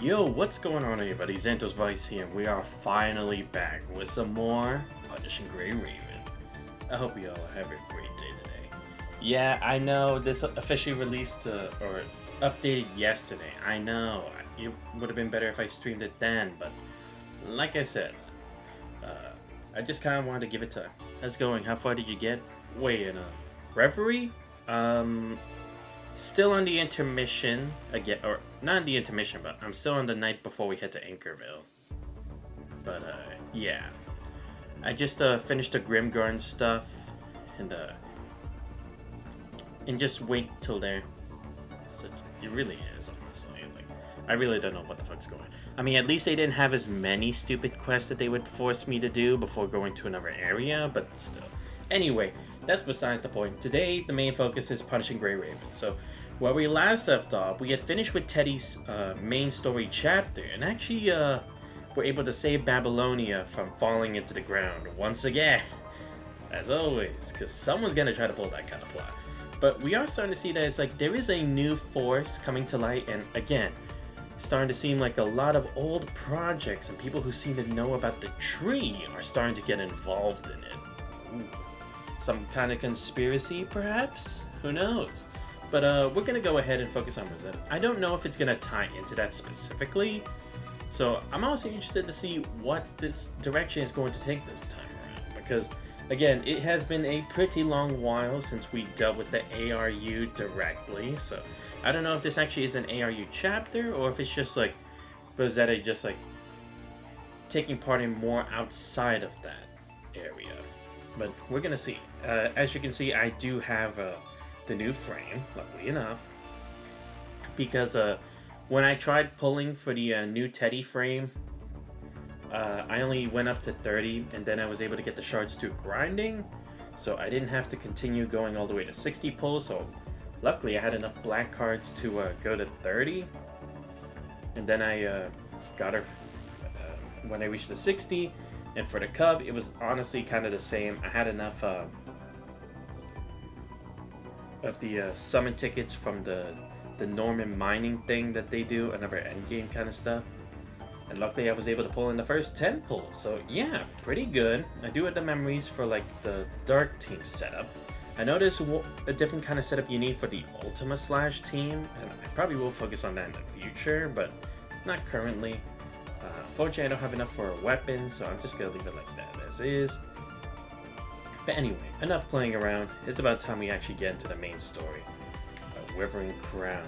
Yo, what's going on everybody? Xantos Vice here, and we are finally back with some more Punishing Gray Raven. I hope you all have a great day today. Yeah, I know this officially released or updated yesterday. I know, it would have been better if I streamed it then, but like I said, I just kind of wanted to give it time. How's it going? How far did you get? Wait, in a reverie? Still on the intermission again, or not the intermission, but I'm still on the night before we head to Anchorville. But yeah, I just finished the Grimgarn stuff, and just wait till there. So it really is, honestly. Like, I really don't know what the fuck's going on. I mean, at least they didn't have as many stupid quests that they would force me to do before going to another area, but still. Anyway, that's besides the point. Today, the main focus is Punishing Gray Raven. So, where we last left off, we had finished with Teddy's main story chapter, and actually were able to save Babylonia from falling into the ground once again. As always, because someone's going to try to pull that kind of plot. But we are starting to see that it's like there is a new force coming to light, and again, starting to seem like a lot of old projects and people who seem to know about the tree are starting to get involved in it. Ooh. Some kind of conspiracy, perhaps? Who knows? But we're going to go ahead and focus on Rosetta. I don't know if it's going to tie into that specifically, so I'm also interested to see what this direction is going to take this time around. Because, again, it has been a pretty long while since we dealt with the ARU directly, so I don't know if this actually is an ARU chapter, or if it's just like Rosetta just like taking part in more outside of that area. But we're gonna see. As you can see, I do have the new frame, luckily enough, because when I tried pulling for the new Teddy frame, I only went up to 30, and then I was able to get the shards through grinding, so I didn't have to continue going all the way to 60 pull, so luckily I had enough black cards to go to 30, and then I got her when I reached the 60. And for the Cub, it was honestly kind of the same. I had enough of the summon tickets from the Norman mining thing that they do, another endgame kind of stuff. And luckily I was able to pull in the first 10 pulls. So yeah, pretty good. I do have the memories for like the Dark Team setup. I know there's a different kind of setup you need for the Ultima / team, and I probably will focus on that in the future, but not currently. Unfortunately, I don't have enough for a weapon, so I'm just going to leave it like that as is. But anyway, enough playing around. It's about time we actually get into the main story. A Withering Crown.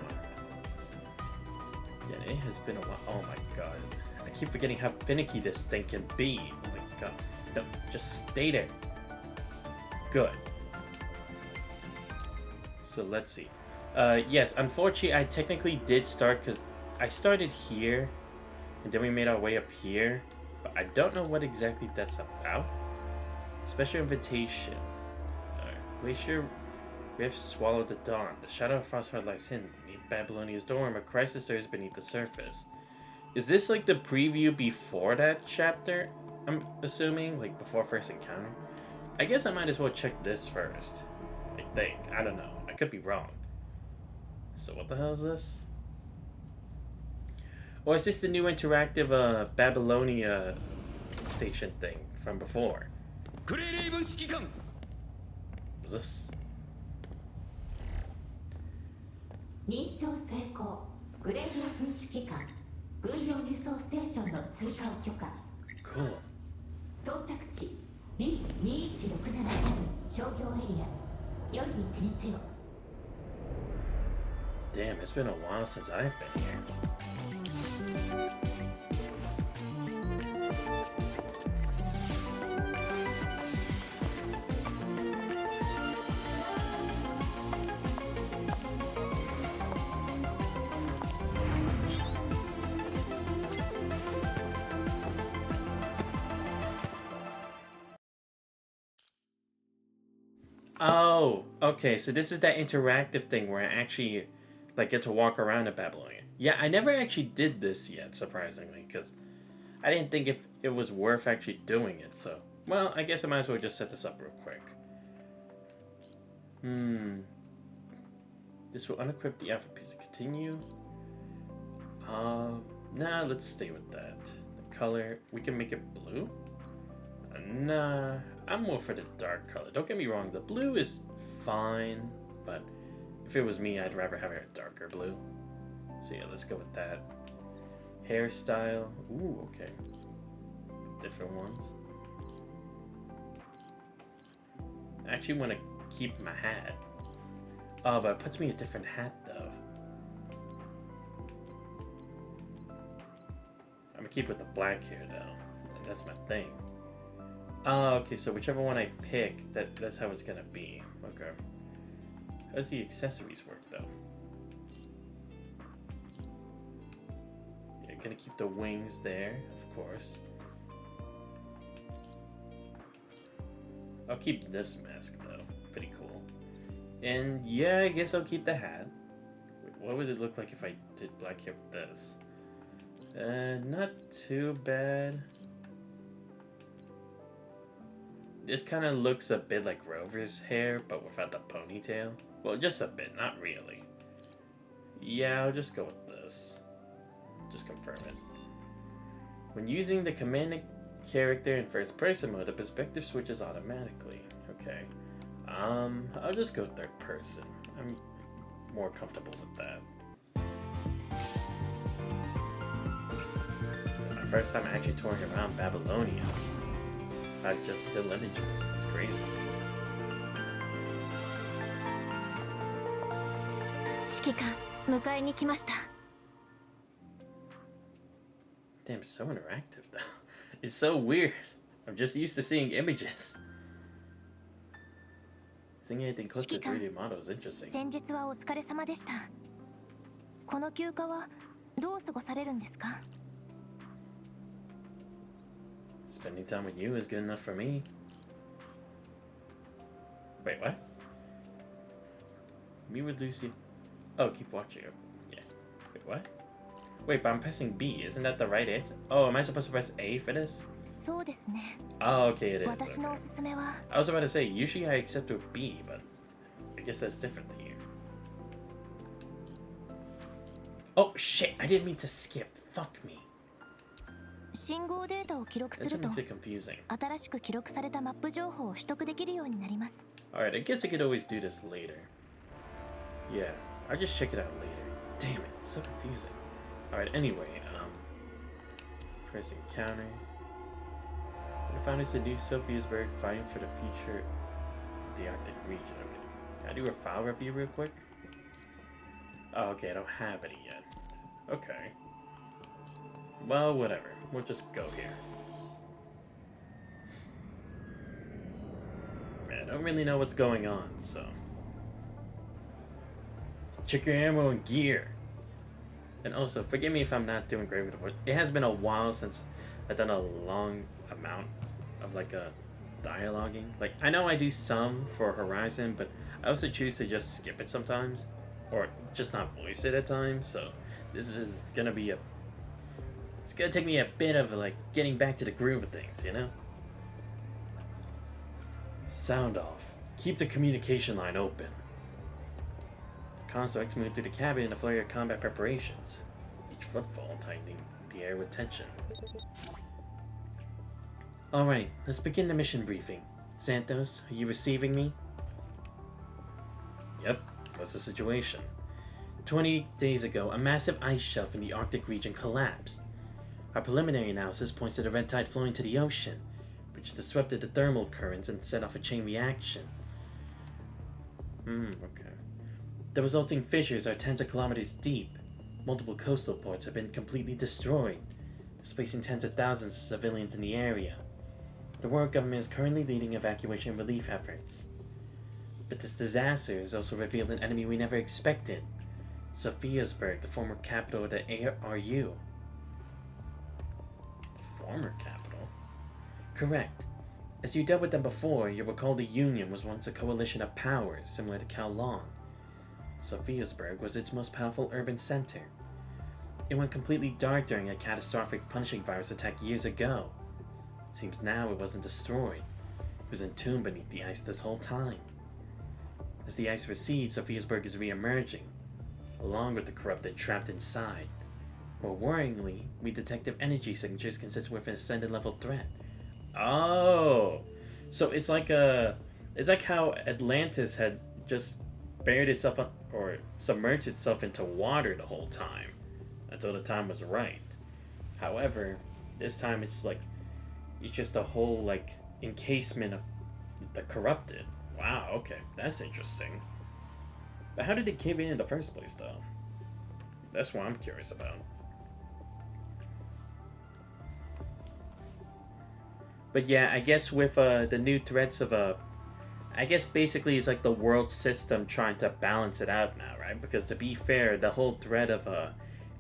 Yeah, it has been a while. Oh my god. I keep forgetting how finicky this thing can be. Oh my god. No, just stay there. Good. So let's see. Yes, unfortunately, I technically did start because I started here. And then we made our way up here, but I don't know what exactly that's about. Special invitation. Glacier Rift swallowed the dawn. The shadow of Frostheart lies hidden beneath Babylonia's dorm. A crisis stirs beneath the surface. Is this like the preview before that chapter? I'm assuming, like before first encounter. I guess I might as well check this first. I think. I don't know. I could be wrong. So what the hell is this? Or is this the new interactive Babylonia station thing from before? What is this? 認証成功。グレード分指揮官。軍用輸送ステーションの追加を許可。Cool. 到着地 B2167 商業エリア。夜に一日を。Damn, it's been a while since I've been here. Oh, okay, so this is that interactive thing where I actually like get to walk around in Babylonia. Yeah, I never actually did this yet, surprisingly, because I didn't think if it was worth actually doing it, so... Well, I guess I might as well just set this up real quick. This will unequip the alpha piece to continue. Nah, let's stay with that. The color, we can make it blue? Nah, I'm more for the dark color. Don't get me wrong, the blue is fine, but if it was me, I'd rather have it a darker blue. So yeah, let's go with that. Hairstyle, ooh, okay. Different ones. I actually want to keep my hat. Oh, but it puts me a different hat though. I'm gonna keep with the black here though. That's my thing. Oh, okay, so whichever one I pick, that's how it's gonna be. Okay. How does the accessories work though? Yeah, gonna keep the wings there, of course. I'll keep this mask though. Pretty cool. And yeah, I guess I'll keep the hat. Wait, what would it look like if I did black hair with this? Not too bad. This kind of looks a bit like Rover's hair, but without the ponytail. Well, just a bit, not really. Yeah, I'll just go with this. Just confirm it. When using the commanding character in first person mode, the perspective switches automatically. Okay. I'll just go third person. I'm more comfortable with that. My first time actually touring around Babylonia. In fact, just still images. It's crazy. Damn, so interactive though. It's so weird. I'm just used to seeing images. Seeing anything close to 3D model is interesting. 先日はお疲れ様でした。この休暇はどう過ごされるんですか? Spending time with you is good enough for me. Wait, what? Me with Lucy. Oh, keep watching. Yeah. Wait, what? Wait, but I'm pressing B. Isn't that the right answer? Oh, am I supposed to press A for this? そうですね。 Oh, okay, it is. 私のおすすめは I was about to say, usually I accept with B, but I guess that's different to you. Oh, shit, I didn't mean to skip. Fuck me. 信号データを記録す That's ると what makes it confusing. 新しく記録されたマップ情報を取得できるようになります。 Alright, I guess I could always do this later. Yeah, I'll just check it out later. Damn it, so confusing. Alright, anyway, first encounter. We found us a new Sophiasburg fighting for the future of the Arctic region. Okay. Can I do a file review real quick? Oh, okay, I don't have any yet. Okay. Well, whatever. We'll just go here. I don't really know what's going on, so... Check your ammo and gear! And also, forgive me if I'm not doing great with the voice. It has been a while since I've done a long amount of, like, dialoguing. Like, I know I do some for Horizon, but I also choose to just skip it sometimes. Or just not voice it at times, so this is gonna be a... It's gonna take me a bit of, like, getting back to the groove of things, you know? Sound off. Keep the communication line open. The constructs move through the cabin in a flurry of combat preparations, each footfall tightening the air with tension. Alright, let's begin the mission briefing. Santos, are you receiving me? Yep. What's the situation? 20 days ago, a massive ice shelf in the Arctic region collapsed. Our preliminary analysis points to the red tide flowing to the ocean, which disrupted the thermal currents and set off a chain reaction. Okay. The resulting fissures are tens of kilometers deep. Multiple coastal ports have been completely destroyed, displacing tens of thousands of civilians in the area. The world government is currently leading evacuation and relief efforts. But this disaster has also revealed an enemy we never expected. Sophiasburg, the former capital of the ARU. The former capital? Correct. As you dealt with them before, you'll recall the Union was once a coalition of powers similar to Kowloon. Sophiasburg was its most powerful urban center. It went completely dark during a catastrophic punishing virus attack years ago. It seems now it wasn't destroyed. It was entombed beneath the ice this whole time. As the ice recedes, Sophiasburg is re-emerging, along with the corrupted trapped inside. More worryingly, we detected energy signatures consistent with an ascended level threat. Oh, so it's like how Atlantis had just buried itself up, or submerged itself into water the whole time until the time was right. However, this time it's just a whole encasement of the corrupted. Wow, okay, that's interesting. But how did it cave in the first place, though? That's what I'm curious about. But yeah, I guess with the new threats of I guess basically it's like the world system trying to balance it out now, right? Because to be fair, the whole threat of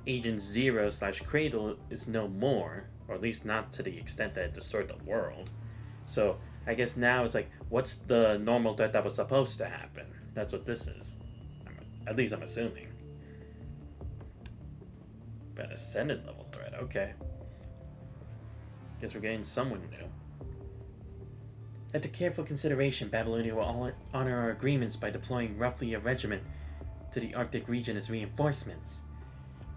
Agent Zero / Cradle is no more, or at least not to the extent that it destroyed the world. So I guess now it's like, what's the normal threat that was supposed to happen? That's what this is. At least I'm assuming. But ascended level threat, okay. Guess we're getting someone new. After careful consideration, Babylonia will honor our agreements by deploying roughly a regiment to the Arctic region as reinforcements.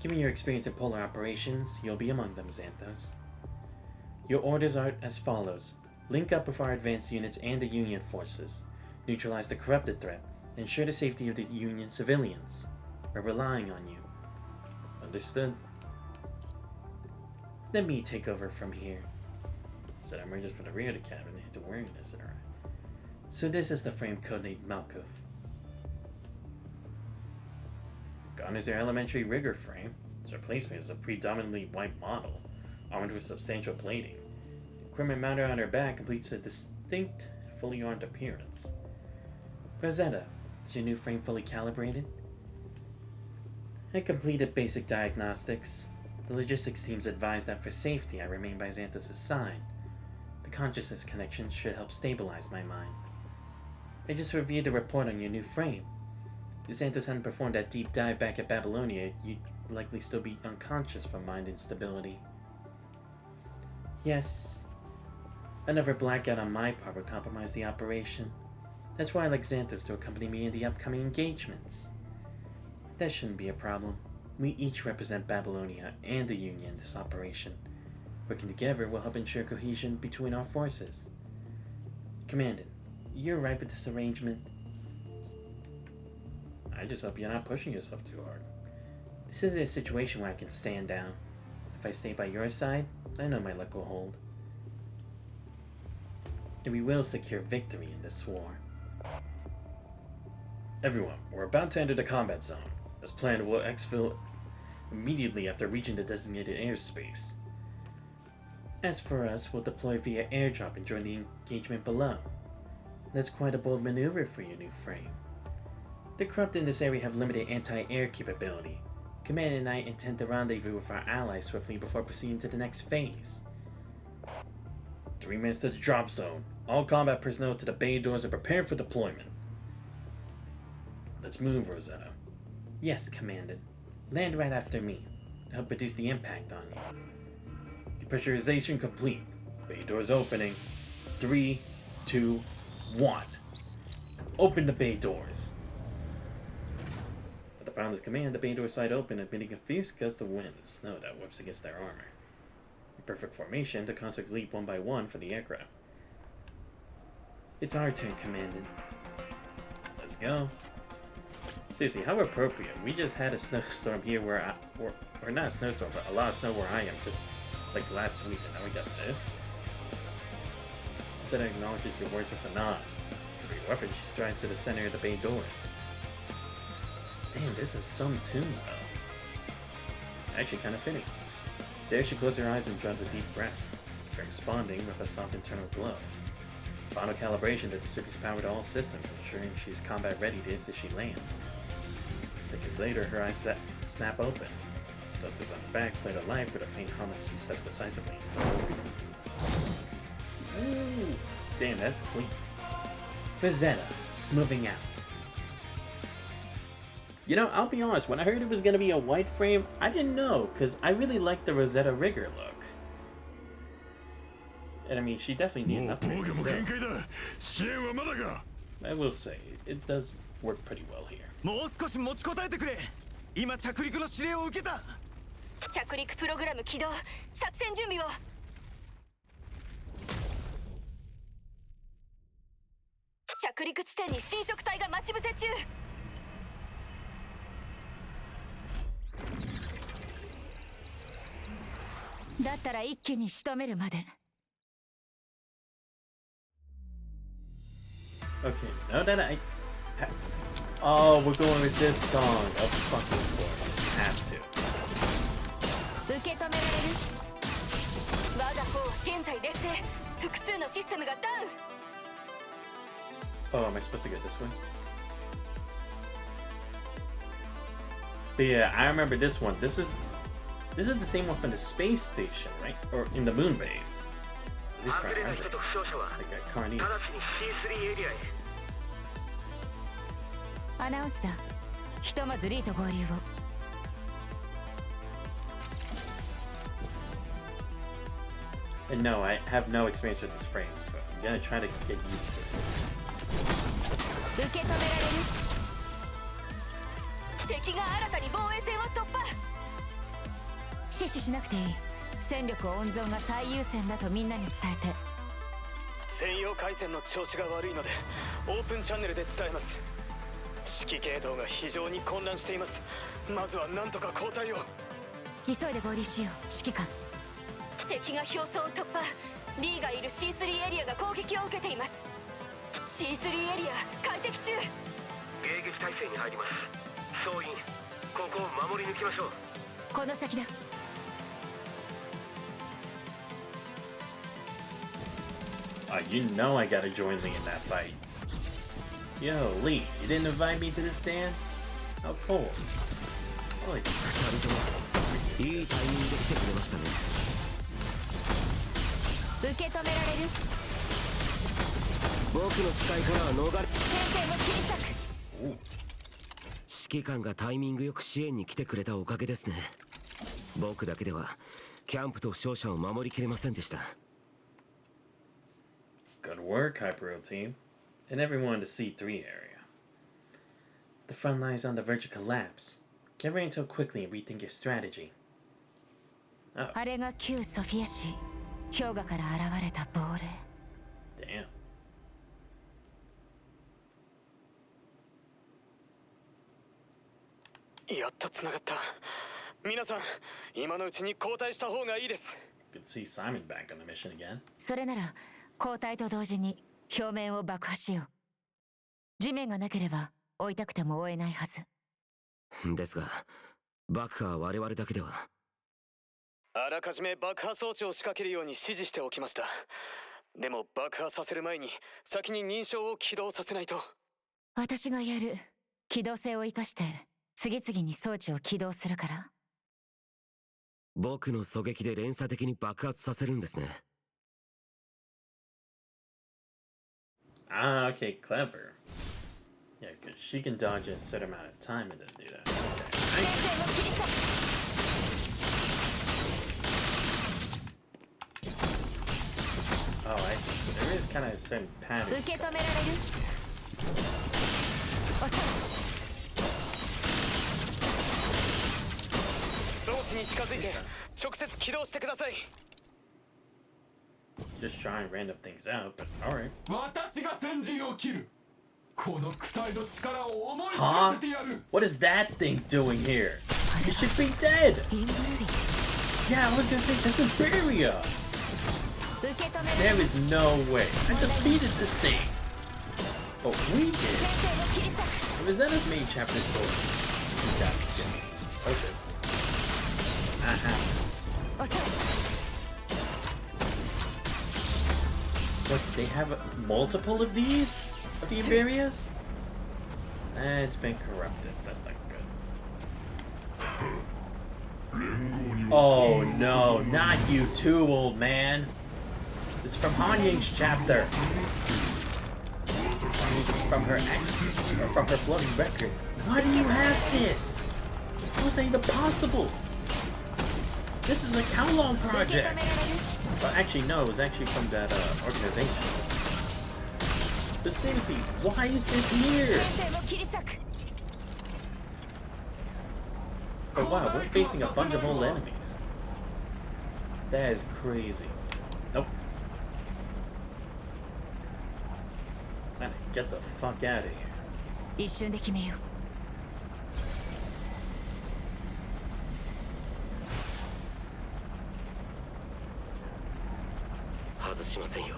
Given your experience in polar operations, you'll be among them, Xanthos. Your orders are as follows. Link up with our advanced units and the Union forces. Neutralize the corrupted threat. Ensure the safety of the Union civilians. We're relying on you. Understood? Let me take over from here. Said emerges from the rear of the cabin and hit the weariness in her eye. So this is the frame codenamed Malkov. Gone is your elementary rigger frame. Its replacement is a predominantly white model, armed with substantial plating. The equipment mounted on her back completes a distinct, fully armed appearance. Rosetta, is your new frame fully calibrated? I completed basic diagnostics. The logistics teams advised that for safety I remain by Xanthos' side. The consciousness connection should help stabilize my mind. I just reviewed the report on your new frame. If Xanthos hadn't performed that deep dive back at Babylonia, you'd likely still be unconscious from mind instability. Yes. Another blackout on my part would compromise the operation. That's why I like Xanthos to accompany me in the upcoming engagements. That shouldn't be a problem. We each represent Babylonia and the Union in this operation. Working together will help ensure cohesion between our forces. Commandant, you're right with this arrangement. I just hope you're not pushing yourself too hard. This isn't a situation where I can stand down. If I stay by your side, I know my luck will hold. And we will secure victory in this war. Everyone, we're about to enter the combat zone. As planned, we'll exfil immediately after reaching the designated airspace. As for us, we'll deploy via airdrop and join the engagement below. That's quite a bold maneuver for your new frame. The corrupt in this area have limited anti-air capability. Command and I intend to rendezvous with our allies swiftly before proceeding to the next phase. 3 minutes to the drop zone. All combat personnel to the bay doors are prepared for deployment. Let's move, Rosetta. Yes, Commandant. Land right after me. To help reduce the impact on you. Depressurization complete. Bay doors opening. 3, 2, 1. Open the bay doors. At the pilot's command, the bay door side open, admitting a fierce gust of wind and snow that whips against their armor. In perfect formation, the constructs leap one by one for the aircraft. It's our turn, Commandant. Let's go. Seriously, how appropriate. We just had a snowstorm here or not a snowstorm, but a lot of snow where I am, just like last week, and now we got this. Zeta acknowledges your words with a nod. Every weapon, she strides to the center of the bay doors. Damn, this is some tune, though. Actually, kind of fitting. There, she closes her eyes and draws a deep breath, responding with a soft internal glow. Final calibration that distributes power to all systems, ensuring she is combat ready the instant she lands. Seconds later, her eyes snap open. Dusters on her back flare to life with a faint hum as she steps decisively into the doorway. Ooh, damn, that's clean. Rosetta, moving out. You know, I'll be honest, when I heard it was going to be a white frame, I didn't know, because I really like the Rosetta rigger look. And I mean, she definitely needed an upgrade still. I will say, it does work pretty well here. 着陸プログラム起動。作戦準備を。着陸地点に侵食隊が待ち伏せ中。だったら一気に仕留めるまで。Okay, now that oh, we're going with this song. Of fucking course, have to. 受け止められる。我が方現在劣勢。複数のシステムがダウン。 Oh, am I supposed to get this one? But yeah, I remember this one. This is the same one from the space station, right? Or in the moon base. This one, I remember. Like at Carney. アナウンスだ。ひとまずリーと合流を。And no, I have no experience with this frame, so I'm gonna try to get used to it. 受け止められる。敵が新たに防衛線を突破。死守しなくていい。戦力温存が最優先だとみんなに伝えて。専用回線の調子が悪いのでオープンチャンネルで伝えます。指揮系統が非常に混乱しています。まずは何とか交代を。急いで合流しよう。指揮官。敵が表層を突破。リーがいる C3 エリアが攻撃を受けています。 C3 エリア解析中。迎撃態勢に入ります。総員、ここを守り抜きましょう。この先だ。You know I gotta join Lee in that fight. Yo, Lee, you didn't invite me to this dance? How cool. Holy いいタイミングで来てくれましたね。受け止められる。僕の視界からは逃れ。先生も切り裂く。指揮官がタイミングよく支援に来てくれたおかげですね。僕だけではキャンプと負傷者を守りきれませんでした。Good work, Hyper team. And everyone in the C3 area. The front line is on the verge of collapse. Get ready to quickly and rethink your strategy. Oh. あれが旧ソフィア市。氷河から現れた亡霊。 Damn. やっと繋がった。皆さん、今のうちに交代した方がいいです。 Good to see Simon back on the mission again. それなら交代と同時に表面を爆破しよう。地面がなければ追いたくても追えないはず。ですが、爆破は我々だけでは。あらかじめ爆破装置を仕掛けるように指示しておきました。でも爆破させる前に先に認証を起動させないと。私がやる。機動性を生かして次々に装置を起動するから。僕の狙撃で連鎖的に爆発させるんですね。Ah, okay, clever. Yeah, because she can dodge in a certain amount of time and then do that. Okay. Oh, I see. So there is kind of a certain pattern. 受け止められる。装置に近づいて直接起動してください。 Just try and random things out, but alright. 私が先陣を切る。この躯体の力を思い知らせてやる。 What is that thing doing here? It should be dead! インブルリ。 Yeah, I was gonna say, that's Imperia! 受け止められ There る。 is no way. I defeated this thing! Oh, we did! 先生も切り裂く。 Rosetta's main chapter story. Oh shit.遅い。 What, they have multiple of these? Of the Imperias? It's been corrupted. That's not good. Oh no, not you too, old man. This is from Han Ying's chapter. From her from her bloody record. Why do you have this? How is that even possible? This is a Kowloon 受け止め project. られる。 Well, actually, no, it was actually from that organization. But seriously, why is this here? 先生も切り裂く。But wow, we're facing a bunch of old enemies. That is crazy. Nope. Man, get the fuck out of here. 一瞬で決めよう。外しませんよ。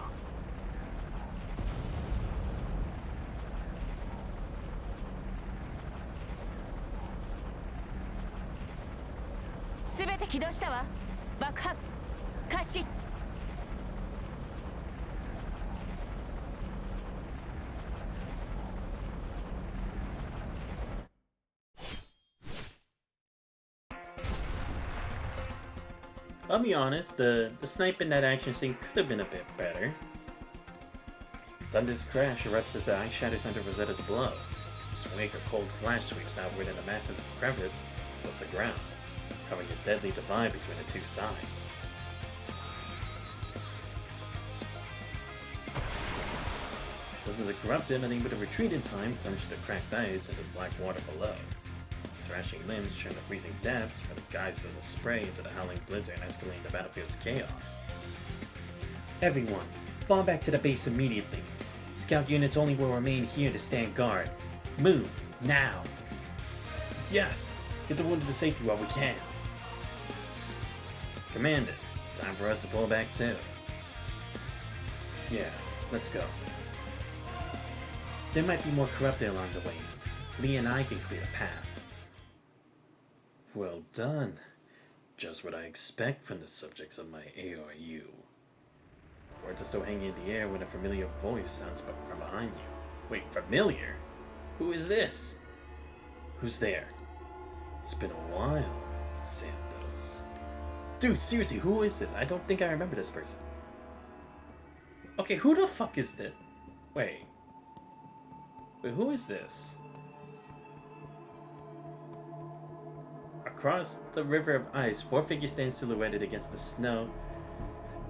すべて起動したわ。爆破開始。I'll be honest, the snipe in that action scene could have been a bit better. Thunder's crash erupts as the ice shatters under Rosetta's blow. Its wake, a cold flash sweeps outward in a massive crevice close to the ground, covering a deadly divide between the two sides. Those of the corrupted, unable to retreat in time, plunge the cracked ice into the black water below. Thrashing limbs turn to freezing depths, where the guides as a spray into the howling blizzard, escalating the battlefield's chaos. Everyone, fall back to the base immediately. Scout units only will remain here to stand guard. Move, now! Yes! Get the wounded to safety while we can. Commander, time for us to pull back too. Yeah, let's go. There might be more corrupted along the way. Lee and I can clear a path. Well done. Just what I expect from the subjects of my ARU. Words are still hanging in the air when a familiar voice sounds from behind you. Wait, familiar? Who is this? Who's there? It's been a while, Santos. Dude, seriously, who is this? I don't think I remember this person. Okay, who the fuck is this? Wait, who is this? Across the river of ice, four figures stand silhouetted against the snow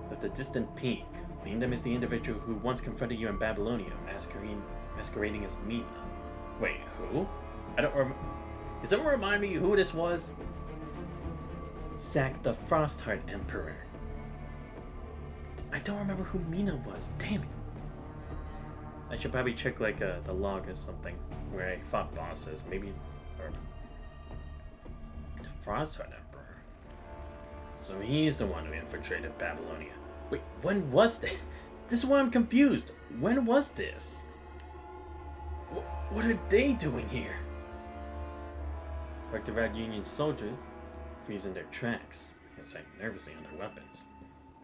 of the distant peak. Leading them is the individual who once confronted you in Babylonia, masquerading as Mina. Wait, who? I don't remember. Can someone remind me who this was? Zack the Frostheart Emperor. I don't remember who Mina was. Damn it. I should probably check like the log or something where I fought bosses. Maybe. Or Frostheart Emperor. So he's the one who infiltrated Babylonia. Wait, when was this? This is why I'm confused. When was this? What are they doing here? Rectified Union soldiers freeze in their tracks, sight nervously on their weapons.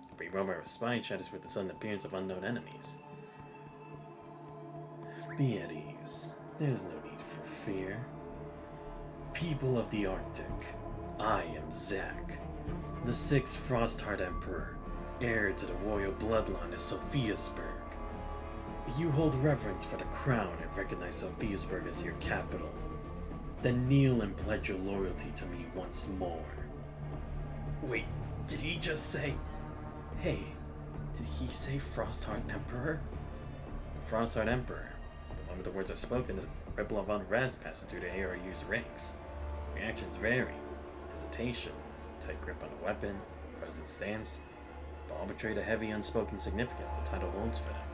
The brief rumor of spine shatters with the sudden appearance of unknown enemies. Be at ease. There's no need for fear. People of the Arctic, I am Zack, the sixth Frostheart Emperor, heir to the royal bloodline of Sophiasburg. You hold reverence for the crown and recognize Sophiasburg as your capital. Then kneel and pledge your loyalty to me once more. Wait, did he just say... Hey, did he say Frostheart Emperor? The Frostheart Emperor. The moment the words are spoken, a ripple of unrest passes through the ARU's ranks. Reactions vary. Hesitation, tight grip on a weapon, frozen stance, but all betray the heavy unspoken significance the title holds for them.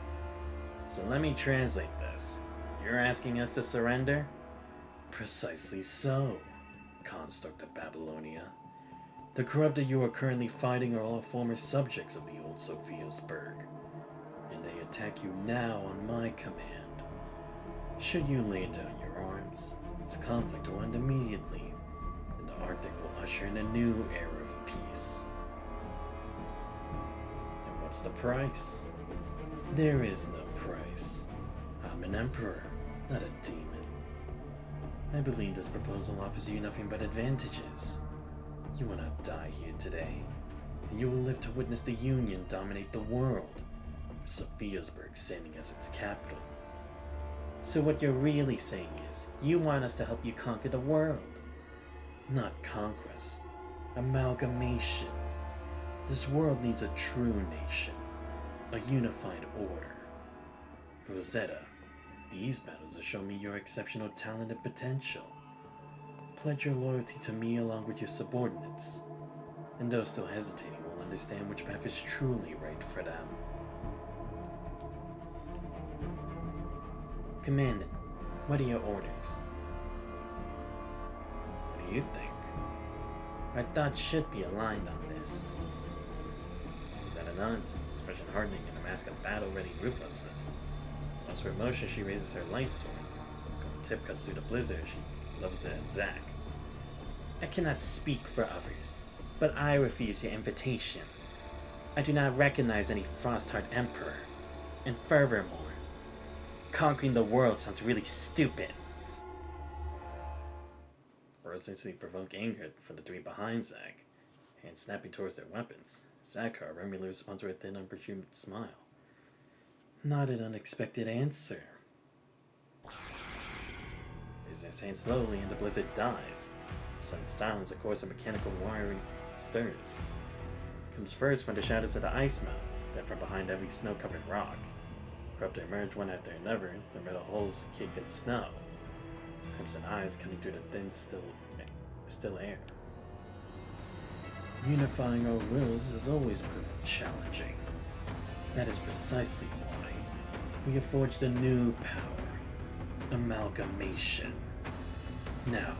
So let me translate this. You're asking us to surrender? Precisely so, construct of Babylonia. The corrupted you are currently fighting are all former subjects of the old Sophiasburg, and they attack you now on my command. Should you lay down your arms, this conflict will end immediately, and the Arctic will usher in a new era of peace. And what's the price? There is no price. I'm an emperor, not a demon. I believe this proposal offers you nothing but advantages. You will not die here today, and you will live to witness the Union dominate the world, with Sophiasburg standing as its capital. So what you're really saying is, you want us to help you conquer the world. Not conquest, amalgamation. This world needs a true nation, a unified order. Rosetta, these battles have shown me your exceptional talent and potential. Pledge your loyalty to me along with your subordinates. And those still hesitating will understand which path is truly right for them. Commandant, what are your orders? What do you think? Our thoughts should be aligned on this. Is that a nonsense? Expression hardening in a mask of battle-ready ruthlessness. Once her emotion, she raises her light sword. Gold tip cuts through the blizzard. She levels it at Zack. I cannot speak for others, but I refuse your invitation. I do not recognize any Frostheart Emperor. And furthermore, conquering the world sounds really stupid. Words instantly provoke anger from the three behind Zack, hands snapping towards their weapons. Zack, however, merely responds with a thin, unperturbed smile. Not an unexpected answer. Raises his hand slowly, and the blizzard dies. The sudden silence, a chorus of mechanical wiring stirs. Comes first from the shadows of the ice mountains, then from behind every snow-covered rock. Corrupted emerge one after another, their metal holes caked in snow. Crimson eyes coming through the thin, still air. Unifying our wills has always proven challenging. That is precisely why we have forged a new power. Amalgamation. Now,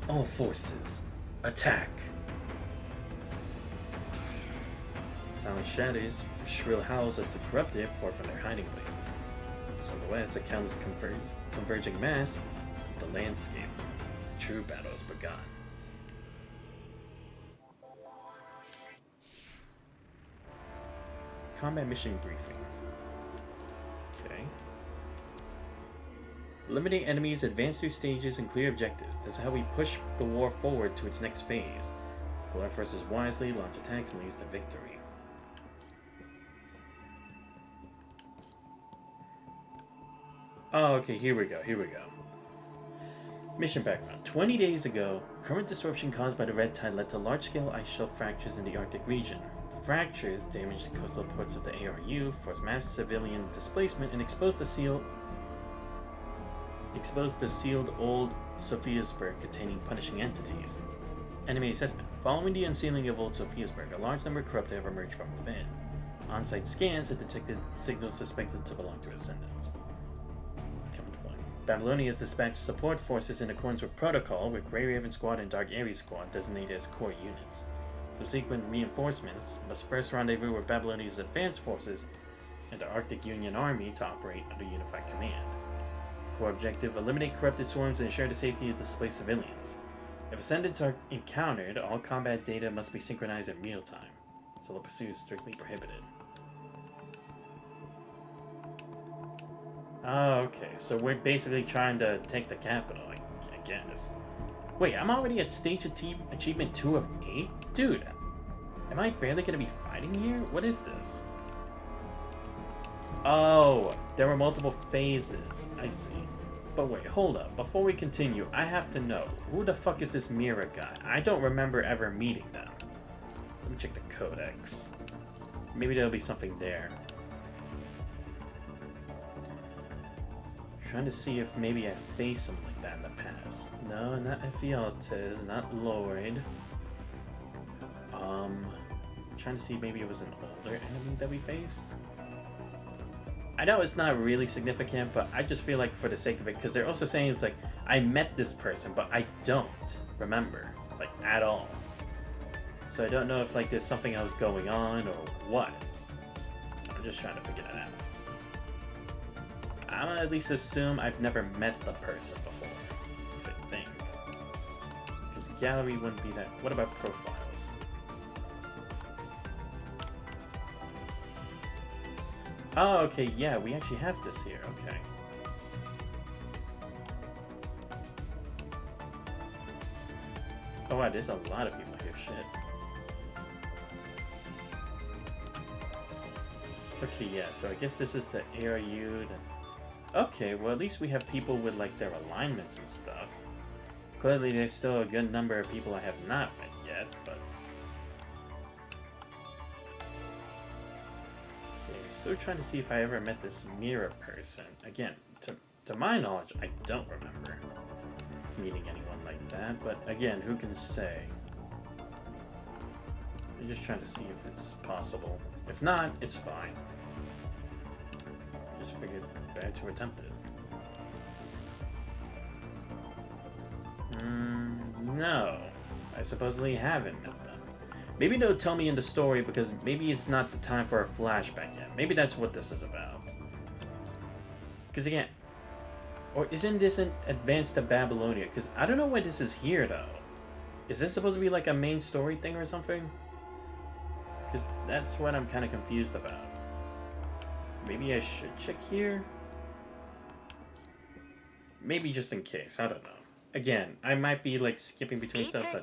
all forces, attack! Silent shadows, shrill howls as the corrupted pour from their hiding places. Silhouettes, a countless converging mass of the landscape. The true battle has begun. Combat mission briefing. Okay. Eliminate enemies, advance through stages, and clear objectives. This is how we push the war forward to its next phase. Pull our forces wisely, launch attacks, and leads to victory. Oh, okay, here we go. Mission background. 20 days ago, current disruption caused by the red tide led to large-scale ice shelf fractures in the Arctic region. The fractures damaged the coastal ports of the ARU, forced mass civilian displacement, and exposed the sealed old Sophiasburg containing punishing entities. Enemy assessment. Following the unsealing of old Sophiasburg, a large number of corrupted have emerged from within. On-site scans have detected signals suspected to belong to Ascendants. Babylonia has dispatched support forces in accordance with protocol, with Grey Raven Squad and Dark Ares Squad designated as core units. Subsequent reinforcements must first rendezvous with Babylonia's advanced forces and the Arctic Union Army to operate under unified command. Core objective: eliminate corrupted swarms and ensure the safety of displaced civilians. If Ascendants are encountered, all combat data must be synchronized in real time. Solo pursuit is strictly prohibited. Oh, okay, so we're basically trying to take the capital, I guess. Wait, I'm already at stage achievement 2 of 8? Dude, am I barely gonna be fighting here? What is this? Oh, there were multiple phases. I see. But wait, hold up. Before we continue, I have to know, who the fuck is this Mira guy? I don't remember ever meeting them. Let me check the codex. Maybe there'll be something there. Trying to see if maybe I faced something like that in the past. No, not Ephialtes, not Lloyd. Trying to see maybe it was an older enemy that we faced. I know it's not really significant, but I just feel like for the sake of it, because they're also saying it's like, I met this person, but I don't remember, like, at all. So I don't know if, like, there's something else going on or what. I'm just trying to figure that out. I'm gonna at least assume I've never met the person before. At least I think. Because gallery wouldn't be that. What about profiles? Oh, okay, yeah, we actually have this here. Okay. Oh, wow, there's a lot of people here. Shit. Okay, yeah, so I guess this is the ARU. Okay, well, at least we have people with, like, their alignments and stuff. Clearly, there's still a good number of people I have not met yet, but... Okay, still trying to see if I ever met this Mira person. Again, to my knowledge, I don't remember. meeting anyone like that, but again, who can say? I'm just trying to see if it's possible. If not, it's fine. Just figured better to attempt it. No. I supposedly haven't met them. Maybe they'll tell me in the story because maybe it's not the time for a flashback yet. Maybe that's what this is about. Because again, or isn't this an Advance to Babylonia? Because I don't know why this is here though. Is this supposed to be like a main story thing or something? Because that's what I'm kind of confused about. Maybe I should check here? Maybe just in case, I don't know. Again, I might be like skipping between stuff, but...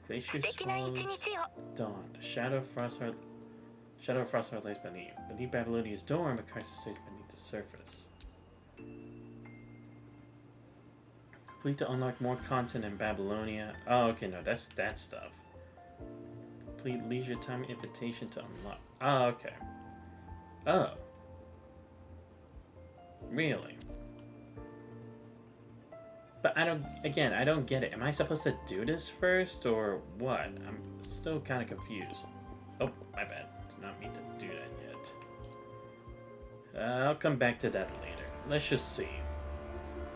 Glacier Swallows Dawn. Shadow of Frostheart lies beneath. Beneath Babylonia's dorm, a crisis stays beneath the surface. Complete to unlock more content in Babylonia. Oh, okay, no, that's that stuff. Complete leisure time invitation to unlock. Oh, okay. Oh. Really? But I don't get it. Am I supposed to do this first or what? I'm still kind of confused. Oh, my bad. Did not mean to do that yet. I'll come back to that later. Let's just see.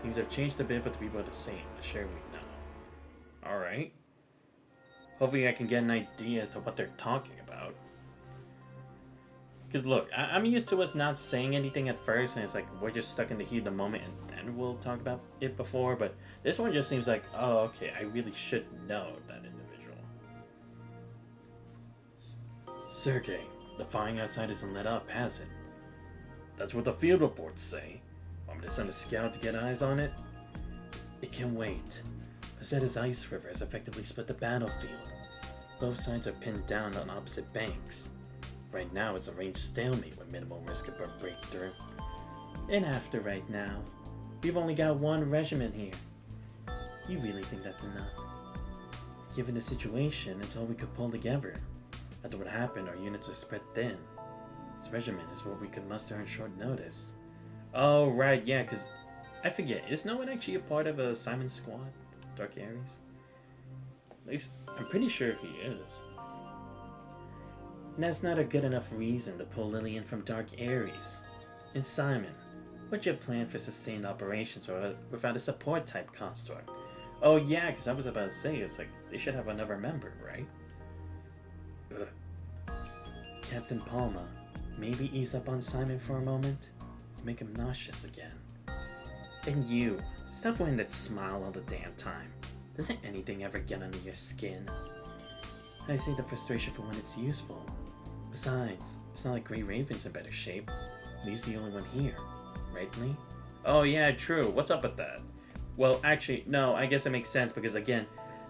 Things have changed a bit, but the people are the same. The share we know. Alright. Hopefully I can get an idea as to what they're talking about. Because look, I'm used to us not saying anything at first, and it's like we're just stuck in the heat of the moment, and then we'll talk about it before. But this one just seems like, oh, okay, I really should know that individual. Sergey, the fire outside isn't lit up, has it? That's what the field reports say. Want me to send a scout to get eyes on it? It can wait. Bezetta's ice river has effectively split the battlefield. Both sides are pinned down on opposite banks. Right now, it's a ranged stalemate with minimal risk of a breakthrough. And after right now, we've only got one regiment here. You really think that's enough? Given the situation, it's all we could pull together. After what happened, our units are spread thin. This regiment is what we could muster on short notice. Oh, right, yeah, because I forget, is no one actually a part of a Simon's squad? Dark Ares? At least, I'm pretty sure he is. And that's not a good enough reason to pull Lillian from Dark Ares. And Simon, what's your plan for sustained operations without a support type construct? Oh yeah, because I was about to say, it's like, they should have another member, right? Ugh. Captain Palma, maybe ease up on Simon for a moment? Make him nauseous again. And you, stop wearing that smile all the damn time. Doesn't anything ever get under your skin? I say the frustration for when it's useful. Besides, it's not like Grey Raven's in better shape. Lee's the only one here. Right, Lee? Oh yeah, true. What's up with that? Well, actually, no, I guess it makes sense because, again,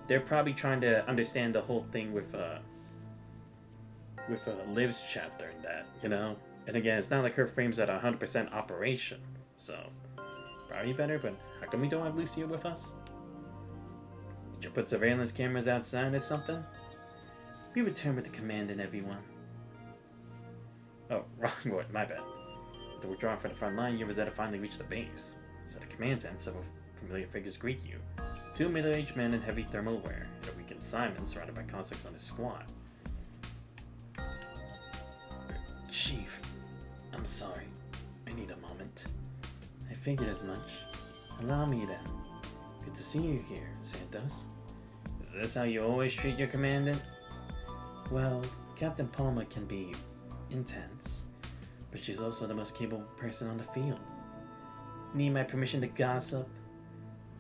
they're probably trying to understand the whole thing with Liv's chapter in that, you know? And again, it's not like her frame's at 100% operation, so probably better, but how come we don't have Lucia with us? Did you put surveillance cameras outside or something? We return with the command and everyone. Oh, wrong one, my bad. After withdrawing from the front line, you Rosetta finally reached the base. So the command tent, several familiar figures greet you. 2 middle-aged men in heavy thermal wear, and a weakened Simon surrounded by conscripts on his squad. Chief, I'm sorry. I need a moment. I figured as much. Allow me then. Good to see you here, Santos. Is this how you always treat your commandant? Well, Captain Palma can be intense, but she's also the most capable person on the field. Need my permission to gossip?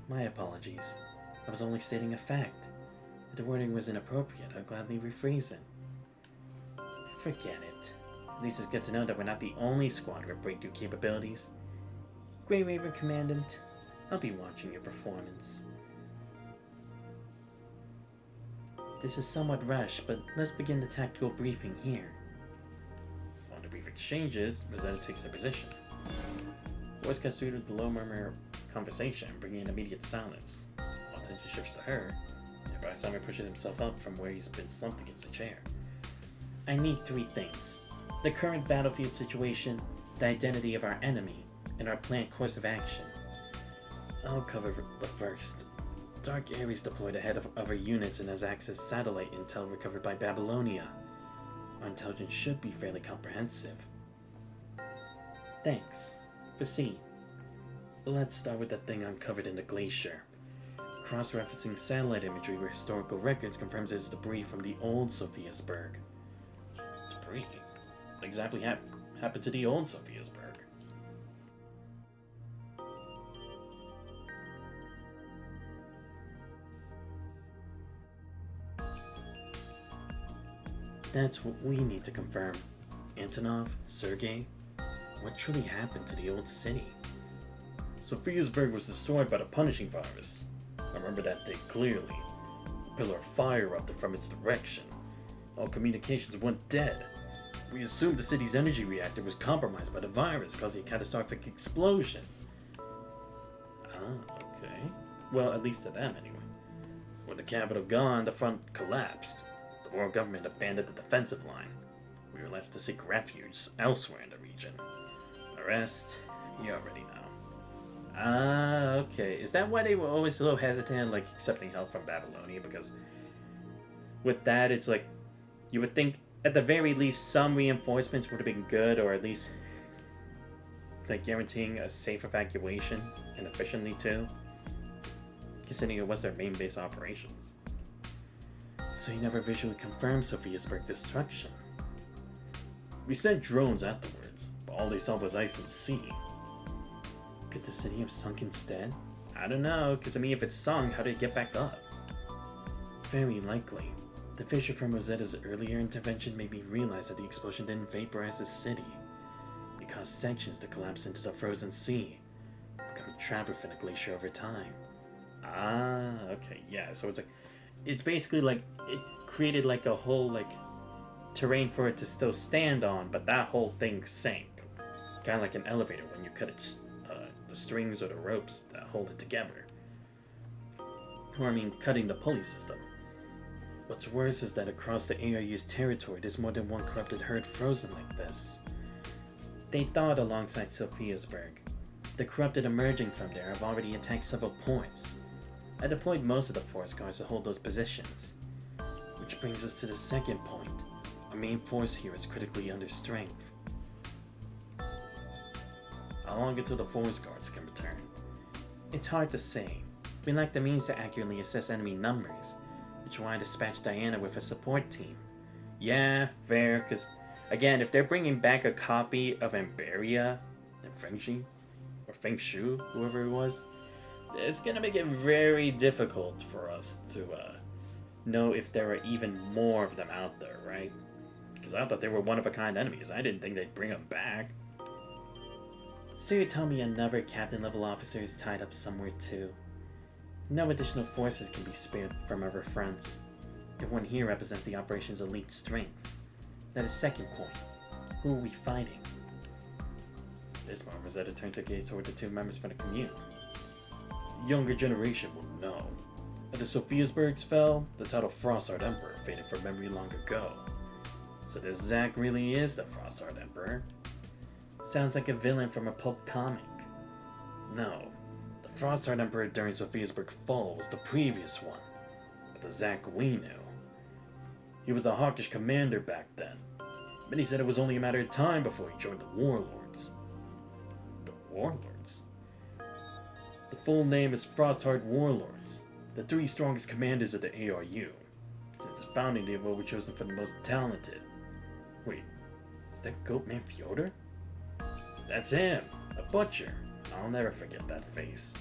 My apologies. I was only stating a fact. If the wording was inappropriate, I'd gladly rephrase it. Forget it. At least it's good to know that we're not the only squad with breakthrough capabilities. Grey Raven Commandant, I'll be watching your performance. This is somewhat rushed, but let's begin the tactical briefing here. On the brief exchanges, Rosetta takes a position. Voice cuts through the low murmur conversation, bringing in immediate silence. While attention shifts to her, nearby Simon pushes himself up from where he's been slumped against a chair. I need 3 things. The current battlefield situation, the identity of our enemy, and our planned course of action. I'll cover the first. Dark Ares deployed ahead of other units and has accessed satellite intel recovered by Babylonia. Our intelligence should be fairly comprehensive. Thanks. Proceed. Let's start with that thing uncovered in the glacier. Cross-referencing satellite imagery with historical records confirms it's debris from the old Sophiasburg. Debris? What exactly happened to the old Sophiasburg? That's what we need to confirm. Antonov, Sergei, what truly happened to the old city? Sophiasburg was destroyed by the punishing virus. I remember that day clearly. A pillar of fire erupted from its direction. All communications went dead. We assumed the city's energy reactor was compromised by the virus, causing a catastrophic explosion. Ah, okay. Well, at least to them, anyway. With the capital gone, the front collapsed. The world government abandoned the defensive line. We were left to seek refuge elsewhere in the region. The rest, you already know. Ah, okay. Is that why they were always so hesitant, like, accepting help from Babylonia? Because with that, it's like, you would think, at the very least, some reinforcements would have been good, or at least, like, guaranteeing a safe evacuation, and efficiently, too. Considering it was their main base operations. So he never visually confirmed Sophiasburg destruction. We sent drones afterwards, but all they saw was ice and sea. Could the city have sunk instead? I don't know, because I mean, if it's sunk, how did it get back up? Very likely. The fissure from Rosetta's earlier intervention made me realize that the explosion didn't vaporize the city. It caused sections to collapse into the frozen sea, becoming trapped within a glacier over time. Ah, okay, yeah, so it's basically like, it created like a whole, like, terrain for it to still stand on, but that whole thing sank. Kind of like an elevator when you cut its the strings or the ropes that hold it together. Or I mean, cutting the pulley system. What's worse is that across the ARU's territory, there's more than one corrupted herd frozen like this. They thawed alongside Sophiasburg. The corrupted emerging from there have already attacked several points. I deployed most of the force guards to hold those positions. Which brings us to the second point. Our main force here is critically under strength. How long until the force guards can return? It's hard to say. We lack the means to accurately assess enemy numbers, which is why I dispatched Diana with a support team. Yeah, fair, because, again, if they're bringing back a copy of Amberia and Feng Shu, whoever it was, it's gonna make it very difficult for us to know if there are even more of them out there, right? Because I thought they were one-of-a-kind enemies. I didn't think they'd bring them back. So you tell me another captain-level officer is tied up somewhere too. No additional forces can be spared from other fronts. Everyone here represents the operation's elite strength. That is second point. Who are we fighting? This one, Rosetta turned her gaze toward the two members from the commune. The younger generation will know. After Sophiasburgs fell, the title Frostheart Emperor faded from memory long ago. So this Zack really is the Frostheart Emperor? Sounds like a villain from a pulp comic. No, the Frostheart Emperor during Sophiasburg Fall was the previous one, but the Zack we knew. He was a hawkish commander back then. Many said it was only a matter of time before he joined the Warlords. The Warlords? The full name is Frostheart Warlords, the three strongest commanders of the ARU. Since its founding, they've always chosen for the most talented. Wait, is that Goatman Fyodor? That's him, a butcher. I'll never forget that face.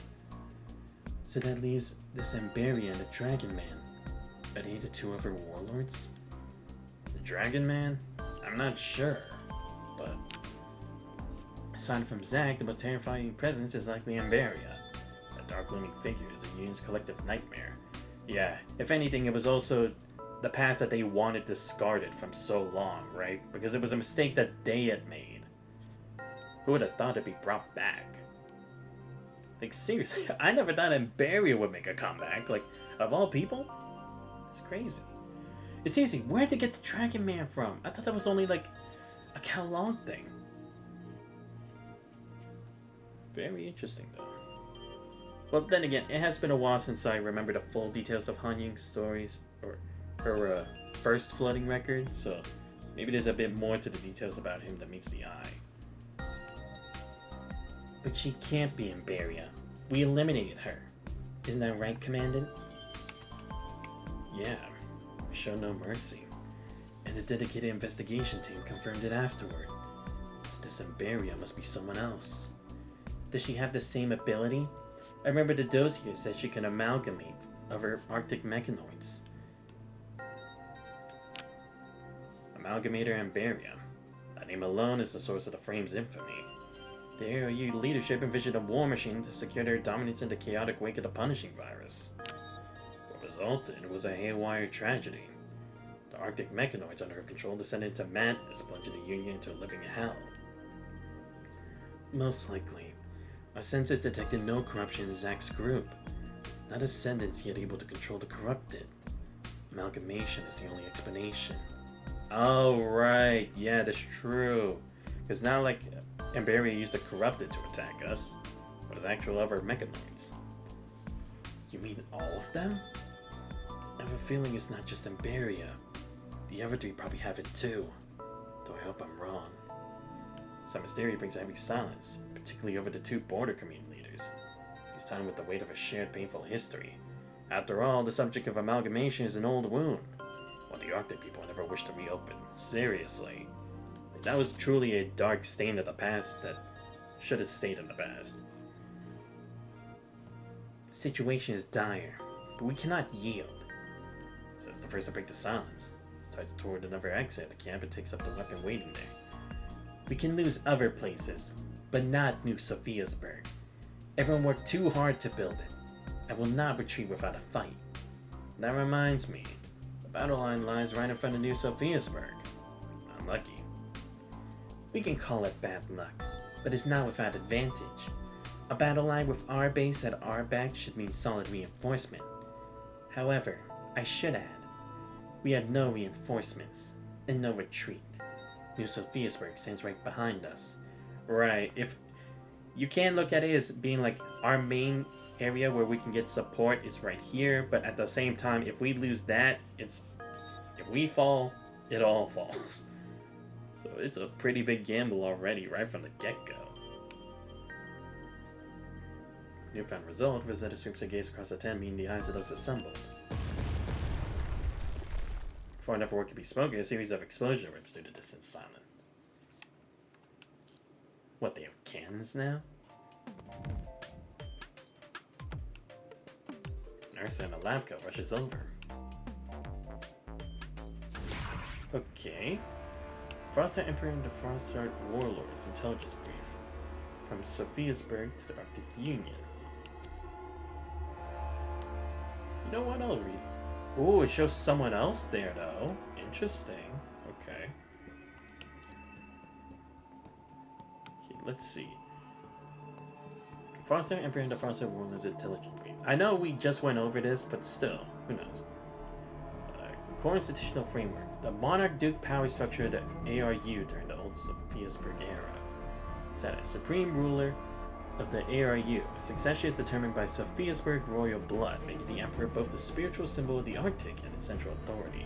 So that leaves this Amberia and the Dragon Man. Are they the two other warlords? The Dragon Man? I'm not sure, but aside from Zack, the most terrifying presence is likely Amberia. That dark looming figure is the Union's collective nightmare. Yeah, if anything, it was also the past that they wanted discarded from so long, right? Because it was a mistake that they had made. Who would have thought it'd be brought back? Like, seriously, I never thought Amberia would make a comeback. Like, of all people? That's crazy. And seriously, where'd they get the Dragon Man from? I thought that was only, like, a Kowloon thing. Very interesting, though. Well, then again, it has been a while since I remember the full details of Han Ying's stories, or her first flooding record, so maybe there's a bit more to the details about him that meets the eye. But she can't be in Beria. We eliminated her. Isn't that right, Commandant? Yeah, we show no mercy. And the dedicated investigation team confirmed it afterward. So this Beria must be someone else. Does she have the same ability? I remember the dossier said she can amalgamate other Arctic mechanoids. Amalgamator and Beria. That name alone is the source of the Frame's infamy. The ARU leadership envisioned a war machine to secure their dominance in the chaotic wake of the punishing virus. What resulted was a haywire tragedy. The Arctic mechanoids under her control descended into madness, plunging the Union into a living hell. Most likely, our sensors detected no corruption in Zack's group. Not ascendants yet able to control the corrupted. Amalgamation is the only explanation. Oh, right. Yeah, that's true. Because now, like, Emberia used the corrupted to attack us. It was actual other mechanoids. You mean all of them? I have a feeling it's not just Emberia. The other three probably have it too. Though I hope I'm wrong. Simon's theory brings heavy silence, particularly over the two border commune leaders. He's time with the weight of a shared painful history. After all, the subject of amalgamation is an old wound. One the Arctic people never wish to reopen. Seriously. That was truly a dark stain of the past that should have stayed in the past. The situation is dire, but we cannot yield. Says the first to break the silence. Strides toward another exit at the camp and takes up the weapon waiting there. We can lose other places, but not New Sophiasburg. Everyone worked too hard to build it. I will not retreat without a fight. That reminds me, the battle line lies right in front of New Sophiasburg. Unlucky. We can call it bad luck, but it's not without advantage. A battle line with our base at our back should mean solid reinforcement. However, I should add, we have no reinforcements and no retreat. New Sophiasburg stands right behind us. Right, if you can look at it as being like our main area where we can get support is right here, but at the same time, if we lose that, if we fall, it all falls. So it's a pretty big gamble already, right from the get-go. Newfound result, Rosetta sweeps her gaze across the tent, meeting the eyes of those assembled. Before enough word could be spoken, a series of explosion rips through the distant silence. What, they have cannons now? Nurse and a lab coat rushes over. Okay. Frostart Emperor and the Frostart Warlords intelligence brief. From Sophiasburg to the Arctic Union. You know what? I'll read. Ooh, it shows someone else there, though. Interesting. Okay. Okay, let's see. Frostart Emperor and the Frostart Warlords intelligence brief. I know we just went over this, but still, who knows? Core institutional framework. The Monarch-Duke power structure of the ARU during the old Sophiasburg era. Status. Supreme ruler of the ARU. Succession is determined by Sophiasburg royal blood, making the Emperor both the spiritual symbol of the Arctic and its central authority.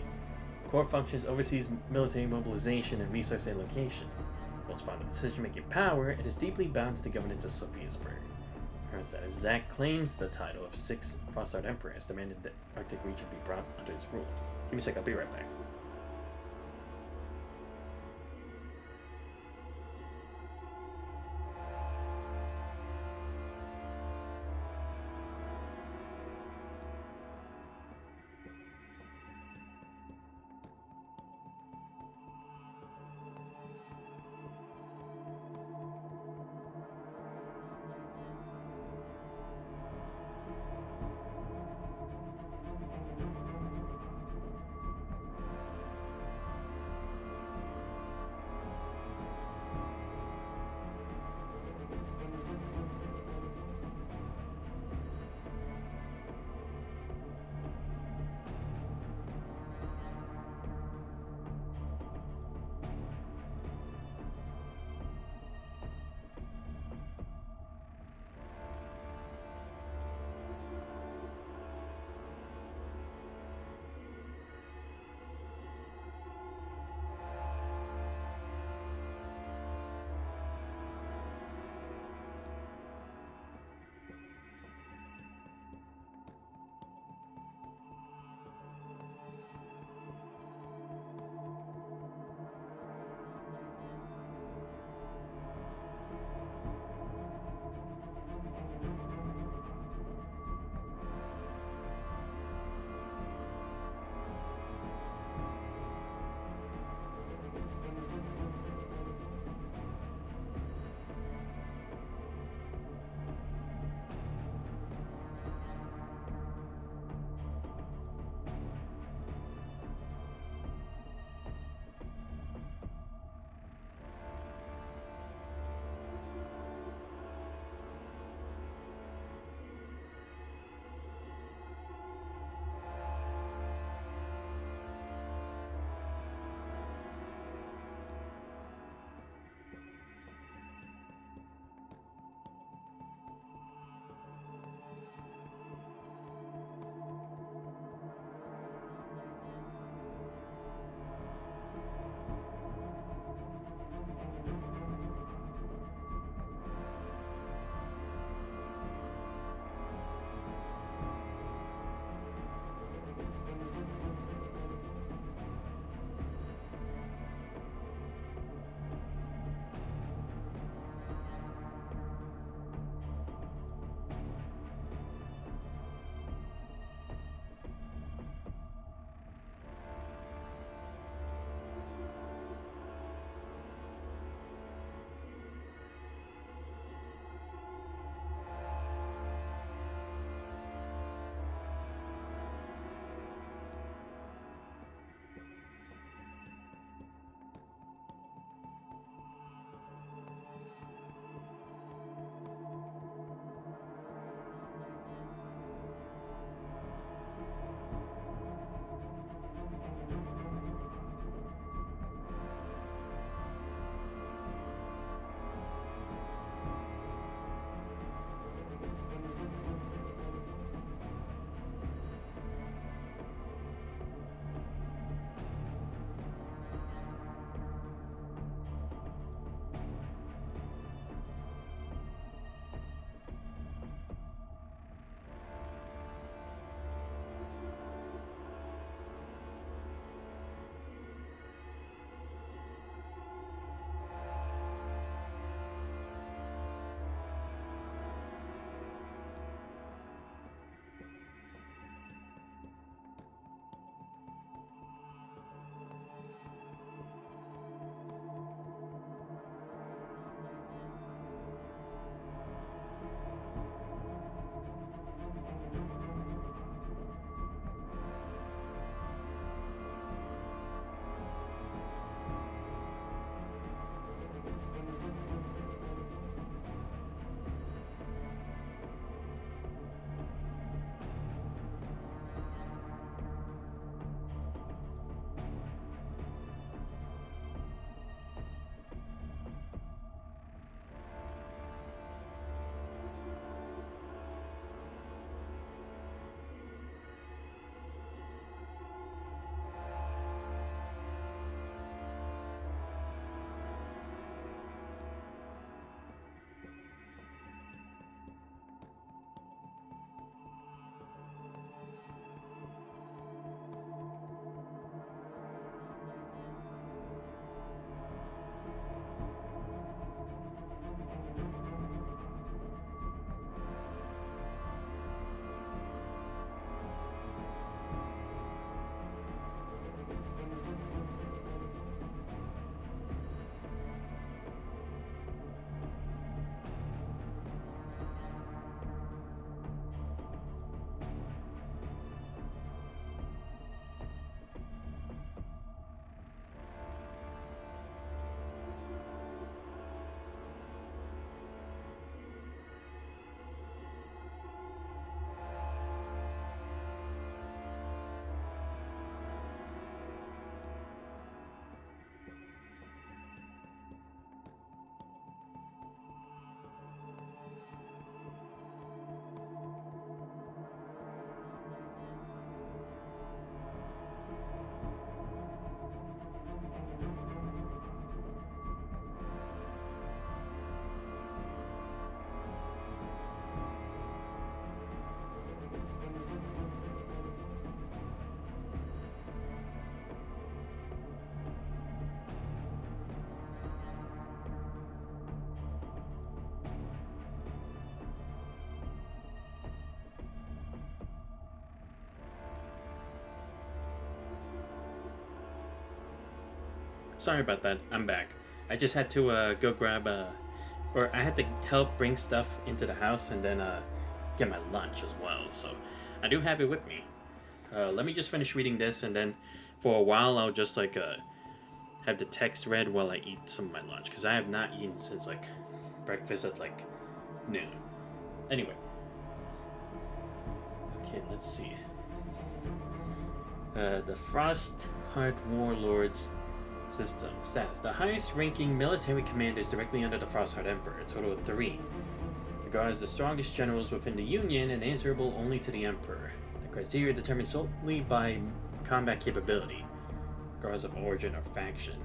Core functions oversees military mobilization and resource allocation. Holds final decision-making power, it is deeply bound to the governance of Sophiasburg. Current status. Zack claims the title of 6th Frostart Emperor, has demanded that Arctic region be brought under his rule. Give me a sec, I'll be right back. sorry about that. I'm back. I just had to go grab or I had to help bring stuff into the house and then get my lunch as well. So I do have it with me. Let me just finish reading this, and then for a while I'll just like have the text read while I eat some of my lunch, because I have not eaten since like breakfast at like noon. Anyway. Okay, let's see. The Frostheart Warlords system status. The highest ranking military commander is directly under the Frostheart Emperor, a total of 3. Regarded as the strongest generals within the Union and answerable only to the Emperor. The criteria determined solely by combat capability, regardless of origin or faction.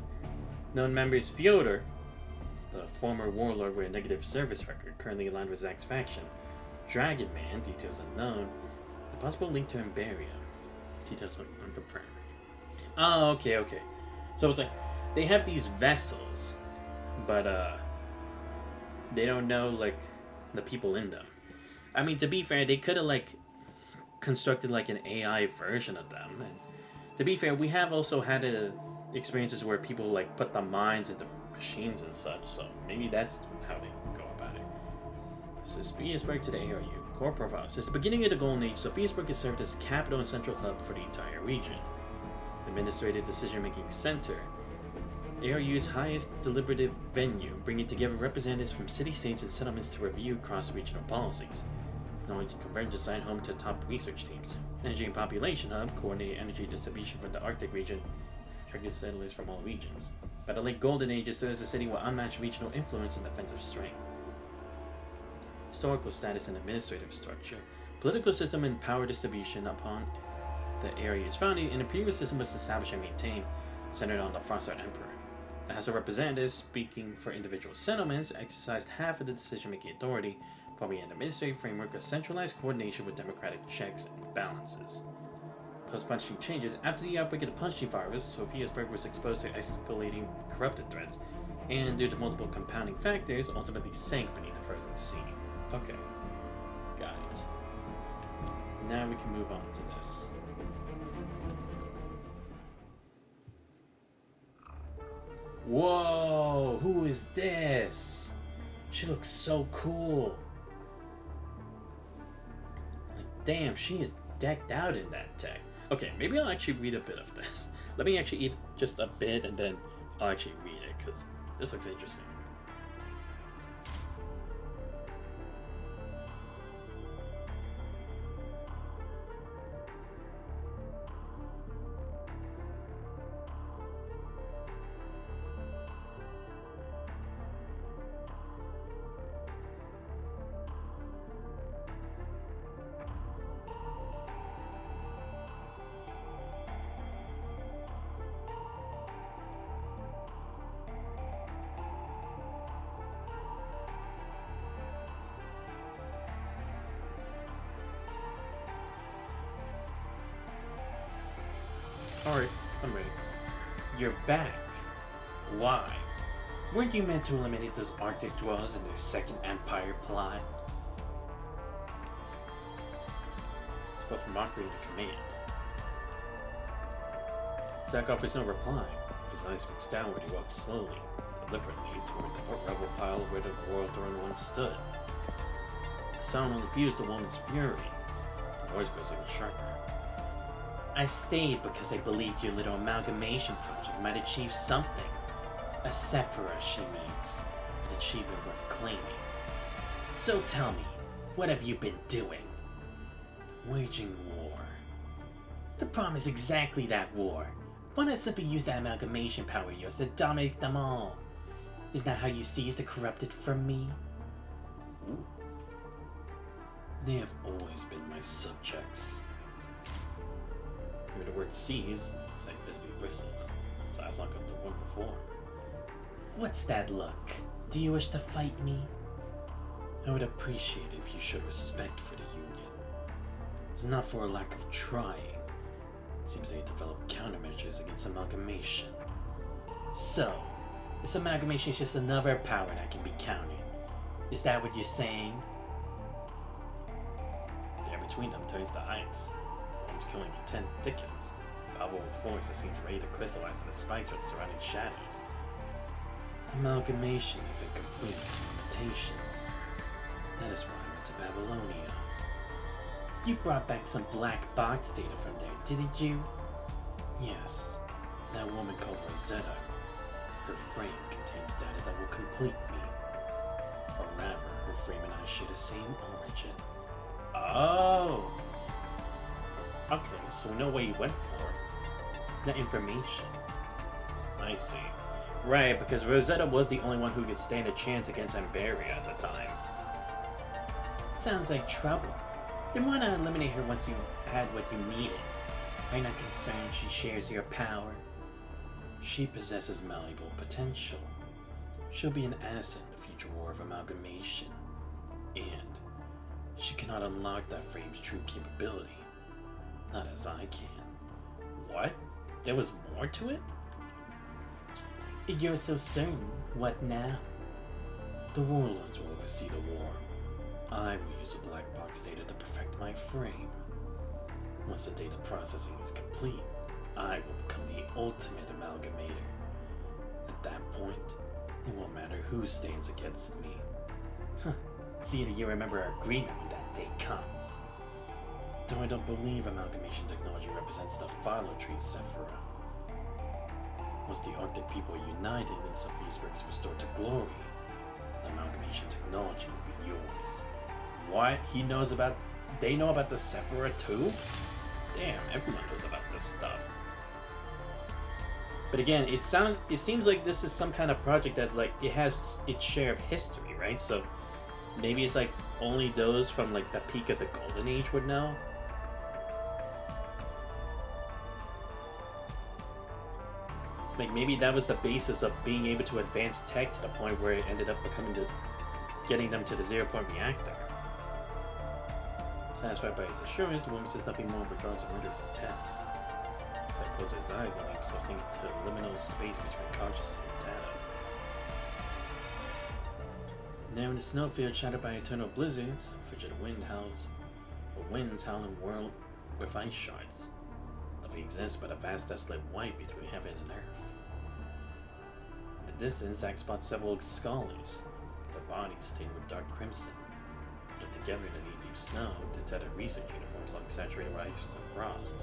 Known members: Fyodor, the former warlord with a negative service record, currently aligned with Zack's faction. Dragon Man, details unknown. A possible link to Imberia, details unconfirmed. Oh, okay. So it's like they have these vessels, but they don't know like the people in them. I mean, to be fair, they could have like constructed like an AI version of them. And to be fair, we have also had experiences where people like put the minds into machines and such. So maybe that's how they go about it. Sophiasburg to the ARU. Core profile. Since the beginning of the Golden Age, Sophiasburg has served as the capital and central hub for the entire region. Administrative decision-making center. ARU's highest deliberative venue, bringing together representatives from city-states and settlements to review cross-regional policies. Knowledge and convergence design home to top research teams. Energy and population hub, coordinate energy distribution for the Arctic region, attracting settlers from all regions. By the late Golden Age, it serves as a city with unmatched regional influence and defensive strength. Historical status and administrative structure. Political system and power distribution. Upon the area's founding, an imperial system was established and maintained, centered on the Frostheart Emperor. The House of Representatives, speaking for individual settlements, exercised half of the decision-making authority, forming an administrative framework of centralized coordination with democratic checks and balances. Post-punching changes. After the outbreak of the punching virus, Sophiasburg was exposed to escalating corrupted threats, and due to multiple compounding factors, ultimately sank beneath the frozen sea. Okay, got it. Now we can move on to this. Whoa, who is this? She looks so cool. Like, damn, she is decked out in that tech. Okay, maybe I'll actually read a bit of this. Let me actually eat just a bit and then I'll actually read it, because this looks interesting. Alright, I'm ready. You're back. Why? Weren't you meant to eliminate those Arctic dwellers in their Second Empire plot? Spoke from mockery to command. Zack offers no reply. His eyes fixed downward, he walked slowly, deliberately, toward the rubble pile where the royal throne once stood. The sound only fused the woman's fury. The voice grows even sharper. I stayed because I believed your little amalgamation project might achieve something. A Sephira, she means. An achievement worth claiming. So tell me, what have you been doing? Waging war. The problem is exactly that war. Why not simply use that amalgamation power of yours to dominate them all? Isn't that how you seize the corrupted from me? Ooh. They have always been my subjects. The word seize, Zack visibly bristles. His eyes lock up the one before. What's that look? Do you wish to fight me? I would appreciate it if you showed respect for the Union. It's not for a lack of trying. Seems they developed countermeasures against amalgamation. So, this amalgamation is just another power that can be counted. Is that what you're saying? The air between them turns to ice. He's killing me 10 thickens. palpable force that seems ready to crystallize in the spikes of the surrounding shadows. Amalgamation even complete with limitations. That is why I went to Babylonia. You brought back some black box data from there, didn't you? Yes. That woman called Rosetta. Her frame contains data that will complete me. Or rather, her frame and I share the same origin. Oh! Okay, so we know what you went for. That information. I see. Right, because Rosetta was the only one who could stand a chance against Amberia at the time. Sounds like trouble. Then why not eliminate her once you've had what you needed? Are you not concerned she shares your power? She possesses malleable potential. She'll be an asset in the future war of amalgamation. And she cannot unlock that frame's true capability. Not as I can. What? There was more to it? You're so certain. What now? The warlords will oversee the war. I will use the black box data to perfect my frame. Once the data processing is complete, I will become the ultimate amalgamator. At that point, it won't matter who stands against me. Huh. See that you remember our agreement when that day comes. Though I don't believe amalgamation technology represents the Philo-Tree Sephira. Once the Arctic people are united and St. Petersburg is restored to glory, the amalgamation technology will be yours. What? They know about the Sephira too? Damn, everyone knows about this stuff. But again, it seems like this is some kind of project that like it has its share of history, right? So maybe it's like only those from like the peak of the Golden Age would know. Like maybe that was the basis of being able to advance tech to the point where it ended up getting them to the 0-point reactor. Satisfied by his assurance, the woman says nothing more but draws a murderous intent. As I close his eyes, I let himself sink into the liminal space between consciousness and data. Now in the snowfield shattered by eternal blizzards, frigid winds howling whirl with ice shards. Nothing exists but a vast desolate white between heaven and earth. In the distance, Zack spots several scholars, their bodies stained with dark crimson. Put together in the knee-deep snow, the tattered research uniforms look saturated with ice and frost.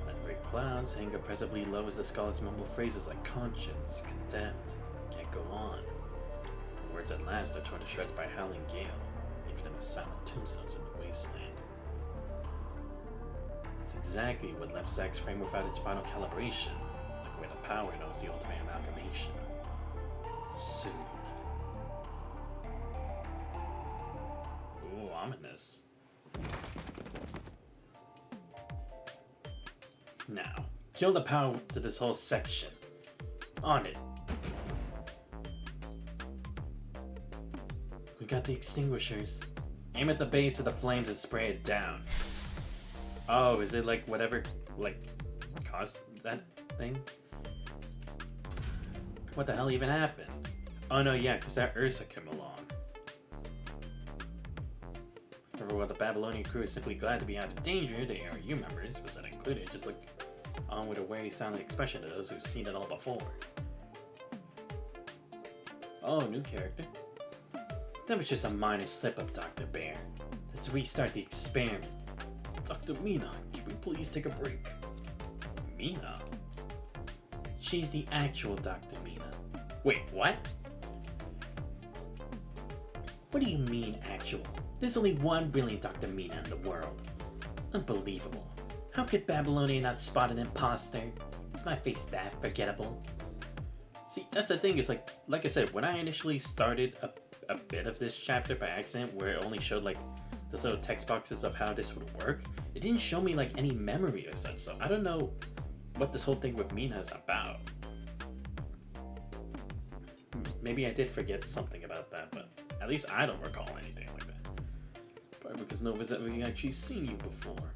Like great clouds hang oppressively low as the scholars mumble phrases like conscience, condemned, can't go on. The words at last are torn to shreds by a howling gale, leaving them as silent tombstones in the wasteland. It's exactly what left Zack's frame without its final calibration, like where the power knows the ultimate amalgamation. Soon. Ooh, ominous. Now, kill the power to this whole section. On it. We got the extinguishers. Aim at the base of the flames and spray it down. Oh, is it like whatever, like, caused that thing? What the hell even happened? Oh no, yeah, because that Ursa came along. However, while the Babylonian crew is simply glad to be out of danger, the ARU members, was that included, just look on with a wary, silent expression to those who've seen it all before. Oh, new character. That was just a minor slip-up, Dr. Bear. Let's restart the experiment. Dr. Mina, can we please take a break? Mina? She's the actual Dr. Mina. Wait, what? What do you mean, actual? There's only one brilliant Dr. Mina in the world. Unbelievable. How could Babylonia not spot an imposter? Is my face that forgettable? See, that's the thing, is like I said, when I initially started a bit of this chapter by accident, where it only showed like those little text boxes of how this would work, it didn't show me like any memory or such, so I don't know what this whole thing with Mina is about. Maybe I did forget something about that, but at least I don't recall anything like that. Probably because nobody's ever actually seen you before.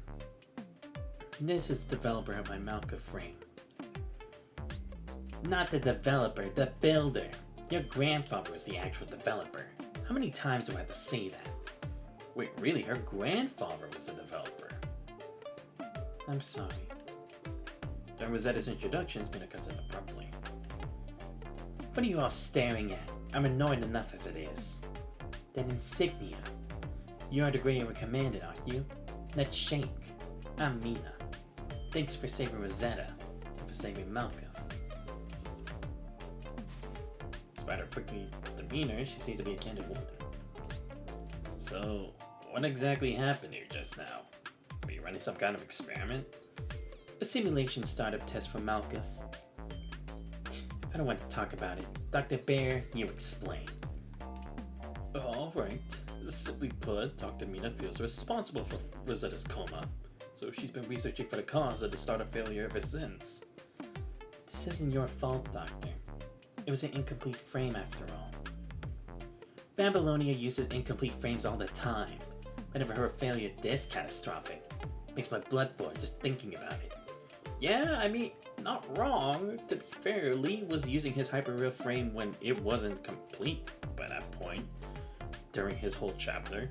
This is the developer of my Malka frame. Not the developer, the builder. Your grandfather was the actual developer. How many times do I have to say that? Wait, really? Her grandfather was the developer? I'm sorry. During Rosetta's introduction, Mina cuts in abruptly. What are you all staring at? I'm annoyed enough as it is. Then Insignia. You are the Grey River Commandant, aren't you? Let's shake. I'm Mina. Thanks for saving Rosetta. And for saving Malkuth. Despite her prickly demeanor, she seems to be a candid woman. So, what exactly happened here just now? Were you running some kind of experiment? A simulation startup test for Malkuth. I don't want to talk about it. Dr. Bear, you explain. Alright. Simply put, Dr. Mina feels responsible for Rosetta's coma, so she's been researching for the cause of the startup failure ever since. This isn't your fault, Doctor. It was an incomplete frame after all. Babylonia uses incomplete frames all the time. I never heard a failure this catastrophic. Makes my blood boil just thinking about it. Yeah, I mean, not wrong. To be fair, Lee was using his hyperreal frame when it wasn't complete by that point. During his whole chapter.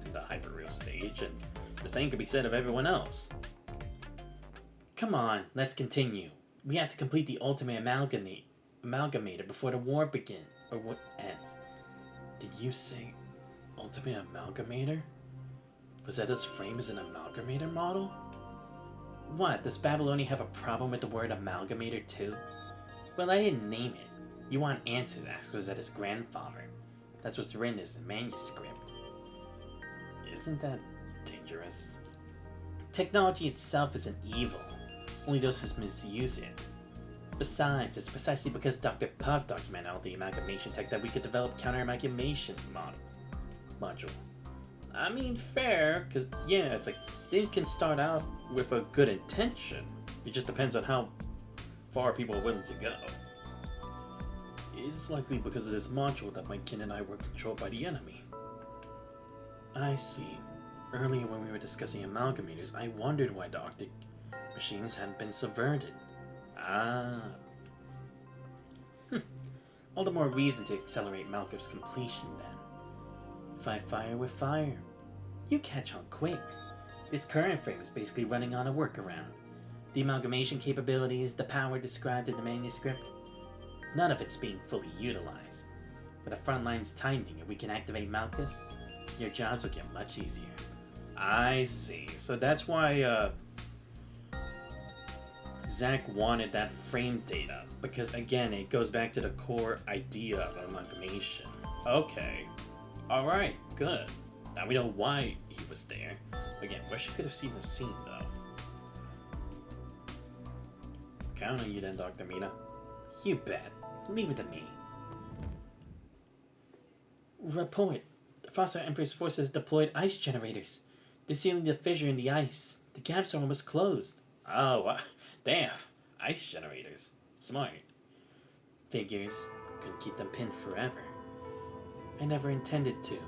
In the hyperreal stage, and the same could be said of everyone else. Come on, let's continue. We have to complete the ultimate amalgamator before the war begins. Or what ends. Did you say ultimate amalgamator? Rosetta's frame is an amalgamator model? What, does Babylonia have a problem with the word amalgamator too? Well, I didn't name it. You want answers, ask Rosetta's grandfather. That's what's written as the manuscript. Isn't that dangerous? Technology itself isn't evil. Only those who misuse it. Besides, it's precisely because Dr. Puff documented all the amalgamation tech that we could develop counter-amalgamation module. I mean, fair, because, yeah, it's like, things can start out with a good intention. It just depends on how far people are willing to go. It's likely because of this module that my kin and I were controlled by the enemy. I see. Earlier when we were discussing amalgamators, I wondered why the Arctic machines hadn't been subverted. Ah. All the more reason to accelerate Malkuth's completion then. Fight fire with fire. You catch on quick. This current frame is basically running on a workaround. The amalgamation capabilities, the power described in the manuscript, none of it's being fully utilized. With the front lines tightening and we can activate Malkuth, your jobs will get much easier. I see. So that's why Zach wanted that frame data. Because again, it goes back to the core idea of amalgamation. Okay. Alright, good. Now we know why he was there. Again, wish you could have seen the scene though. Count on you then, Dr. Mina. You bet. Leave it to me. Report. The Foster Emperor's forces deployed ice generators. They're sealing the fissure in the ice. The gaps are almost closed. Oh, wow. Damn. Ice generators. Smart. Figures. Couldn't keep them pinned forever. I never intended to.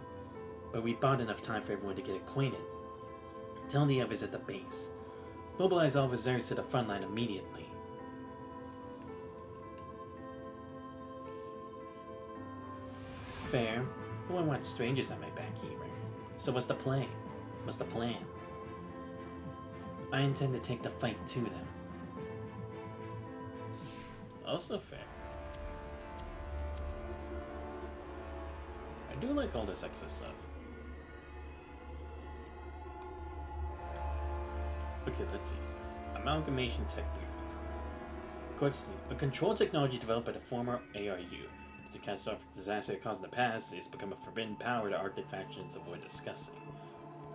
But we bought enough time for everyone to get acquainted. Tell the others at the base. Mobilize all reserves to the front line immediately. Fair. I wouldn't want strangers on my back either. So what's the plan? What's the plan? I intend to take the fight to them. Also fair. I do like all this extra stuff. Okay, let's see. Amalgamation tech briefing. A control technology developed by the former ARU. The catastrophic disaster it caused in the past has become a forbidden power that Arctic factions avoid discussing.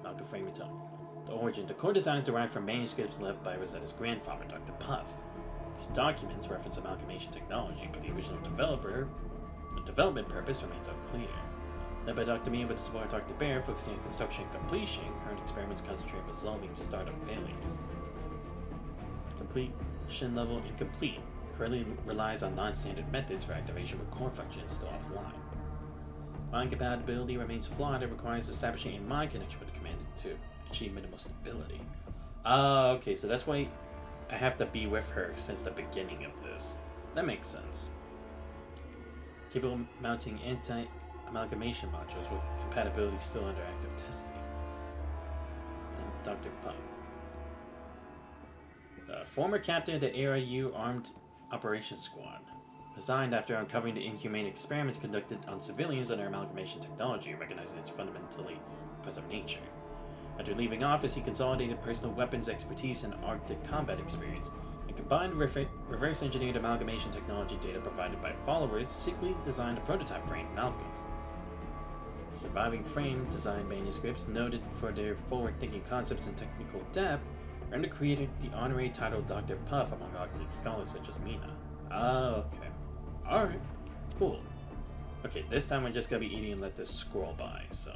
Malkuth frame and the origin. The core design is derived from manuscripts left by Rosetta's grandfather, Dr. Puff. These documents reference amalgamation technology, but the original development purpose remains unclear. Led by Dr. Mina with the support of Dr. Bear, focusing on construction and completion, current experiments concentrate on resolving startup failures. Completion level incomplete. Currently relies on non-standard methods for activation with core functions still offline. Mind compatibility remains flawed and requires establishing a mind connection with the commandant to achieve minimal stability. Okay, so that's why I have to be with her since the beginning of this. That makes sense. Capable of mounting anti-amalgamation modules with compatibility still under active testing. And Dr. Pump. Former captain of the ARU Armed Operations Squad. Resigned after uncovering the inhumane experiments conducted on civilians under amalgamation technology, recognizing its fundamentally oppressive nature. After leaving office, he consolidated personal weapons expertise and Arctic combat experience, and combined reverse engineered amalgamation technology data provided by followers to secretly design a prototype frame, Malkov. The surviving frame design manuscripts, noted for their forward-thinking concepts and technical depth, earned the creator the honorary title Dr. Puff among Arctic scholars such as Mina. Oh, okay. Alright. Cool. Okay, this time I'm just gonna be eating and let this scroll by, so.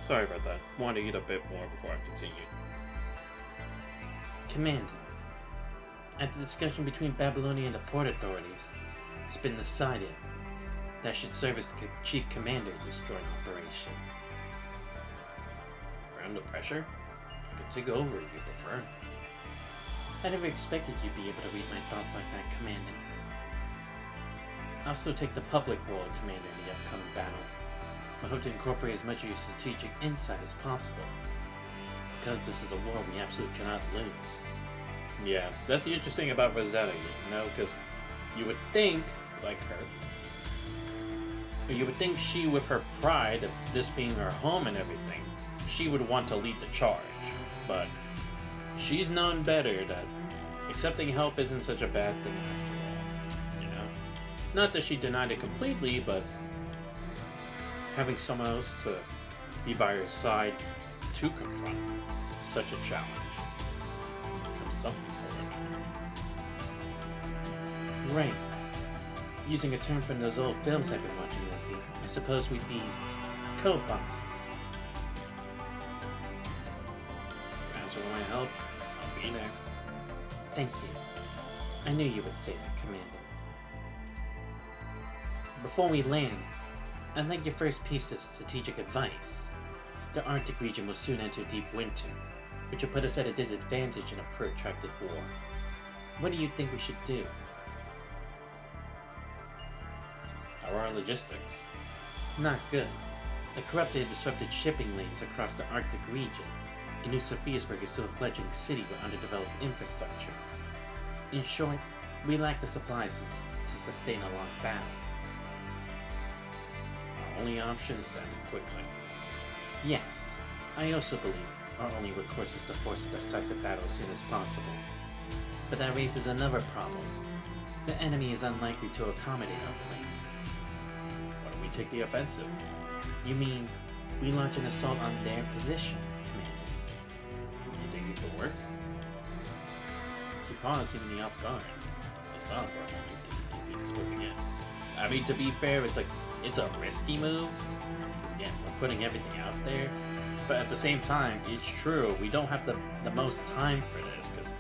Sorry about that. Want to eat a bit more before I continue. Commander, after discussion between Babylonia and the port authorities, it's been decided that I should serve as the chief commander of this joint operation. If you're under pressure, I could take over if you prefer. I never expected you'd be able to read my thoughts like that, Commander. I'll also take the public role of commander in the upcoming battle. I hope to incorporate as much of your strategic insight as possible. Because this is a war we absolutely cannot lose. Yeah, that's the interesting about Rosetta, you know, because you would think, like her, you would think she, with her pride of this being her home and everything, she would want to lead the charge. But she's known better that accepting help isn't such a bad thing after all, you know? Not that she denied it completely, but having someone else to be by her side to confront such a challenge has become something for her now. Right. Using a term from those old films I've been watching lately, I suppose we'd be co-bosses. If you ask for my help, I'll be there. Thank you. I knew you would say that, Commander. Before we land, I'd like your first piece of strategic advice. The Arctic region will soon enter deep winter, which will put us at a disadvantage in a protracted war. What do you think we should do? How are our logistics? Not good. The corrupted and disrupted shipping lanes across the Arctic region, and New Sophiasburg is still a fledgling city with underdeveloped infrastructure. In short, we lack the supplies to sustain a long battle. Our only option is to end it quickly. Yes, I also believe our only recourse is to force a decisive battle as soon as possible. But that raises another problem. The enemy is unlikely to accommodate our plans. Why don't we take the offensive? You mean, we launch an assault on their position, Commander? You think it could work? She paused, seemingly off guard. I saw it for a moment, didn't keep spoke again. I mean, to be fair, it's a risky move. Because again, we're putting everything out there. But at the same time, it's true, we don't have the most time for this, because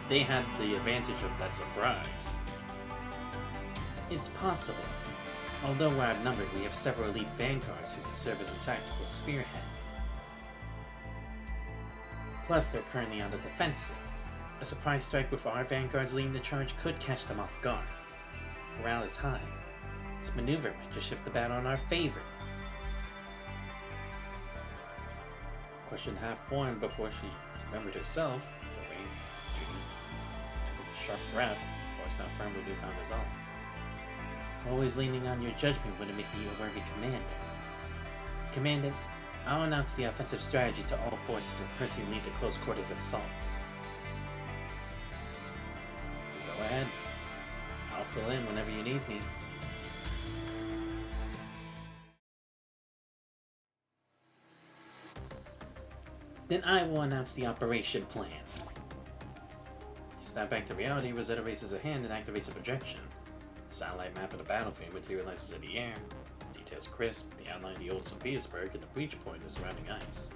they had the advantage of that surprise. It's possible. Although we're outnumbered, we have several elite vanguards who can serve as a tactical spearhead. Plus, they're currently on the defensive. A surprise strike with our vanguards leading the charge could catch them off guard. Morale is high. This maneuver might just shift the battle in our favor. Question half formed before she remembered herself. Wink, took a sharp breath, voice now firm with newfound resolve. Always leaning on your judgment wouldn't make me a worthy commander. Commander, I'll announce the offensive strategy to all forces and personally lead the close quarters assault. Go ahead. I'll fill in whenever you need me. Then I will announce the operation plan. Snap back to reality, Rosetta raises a hand and activates a projection. The satellite map of the battlefield materializes in the air. The details crisp, the outline of the old Sophiasburg and the breach point of surrounding ice.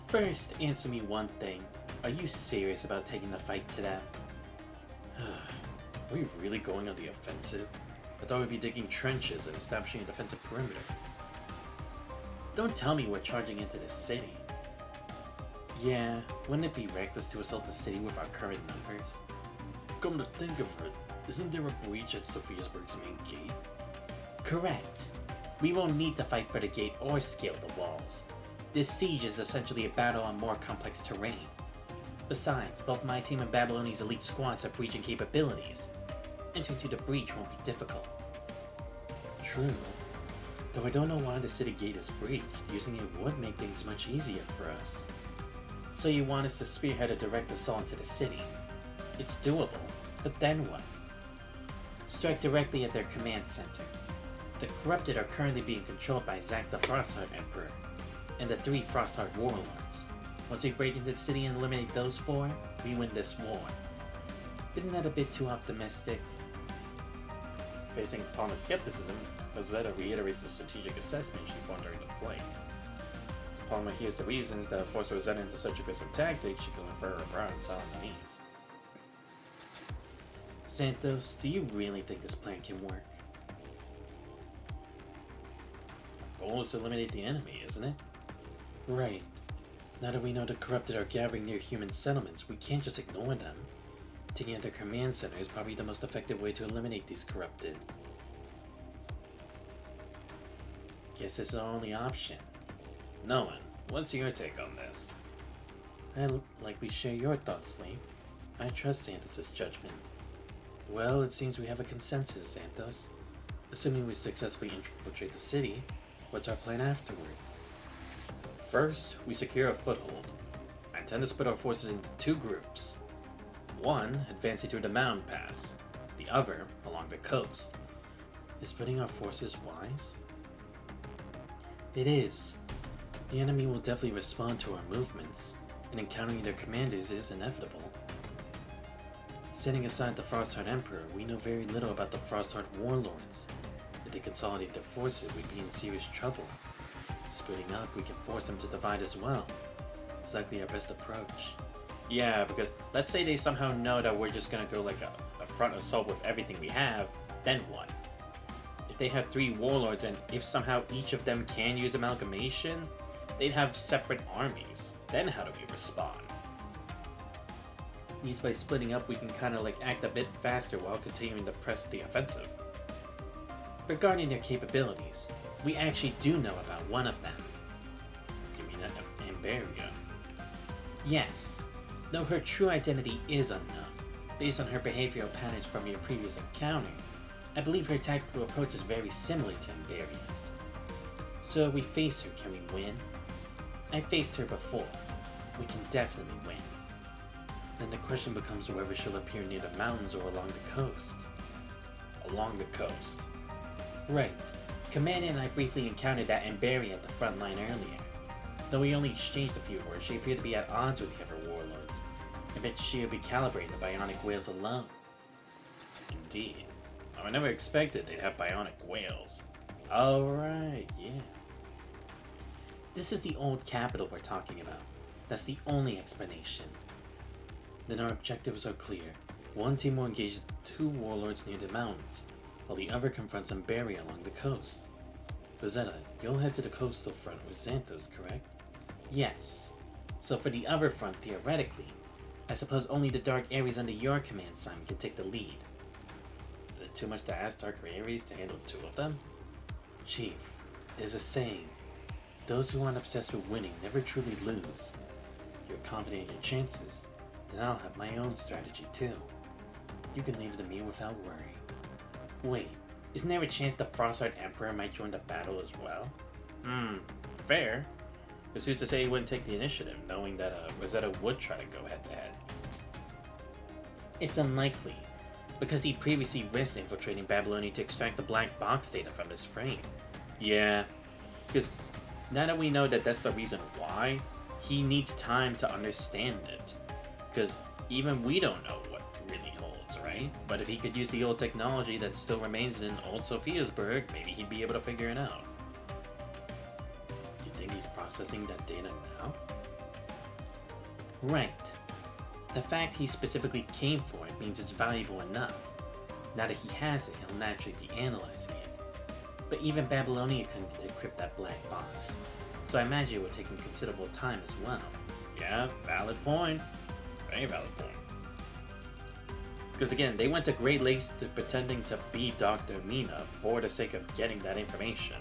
First, answer me one thing. Are you serious about taking the fight to them? Are we really going on the offensive? I thought we'd be digging trenches and establishing a defensive perimeter. Don't tell me we're charging into the city. Yeah, wouldn't it be reckless to assault the city with our current numbers? Come to think of it, isn't there a breach at Sophiasburg's main gate? Correct. We won't need to fight for the gate or scale the walls. This siege is essentially a battle on more complex terrain. Besides, both my team and Babylonia's elite squads have breaching capabilities. Entering through the breach won't be difficult. True. Though I don't know why the city gate is breached, using it would make things much easier for us. So you want us to spearhead a direct assault into the city? It's doable, but then what? Strike directly at their command center. The corrupted are currently being controlled by Zack the Frostheart Emperor, and the 3 Frostheart Warlords. Once we break into the city and eliminate those 4, we win this war. Isn't that a bit too optimistic? Facing Palmer's skepticism, Rosetta reiterates the strategic assessment she formed during the flight. Palmer hears the reasons that forced Rosetta into such aggressive tactics, she can infer her brow and silent unease. Santos, do you really think this plan can work? Our goal is to eliminate the enemy, isn't it? Right. Now that we know the corrupted are gathering near human settlements, we can't just ignore them. Taking out their command center is probably the most effective way to eliminate these corrupted. Guess it's our only option. Nolan, what's your take on this? I likely share your thoughts, Lee. I trust Santos' judgment. Well, it seems we have a consensus, Santos. Assuming we successfully infiltrate the city, what's our plan afterward? First, we secure a foothold. I intend to split our forces into two groups. One, advancing through the mountain pass. The other, along the coast. Is splitting our forces wise? It is. The enemy will definitely respond to our movements, and encountering their commanders is inevitable. Setting aside the Frostheart Emperor, we know very little about the Frostheart Warlords. If they consolidate their forces, we'd be in serious trouble. Splitting up, we can force them to divide as well. It's likely our best approach. Yeah, because let's say they somehow know that we're just gonna go like a front assault with everything we have, then what? If they have 3 warlords and if somehow each of them can use amalgamation, they'd have separate armies. Then how do we respond? At least by splitting up, we can kind of like act a bit faster while continuing to press the offensive. Regarding their capabilities, we actually do know about one of them. You mean Amberia? Yes, though her true identity is unknown. Based on her behavioral patterns from your previous encounter, I believe her tactical approach is very similar to Amberia's. So if we face her, can we win? I faced her before. We can definitely win. Then the question becomes whether she'll appear near the mountains or along the coast. Along the coast. Right. Commander and I briefly encountered that Amberia at the front line earlier. Though we only exchanged a few words, she appeared to be at odds with the other warlords. I bet she would be calibrating the bionic whales alone. Indeed. I never expected they'd have bionic whales. Alright, yeah. This is the old capital we're talking about. That's the only explanation. Then our objectives are clear. One team will engage 2 warlords near the mountains, while the other confronts Amberia along the coast. Rosetta, you'll head to the coastal front with Xanthos, correct? Yes. So for the other front, theoretically, I suppose only the Dark Ares under your command, Simon, can take the lead. Is it too much to ask Dark Ares to handle 2 of them? Chief, there's a saying. Those who aren't obsessed with winning never truly lose. If you're confident in your chances, then I'll have my own strategy too. You can leave it to me without worry. Wait, isn't there a chance the Frostheart Emperor might join the battle as well? Fair. Because who's to say he wouldn't take the initiative, knowing that Rosetta would try to go head-to-head? It's unlikely, because he previously risked infiltrating Babylonia to extract the black box data from his frame. Yeah, because now that we know that that's the reason why, he needs time to understand it. Because even we don't know what really holds, right? But if he could use the old technology that still remains in old Sophiasburg, maybe he'd be able to figure it out. You think he's processing that data now? Right. The fact he specifically came for it means it's valuable enough. Now that he has it, he'll naturally be analyzing it. But even Babylonia couldn't decrypt that black box, so I imagine it would take him considerable time as well. Yeah, valid point. Very valid point. Because again, they went to great lengths to pretending to be Dr. Mina for the sake of getting that information.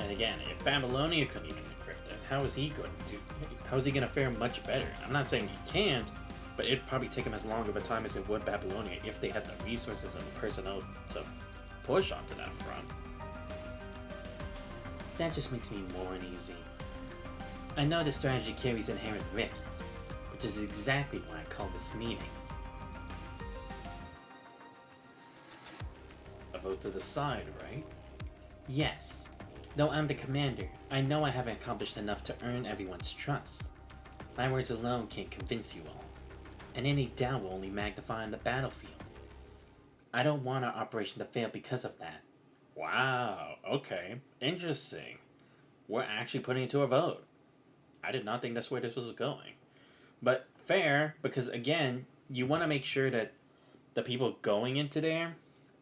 And again, if Babylonia couldn't even decrypt it, how is he going to fare much better? I'm not saying he can't, but it'd probably take him as long of a time as it would Babylonia if they had the resources and personnel to push onto that front. That just makes me more uneasy. I know this strategy carries inherent risks, which is exactly why I called this meeting. A vote to decide, right? Yes. Though I'm the commander, I know I haven't accomplished enough to earn everyone's trust. My words alone can't convince you all, and any doubt will only magnify on the battlefield. I don't want our operation to fail because of that, Wow, okay. Interesting. We're actually putting it to a vote. I did not think that's where this was going. But fair, because again, you want to make sure that the people going into there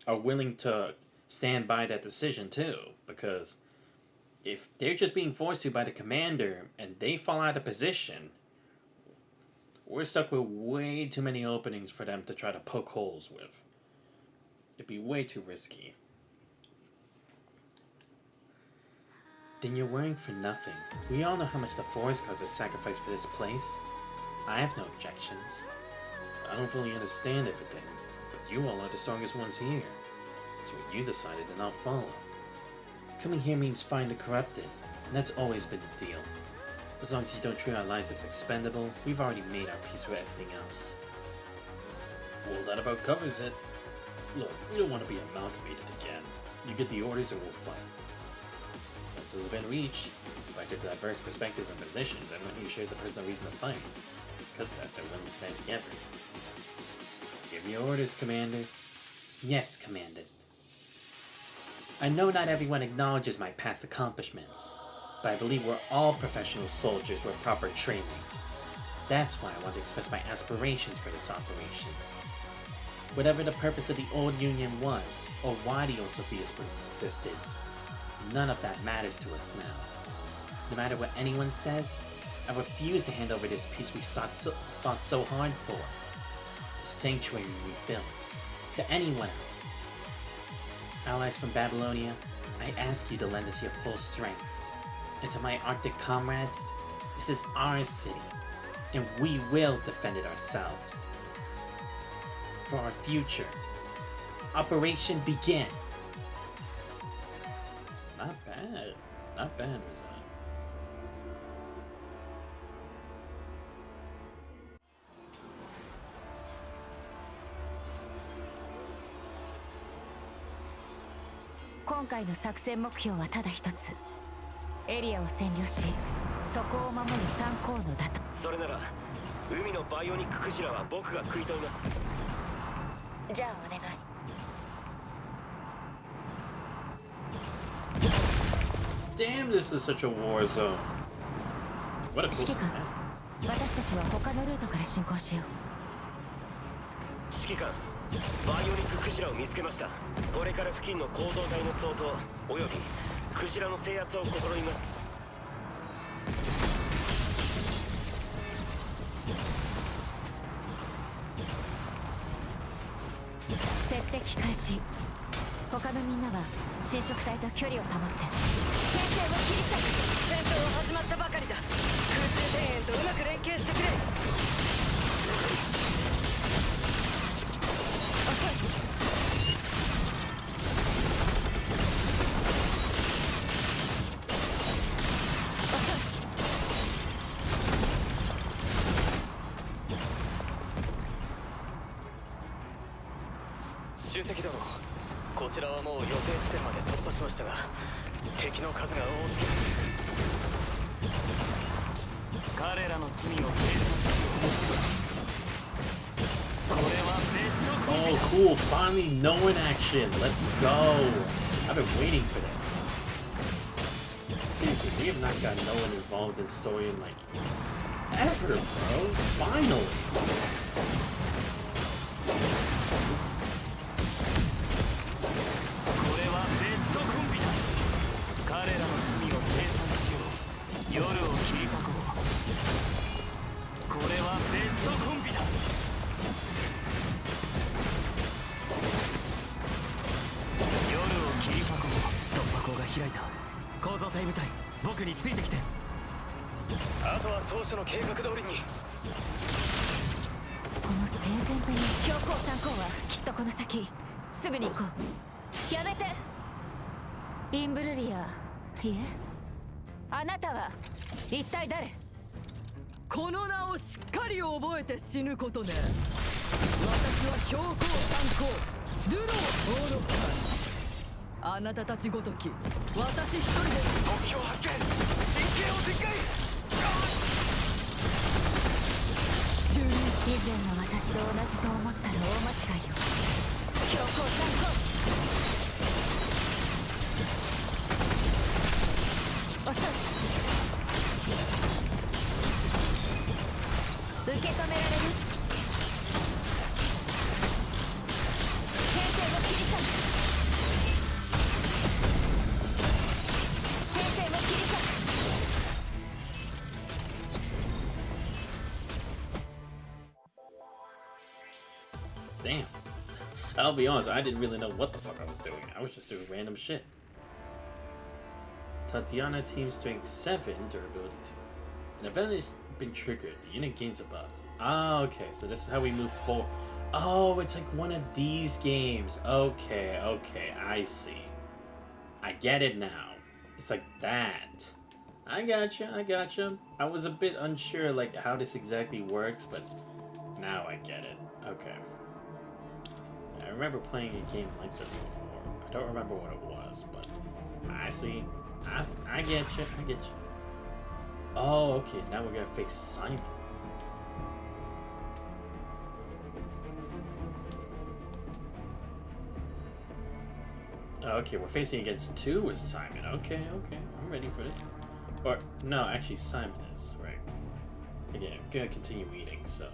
are willing to stand by that decision too. Because if they're just being forced to by the commander and they fall out of position, we're stuck with way too many openings for them to try to poke holes with. It'd be way too risky. Then you're worrying for nothing. We all know how much the forest guards are sacrificed for this place. I have no objections. I don't fully understand everything, but you all are the strongest ones here. So what you decided, and I'll follow. Coming here means find the corrupted, and that's always been the deal. As long as you don't treat our lives as expendable, we've already made our peace with everything else. Well, that about covers it. Look, we don't want to be amalgamated again. You get the orders and we'll fight. Consensus has been reached. Despite the diverse perspectives and positions, everyone here shares a personal reason to fight. Because of that, they're willing to stand together. Give me your orders, Commander. Yes, Commander. I know not everyone acknowledges my past accomplishments, but I believe we're all professional soldiers with proper training. That's why I want to express my aspirations for this operation. Whatever the purpose of the old Union was, or why the old Sophiasport existed, none of that matters to us now. No matter what anyone says, I refuse to hand over this peace we fought so hard for, the sanctuary we built, to anyone else. Allies from Babylonia, I ask you to lend us your full strength. And to my Arctic comrades, this is our city, and we will defend it ourselves. For our future, Operation Begin! Not bad. Not bad, was it?今回の作戦目標はただ一つ。エリアを占領し、そこを守る三高のだと。それなら海のバイオニッククジラは僕が食い止めます。じゃあお願い。Damn, this is such a war zone. What a cool 指揮官、私たちは他のルートから進行しよう。指揮官、バイオニッククジラを見つけました。これから付近の行動体の相当およびクジラの制圧を試みます。接敵開始。他のみんなは侵食体と距離を保って先制を切り裂く。戦闘は始まったばかりだ。空中庭園とうまく連携してくれ。集積殿、こちらはもう予定地点まで突破しましたが、敵の数が多すぎます。彼らの罪を清算しよう。これはベストコンビ。 Oh, cool. Finally, no in action. Let's go. I've been waiting for this. Seriously, we have not got no one involved in story in like ever, bro. Finally. 夜を切り裂こう。これはベストコンビだ。夜を切り裂こう。突破口が開いた。構造体部隊、僕についてきて。あとは当初の計画通りに。この整然という強行三高はきっとこの先。すぐに行こう。やめて。インブルリア、いえ。あなたは一体誰？この名をしっかり覚えて死ぬことね。私は標高三高ドゥの登録官。あなたたちごとき私一人で目標発見。神経を展開。以前の私と同じと思ったら大間違いよ。標高三高。受け止められる。先生も切り裂く。先生も切り裂く。 Damn. I'll be honest, I didn't really know what the fuck I was doing. I was just doing random shit. Tatiana team strength 7, durability 2. An event has been triggered. The unit gains a buff. Ah, okay. So this is how we move forward. Oh, it's like one of these games. Okay, okay. I see. I get it now. It's like that. I gotcha, I gotcha. I was a bit unsure like how this exactly works, but now I get it. Okay. I remember playing a game like this before. I don't remember what it was, but I see. I get you. I get you. Oh, okay. Now we're gonna face Simon. Okay, we're facing against 2 with Simon. Okay, okay. I'm ready for this. Or, no, actually Simon is, right? Again, I'm gonna continue eating, so.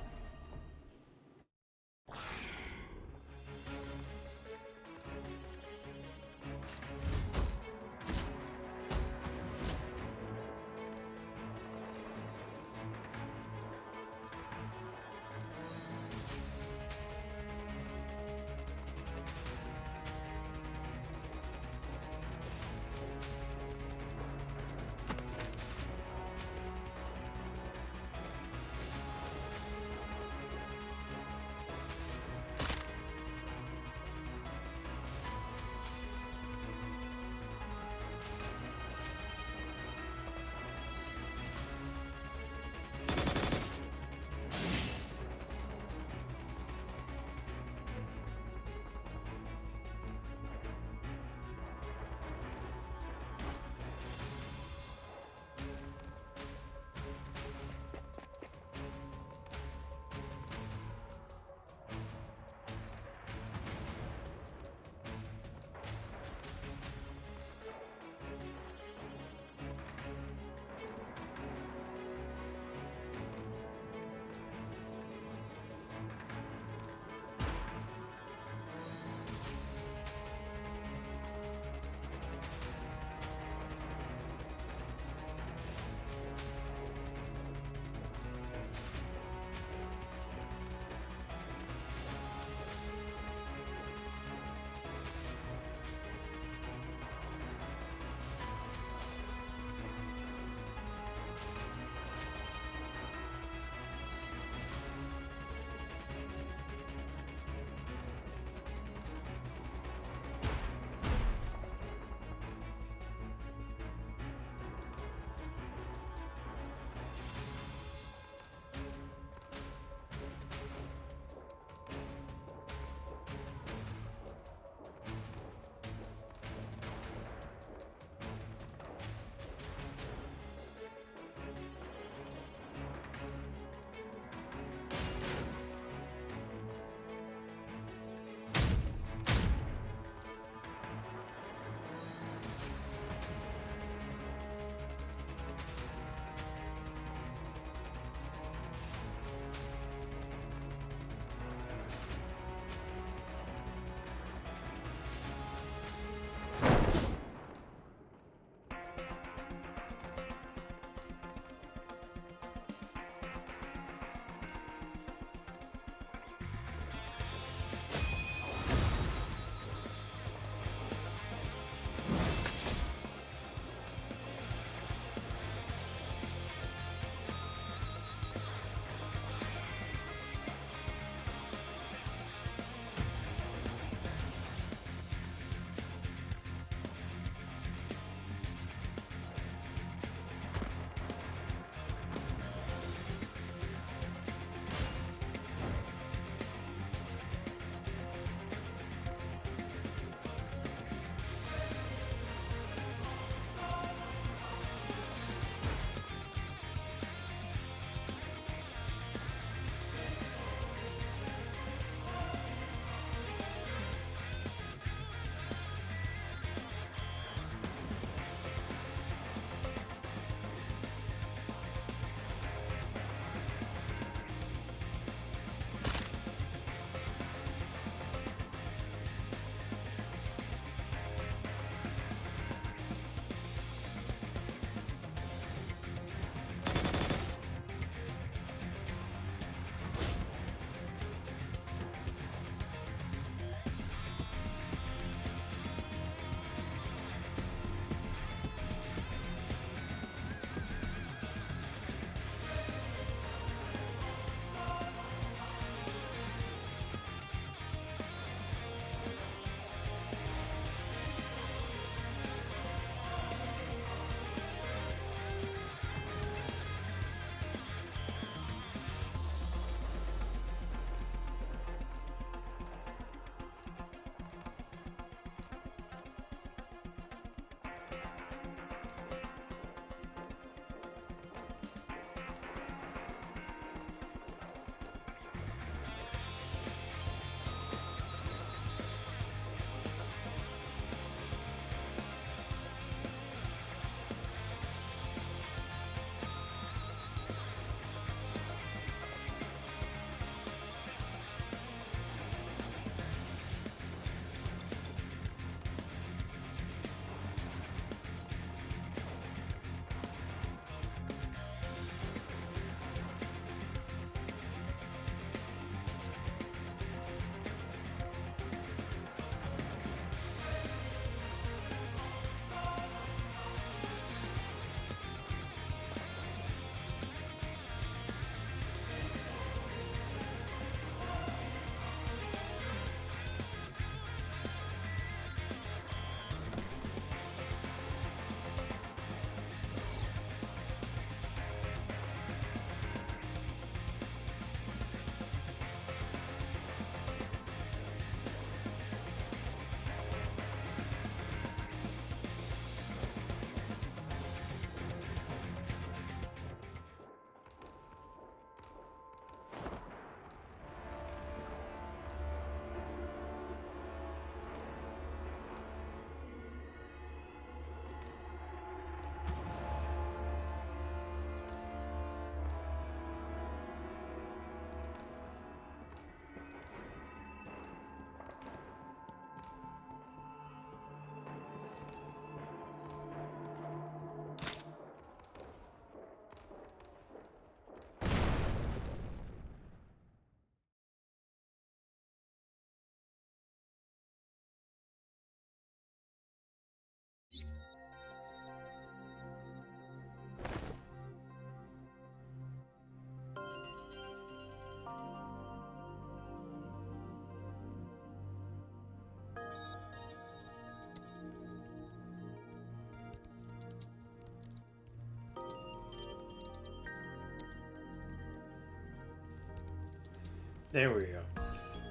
There we go.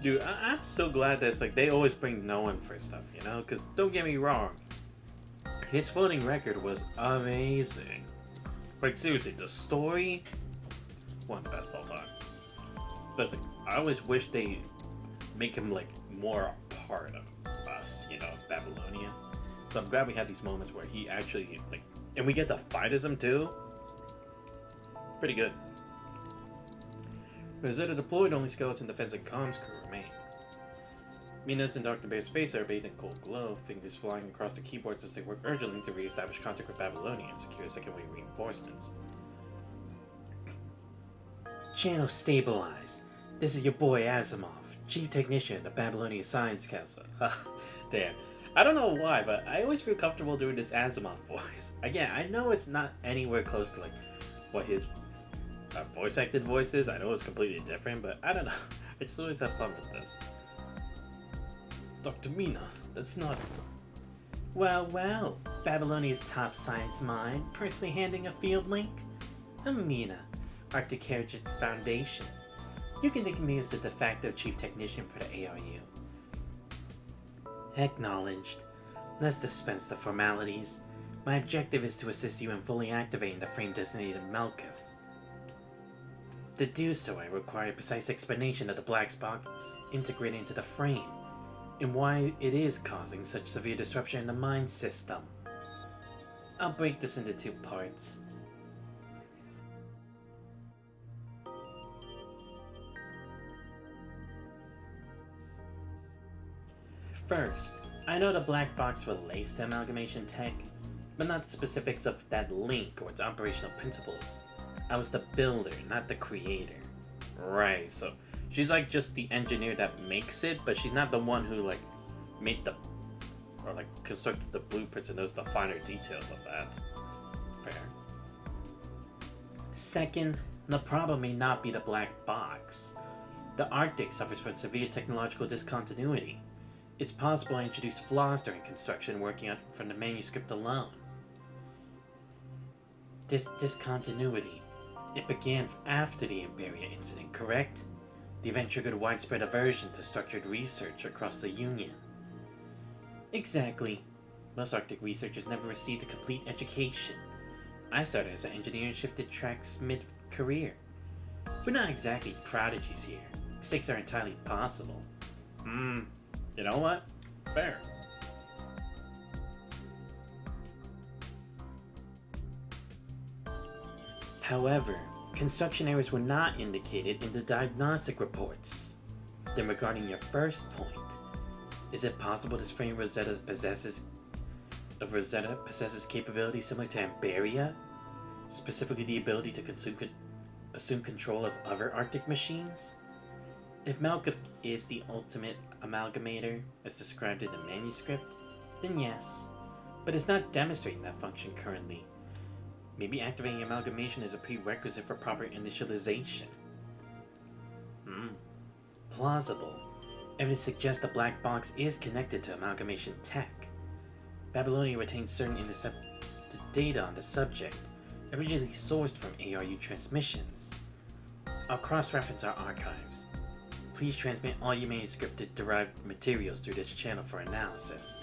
Dude, I'm so glad that it's like they always bring Nolan for stuff, you know? Because don't get me wrong, his floating record was amazing. Like, seriously, the story, one of the best all time. But like, I always wish they make him like more a part of us, you know, Babylonia. So I'm glad we had these moments where he actually like, and we get to fight as him too. Pretty good. Rosetta deployed, only skeleton defense and comms crew remain. Mina's and Dr. Bear's face are bathed in cold glow, fingers flying across the keyboards as they work urgently to re-establish contact with Babylonia and secure second-wave reinforcements. Channel stabilized. This is your boy Asimov, Chief Technician of the Babylonia Science Council. Damn. I don't know why, but I always feel comfortable doing this Asimov voice. Again, I know it's not anywhere close to like what his voice acted voice is. I know it's completely different, but I don't know. I just always have fun with this. Dr. Mina, that's not... Well, Babylonia's top science mind, personally handing a field link? I'm Mina, Arctic Heritage Foundation. You can think of me as the de facto chief technician for the ARU. Acknowledged. Let's dispense the formalities. My objective is to assist you in fully activating the frame designated Melkith. To do so, I require a precise explanation of the black box integrated into the frame, and why it is causing such severe disruption in the mind system. I'll break this into two parts. First, I know the black box relates to amalgamation tech, but not the specifics of that link or its operational principles. I was the builder, not the creator. Right, so she's like just the engineer that makes it, but she's not the one who like made the, or like constructed the blueprints and knows the finer details of that. Fair. Second, the problem may not be the black box. The Arctic suffers from severe technological discontinuity. It's possible I introduced flaws during construction working out from the manuscript alone. This discontinuity, it began after the Imperia incident, correct? The event triggered widespread aversion to structured research across the Union. Exactly. Most Arctic researchers never received a complete education. I started as an engineer and shifted tracks mid-career. We're not exactly prodigies here. Mistakes are entirely possible. You know what? Fair. However, construction errors were not indicated in the diagnostic reports. Then regarding your first point, is it possible this frame Rosetta possesses capabilities similar to Amberia? Specifically the ability to assume control of other Arctic machines? If Melkith is the ultimate amalgamator, as described in the manuscript, then yes, but it's not demonstrating that function currently. Maybe activating amalgamation is a prerequisite for proper initialization. Plausible. Evidence suggests the black box is connected to amalgamation tech. Babylonia retains certain intercepted data on the subject, originally sourced from ARU transmissions. I'll cross-reference our archives. Please transmit all your manuscript-derived materials through this channel for analysis.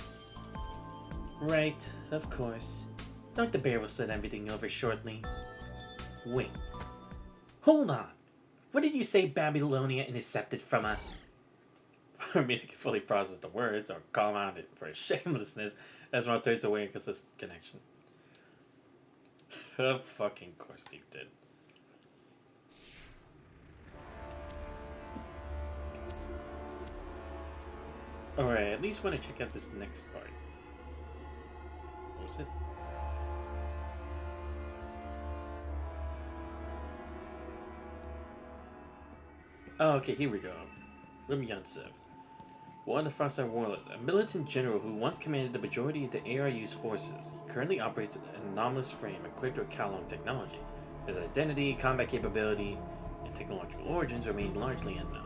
Right, of course. Dr. Bear will send everything over shortly. Wait. Hold on! What did you say Babylonia intercepted from us? For me to fully process the words, or call out it for his shamelessness, Esmond turns away and cuts connection. Of fucking course he did. Alright, at least want to check out this next part. What was it? Oh, okay, here we go. Rumyantsev. One of the Frostite warlords, a militant general who once commanded the majority of the ARU's forces. He currently operates an anomalous frame equipped with Kalong technology. His identity, combat capability, and technological origins remain largely unknown.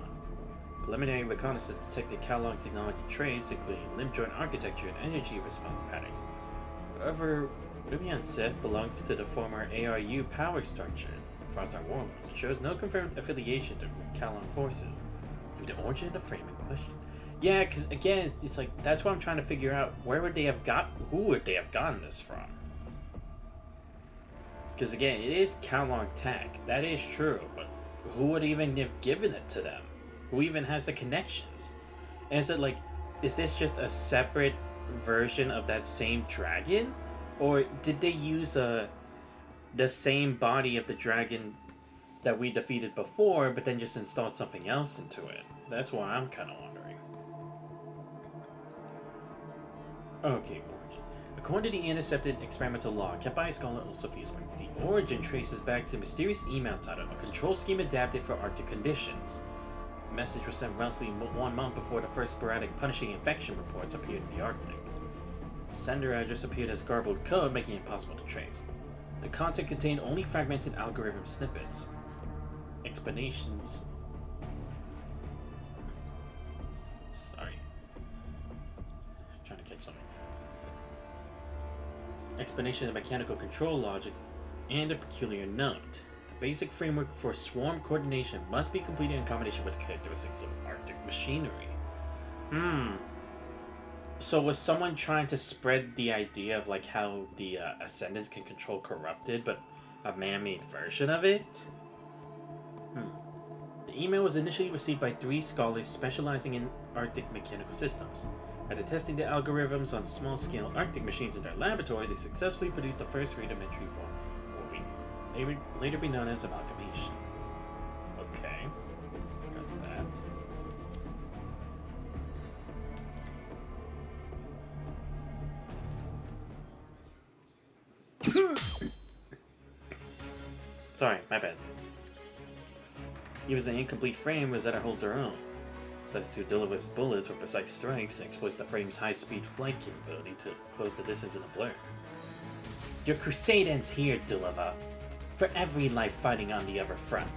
Preliminary reconnaissance detected Kalong technology traits, including limb joint architecture and energy response patterns. However, Rumyantsev belongs to the former ARU power structure, Frostite warlords, and shows no confirmed affiliation to Kalong forces. The origin of the frame in question. Yeah, because again, it's like that's what I'm trying to figure out. Who would they have gotten this from? Because again, it is Kowloon Tech. That is true, but who would even have given it to them? Who even has the connections? And is it like, is this just a separate version of that same dragon, or did they use the same body of the dragon that we defeated before, but then just installed something else into it? That's what I'm kind of wondering. Okay, origin. According to the intercepted experimental log kept by Scholar Ulsophius, the origin traces back to a mysterious email titled "A Control Scheme Adapted for Arctic Conditions." The message was sent roughly 1 month before the first sporadic punishing infection reports appeared in the Arctic. The sender address appeared as garbled code, making it impossible to trace. The content contained only fragmented algorithm snippets. Explanations. Sorry. Trying to catch something. Explanation of mechanical control logic, and a peculiar note. The basic framework for swarm coordination must be completed in combination with the characteristics of Arctic machinery. So was someone trying to spread the idea of like how the Ascendants can control Corrupted, but a man-made version of it? The email was initially received by 3 scholars specializing in Arctic mechanical systems. After testing the algorithms on small-scale Arctic machines in their laboratory, they successfully produced the first rudimentary form, what would later be known as amalgamation. Okay, got that. Sorry, my bad. Even an incomplete frame, Rosetta holds her own. Substitute Deliver's bullets with precise strikes and exploits the frame's high-speed flight capability to close the distance in a blur. Your crusade ends here, Deliver. For every life fighting on the other front.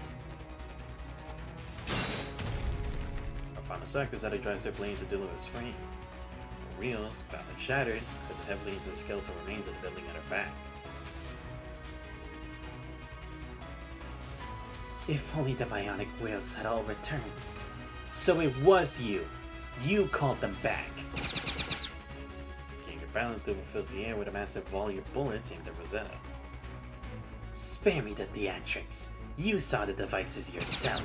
Our final strike, Rosetta drives her blade into Deliver's frame. Her wheels, bound and shattered, cut heavily into the skeletal remains of the building at her back. If only the bionic whales had all returned. So it was you. You called them back. Gaining her balance, Deliver fills the air with a massive volley of bullets aimed at Rosetta. Spare me the theatrics. You saw the devices yourself.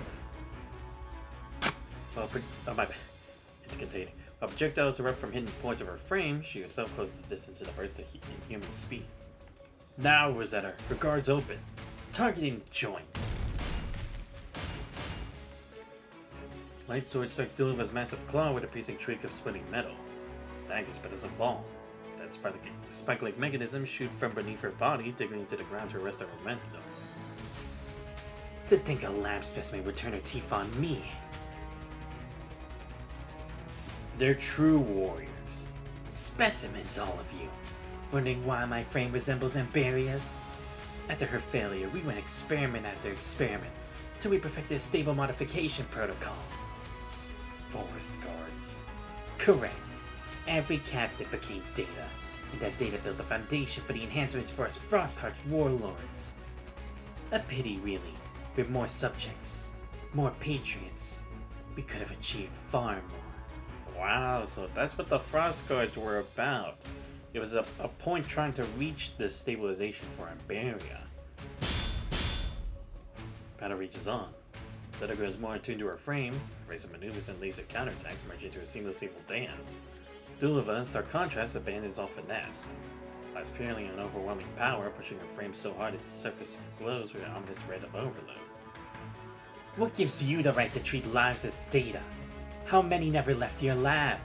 Oh, my bad. It's containing. While projectiles erupt from hidden points of her frame, she herself closes the distance in a burst of inhuman speed. Now, Rosetta, her guards open, targeting the joints. Light sword strikes Deliver's massive claw with a piercing shriek of splitting metal. Staggers but doesn't fall. Instead, spike-like mechanisms shoot from beneath her body, digging into the ground to arrest her momentum. To think a lab specimen would turn her teeth on me. They're true warriors. Specimens, all of you. Wondering why my frame resembles Amberia's? After her failure, we went experiment after experiment, till we perfected a stable modification protocol. Forest guards. Correct. Every captive became data, and that data built the foundation for the enhancements for us Frostheart warlords. A pity, really. With more subjects, more patriots, we could have achieved far more. Wow, so that's what the Frost Guards were about. It was a point trying to reach this stabilization for Amberia. Battle reaches on. Zeta grows more attuned to her frame, evasive maneuvers and laser counterattacks merge into a seamless evil dance. Dulova, in stark contrast, abandons all finesse. Lies purely on overwhelming power, pushing her frame so hard its surface glows with an ominous red of overload. What gives you the right to treat lives as data? How many never left your lab?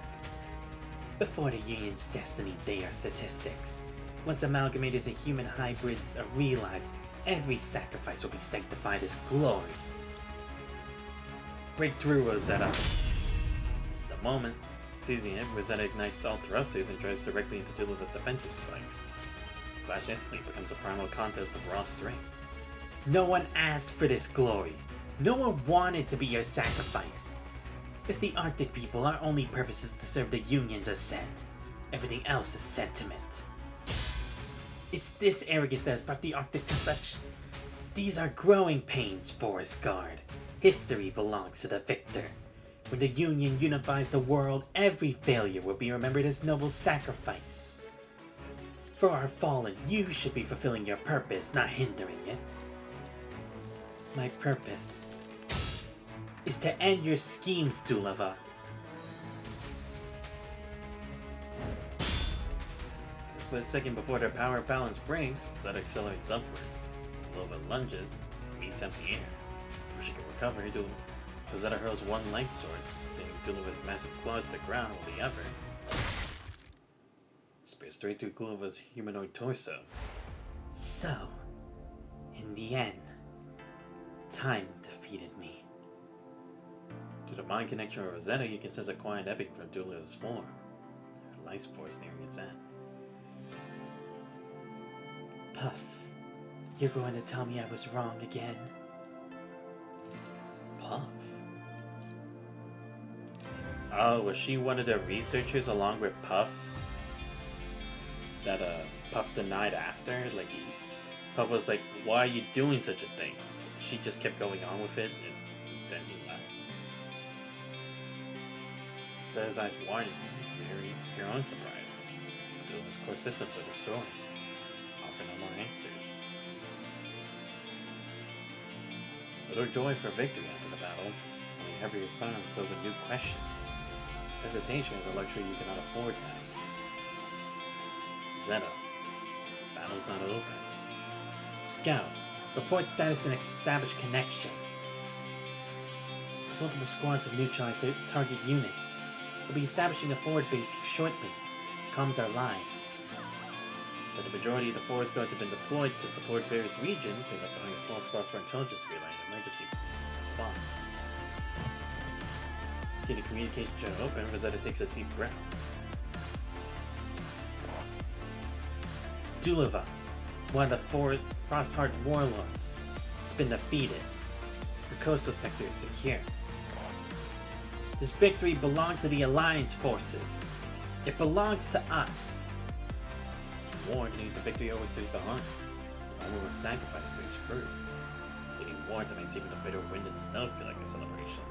Before the Union's destiny, they are statistics. Once amalgamators and human hybrids are realized, every sacrifice will be sanctified as glory. Break through, Rosetta. It's the moment. Seizing it, Rosetta ignites all thrusters and drives directly into Dulova's defensive spikes. Clash instantly becomes a primal contest of raw strength. No one asked for this glory. No one wanted to be your sacrifice. It's the Arctic people. Our only purpose is to serve the Union's ascent. Everything else is sentiment. It's this arrogance that has brought the Arctic to such... These are growing pains, Forest Guard. History belongs to the victor. When the Union unifies the world, every failure will be remembered as noble sacrifice. For our fallen, you should be fulfilling your purpose, not hindering it. My purpose is to end your schemes, Dulova. A split second before their power balance breaks, Rosetta accelerates upward. Dulova lunges, meets empty air. Before she can recover, Rosetta hurls one light sword, getting Dulova's massive claw to the ground while the other spears straight through Dulova's humanoid torso. So, in the end, time defeated me. Through the mind connection with Rosetta, you can sense a quiet epic from Dulova's form, her life force nearing its end. Puff, you're going to tell me I was wrong again? Puff? Oh, was she one of the researchers along with Puff? That Puff denied after? Like, Puff was like, why are you doing such a thing? She just kept going on with it, and then he left. Zetta's eyes widen, your own surprise. Dulova's core systems are destroyed, offering no more answers. So their joy for victory after the battle, only heavier silence filled with new questions. Hesitation is a luxury you cannot afford now. Zeta, battle's not over. Scout, report status and establish connection. Multiple squads have neutralized their target units. We'll be establishing a forward base here shortly. Comms are live. But the majority of the forest guards have been deployed to support various regions. They left behind a small squad for intelligence relay and emergency response. See the communication channel open, Rosetta takes a deep breath. Dulova, one of the four Frostheart warlords, has been defeated. The coastal sector is secure. This victory belongs to the Alliance forces. It belongs to us. War can use the victory always through the heart. It's the moment when sacrifice bears fruit. Getting war that makes even the bitter wind and snow feel like a celebration.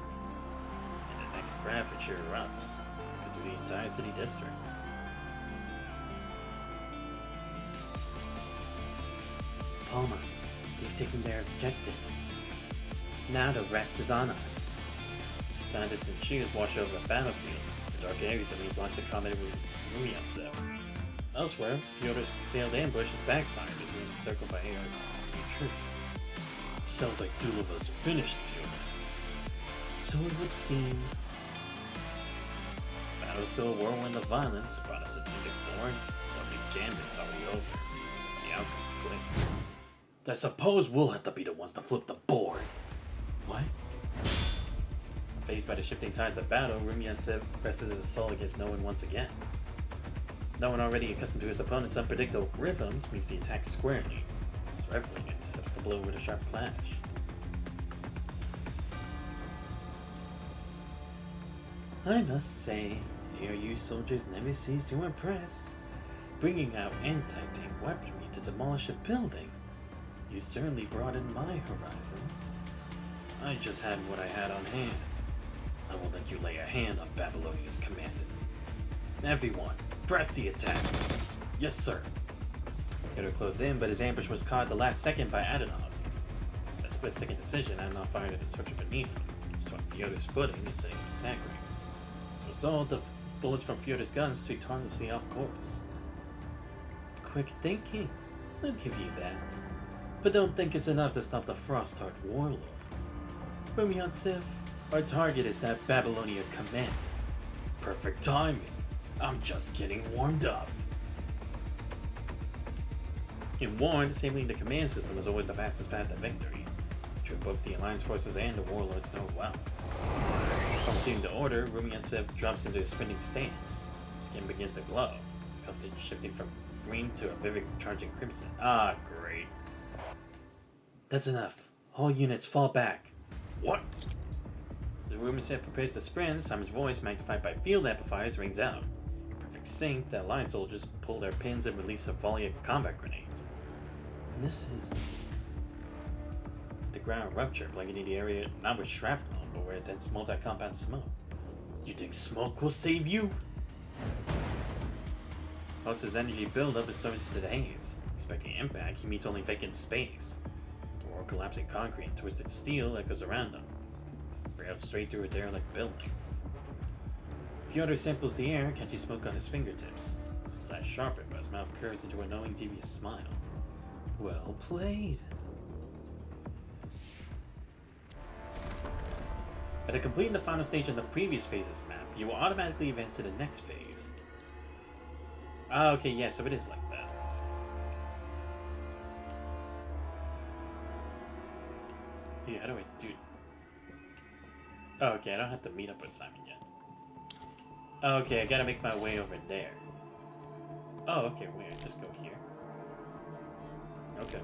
And the next breath it sure erupts. Through the entire city district. Palma, they've taken their objective. Now the rest is on us. Scientists and cheers wash over the battlefield. The dark areas remains locked to combat with Rumiantsev. Elsewhere, Fyodor's failed ambush is backfired and being encircled by ARU troops. Sounds like Dulova's finished, Fyodor. So it would seem. Battle's still a whirlwind of violence, but a strategic board, the big jam is already over. The outcome's clear. I suppose we'll have to be the ones to flip the board. What? Faced by the shifting tides of battle, Rumiantsev presses his assault against no one once again. No one already accustomed to his opponent's unpredictable rhythms meets the attack squarely. His red blade intercepts the blow with a sharp clash. I must say, ARU soldiers never cease to impress. Bringing out anti-tank weaponry to demolish a building. You certainly broadened my horizons. I just had what I had on hand. I will let you lay a hand on Babylonia's commandant. Everyone, press the attack. Yes, sir. Fyodor closed in, but his ambush was caught at the last second by Adenov. A split-second decision, Adenov fired at the structure beneath him, struck Fyodor's footing and set him staggering. As a result, the bullets from Fyodor's guns streaked harmlessly off course. Quick thinking. I'll give you that. But don't think it's enough to stop the Frostheart warlords. Rumiantsev, our target is that Babylonia command. Perfect timing. I'm just getting warmed up. In war, disabling the command system is always the fastest path to victory. True, both the Alliance forces and the warlords know well. Upon seeing the order, Rumiantsev drops into a spinning stance. Skin begins to glow, cuffed shifting from green to a vivid charging crimson. Ah, great. That's enough. All units fall back. What? As Rumiantsev prepares to sprint, Simon's voice, magnified by field amplifiers, rings out. In perfect sync, the Alliance soldiers pull their pins and release a volley of combat grenades. And this is... The ground ruptured, blanketing the area not with shrapnel, but with dense multi-compound smoke. You think smoke will save you? While his energy buildup is services to the haze. Expecting impact, he meets only vacant space. The world collapsing concrete and twisted steel echoes around him. Spray out straight through a derelict building. Fyodor samples the air, catching smoke on his fingertips. His eyes sharpen, but his mouth curves into a knowing, devious smile. Well played. After completing the final stage on the previous phase's map, you will automatically advance to the next phase. Ah, okay, yeah, so it is like that. Yeah, how do I do... Oh, okay, I don't have to meet up with Simon yet. Oh, okay, I gotta make my way over there. Oh, okay, wait, just go here. Okay.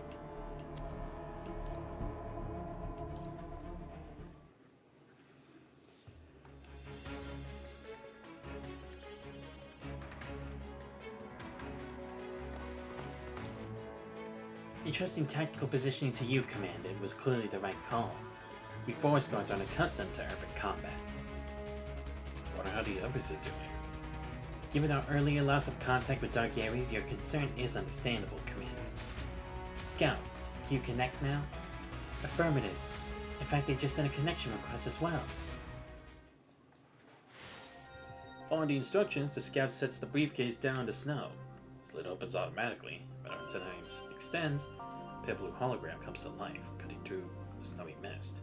Entrusting tactical positioning to you, Commander, was clearly the right call. We forest guards aren't accustomed to urban combat. I wonder how the others are doing. Given our earlier loss of contact with dark areas, your concern is understandable, Commander. Scout, can you connect now? Affirmative. In fact, they just sent a connection request as well. Following the instructions, the scout sets the briefcase down in the snow. The lid opens automatically, but our antenna extends, a pale blue hologram comes to life, cutting through the snowy mist.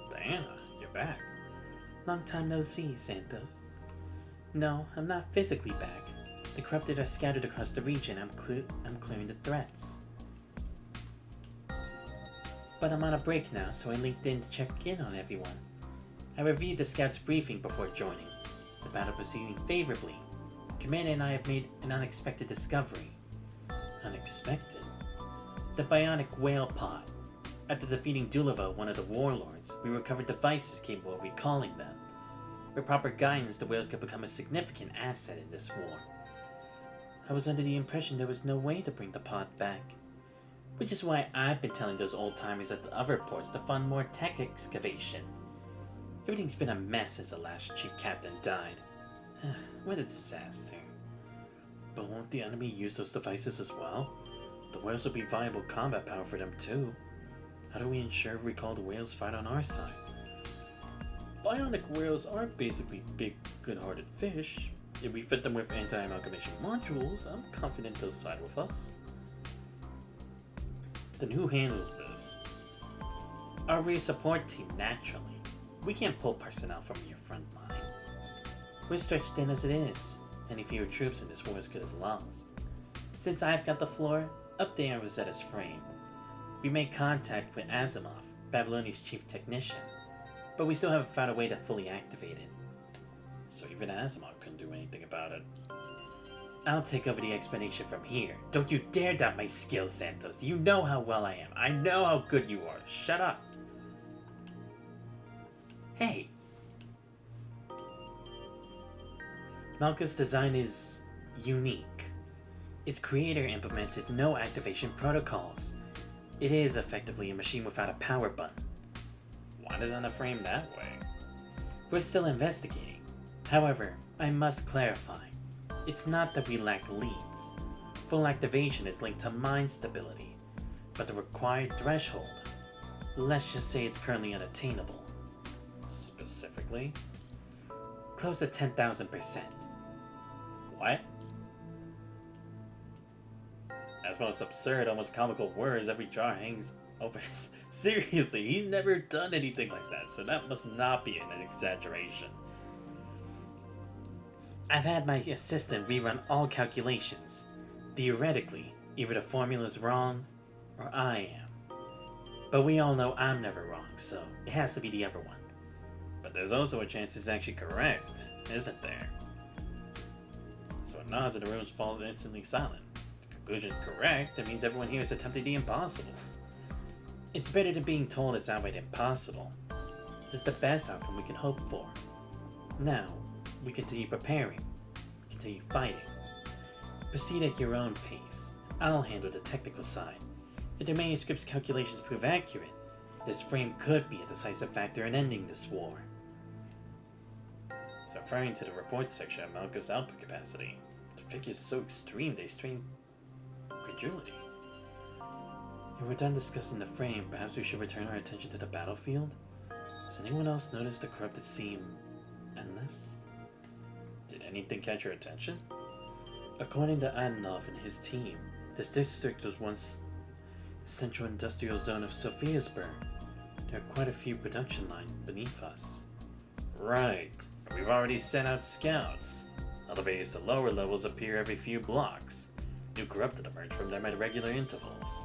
Diana, you're back. Long time no see, Santos. No, I'm not physically back. The corrupted are scattered across the region. I'm clearing the threats. But I'm on a break now, so I linked in to check in on everyone. I reviewed the scout's briefing before joining. The battle proceeding favorably. Commander and I have made an unexpected discovery. Unexpected? The bionic whale pod. After defeating Dulova, one of the warlords, we recovered devices capable of recalling them. With proper guidance, the whales could become a significant asset in this war. I was under the impression there was no way to bring the pod back. Which is why I've been telling those old-timers at the other ports to fund more tech excavation. Everything's been a mess since the last chief captain died. What a disaster. But won't the enemy use those devices as well? The whales will be viable combat power for them too. How do we ensure recalled whales fight on our side? Bionic whales are basically big, good-hearted fish. If we fit them with anti-amalgamation modules, I'm confident they'll side with us. Then who handles this? Our rear support team, naturally. We can't pull personnel from your front line. We're stretched thin as it is. Any fewer troops in this war as good as lost. Since I've got the floor, up there in Rosetta's frame. We made contact with Asimov, Babylonia's chief technician, but we still haven't found a way to fully activate it. So even Asimov couldn't do anything about it. I'll take over the explanation from here. Don't you dare doubt my skills, Santos. You know how well I am. I know how good you are. Shut up. Hey. Malka's design is unique. Its creator implemented no activation protocols. It is effectively a machine without a power button. Why doesn't it frame that way? We're still investigating. However, I must clarify. It's not that we lack leads. Full activation is linked to mind stability, but the required threshold, let's just say it's currently unattainable. Specifically? Close to 10,000%. What? That's most absurd, almost comical words. Every jar hangs open. Seriously, he's never done anything like that, so that must not be an exaggeration. I've had my assistant rerun all calculations. Theoretically, either the formula's wrong, or I am. But we all know I'm never wrong, so it has to be the other one. But there's also a chance it's actually correct, isn't there? So it nods and the room falls instantly silent. The conclusion's correct, it means everyone here is attempting the impossible. It's better than being told it's outright impossible. This is the best outcome we can hope for. Now, we continue preparing, continue fighting. Proceed at your own pace. I'll handle the technical side, If the manuscript's calculations prove accurate, this frame could be a decisive factor in ending this war. So referring to the report section of Malco's output capacity, the figures are so extreme they strain credulity. When we're done discussing the frame, perhaps we should return our attention to the battlefield? Has anyone else noticed the corrupted seem endless? Did anything catch your attention? According to Antonov and his team, this district was once the central industrial zone of Sophiasburg. There are quite a few production lines beneath us. Right. We've already sent out scouts. Elevators to lower levels appear every few blocks. New corrupted emerge from them at regular intervals.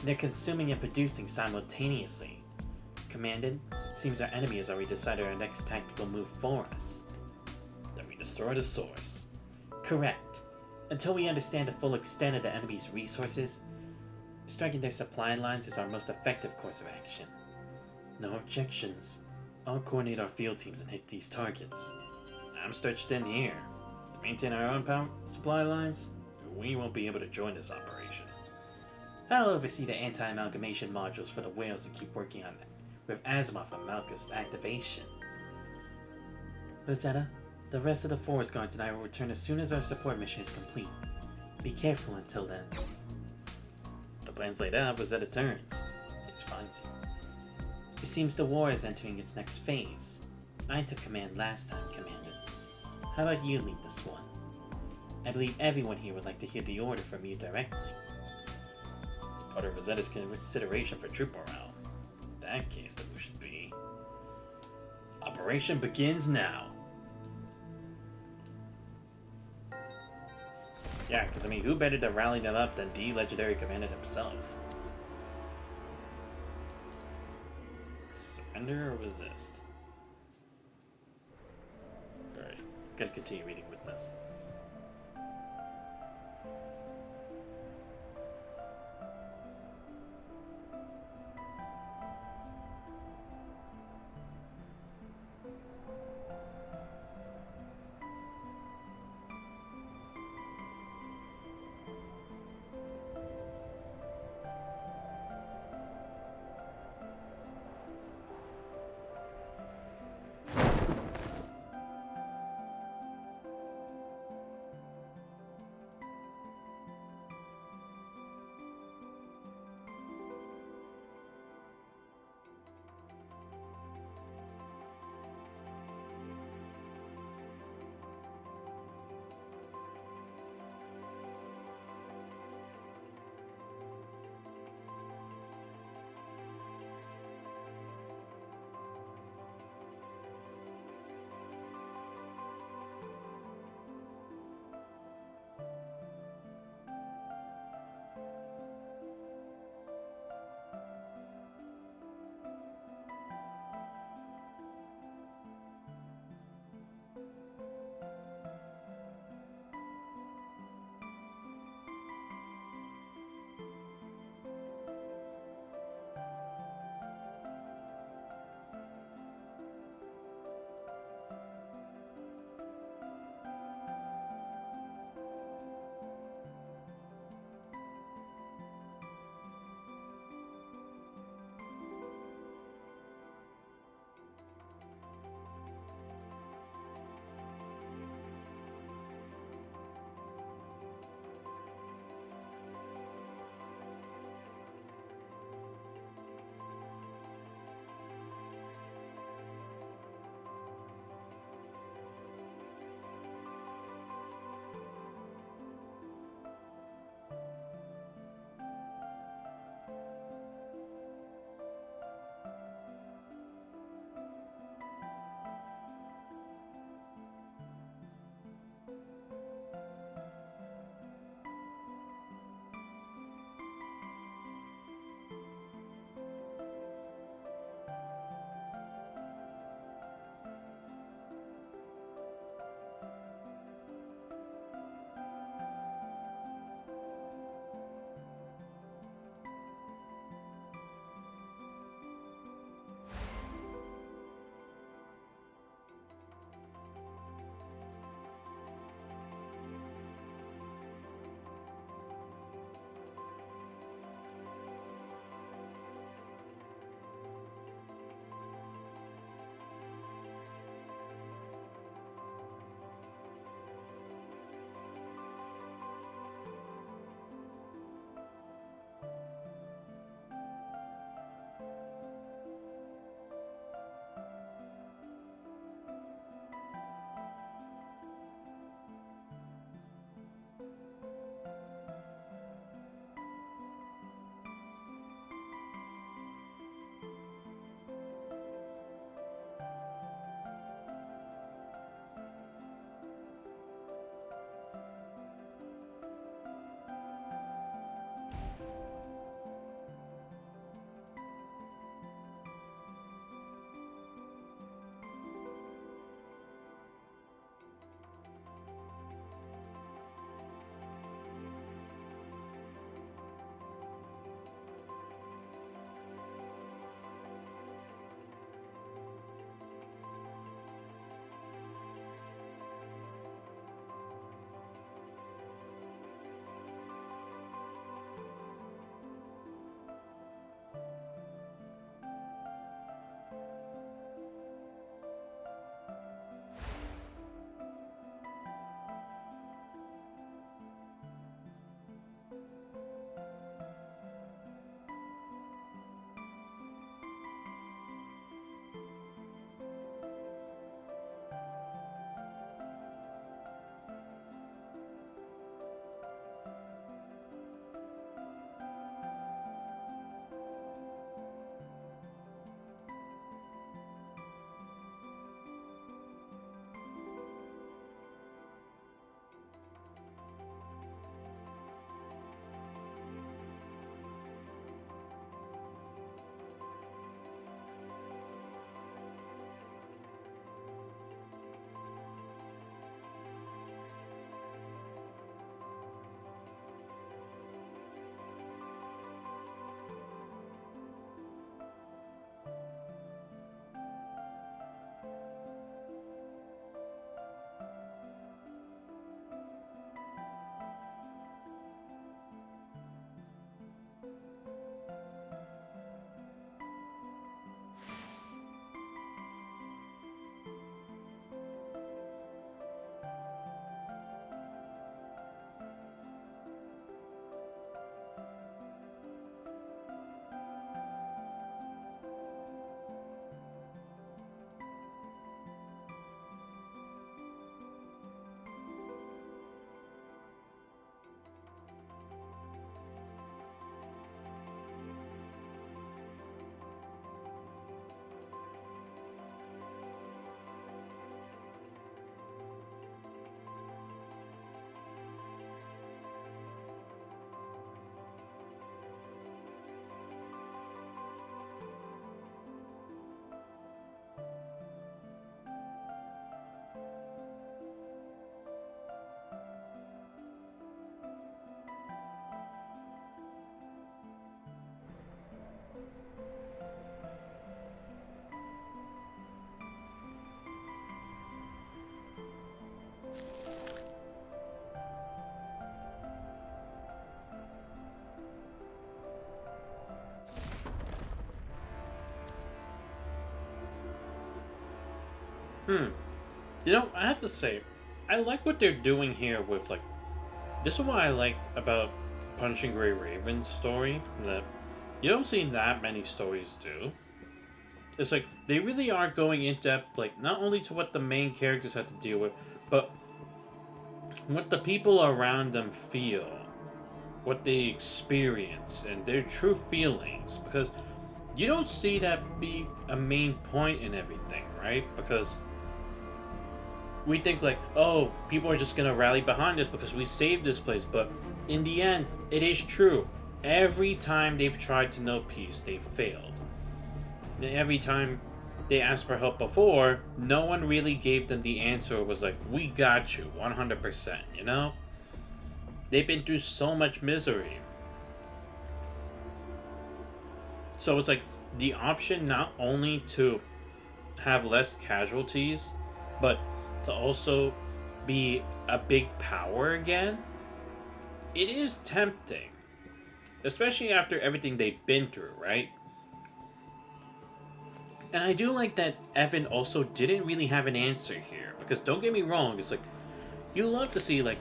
They're consuming and producing simultaneously. Commandant, seems our enemy has already decided our next tactical move for us. Then we destroy the source. Correct. Until we understand the full extent of the enemy's resources, striking their supply lines is our most effective course of action. No objections. I'll coordinate our field teams and hit these targets. I'm stretched thin here. To maintain our own supply lines, we won't be able to join this operation. I'll oversee the anti-amalgamation modules for the whales to keep working on with Asimov and Malco's activation. Rosetta, the rest of the forest guards and I will return as soon as our support mission is complete. Be careful until then. The plan's laid out, Rosetta turns. It finds you. It seems the war is entering its next phase. I took command last time, Commander. How about you lead this one? I believe everyone here would like to hear the order from you directly. It's part of Rosetta's consideration for troop morale. In that case, the move should be... Operation begins now! Yeah, because I mean, who better to rally them up than the legendary commander himself? Surrender or resist? Alright, gotta continue reading with this. You know, I have to say, I like what they're doing here with, like, this is what I like about Punching Gray Raven's story, that you don't see that many stories do. It's like, they really are going in depth, like, not only to what the main characters have to deal with, but what the people around them feel, what they experience, and their true feelings, because you don't see that be a main point in everything, right? Because we think like, oh, people are just gonna rally behind us because we saved this place, but in the end, it is true. Every time they've tried to know peace, they've failed. Every time they asked for help before, no one really gave them the answer. It was like, we got you, 100%, you know? They've been through so much misery. So it's like, the option not only to have less casualties, but to also be a big power again, it is tempting. Especially after everything they've been through, right? And I do like that Evan also didn't really have an answer here. Because don't get me wrong, it's like, you love to see like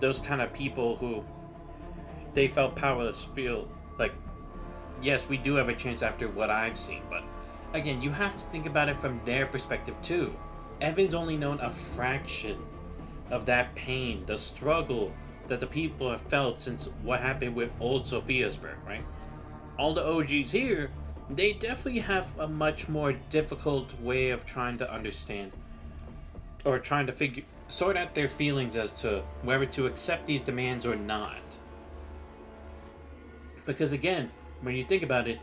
those kind of people who they felt powerless feel like, yes, we do have a chance after what I've seen, but again, you have to think about it from their perspective too. Evan's only known a fraction of that pain, the struggle that the people have felt since what happened with old Sophiasburg, right? All the OGs here, they definitely have a much more difficult way of trying to understand or trying to sort out their feelings as to whether to accept these demands or not. Because again, when you think about it,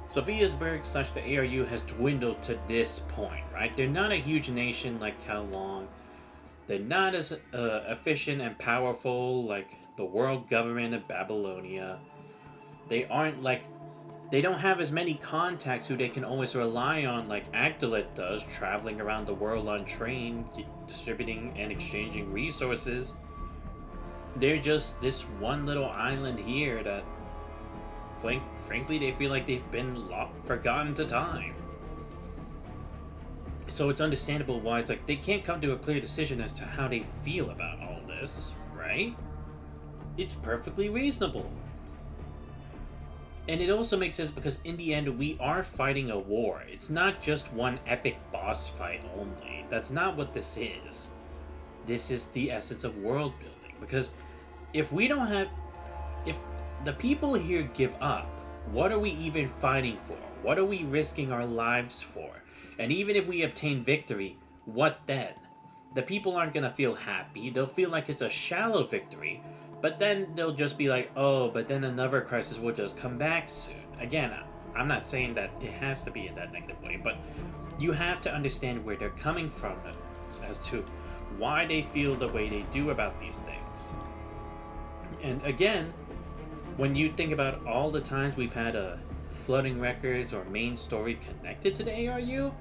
Sophiasburg / the ARU has dwindled to this point, right? They're not a huge nation like Kowloon. They're not as efficient and powerful like the world government of Babylonia. They don't have as many contacts who they can always rely on like Agdalit does, traveling around the world on train, distributing and exchanging resources. They're just this one little island here that, frankly, they feel like they've been forgotten to time. So it's understandable why it's like they can't come to a clear decision as to how they feel about all this, right? It's perfectly reasonable. And it also makes sense because in the end, we are fighting a war. It's not just one epic boss fight only. That's not what this is. This is the essence of world building. Because if the people here give up, what are we even fighting for? What are we risking our lives for? And even if we obtain victory, what then? The people aren't going to feel happy. They'll feel like it's a shallow victory. But then they'll just be like, oh, but then another crisis will just come back soon. Again, I'm not saying that it has to be in that negative way, but you have to understand where they're coming from as to why they feel the way they do about these things. And again, when you think about all the times we've had flooding records or main story connected to the ARU,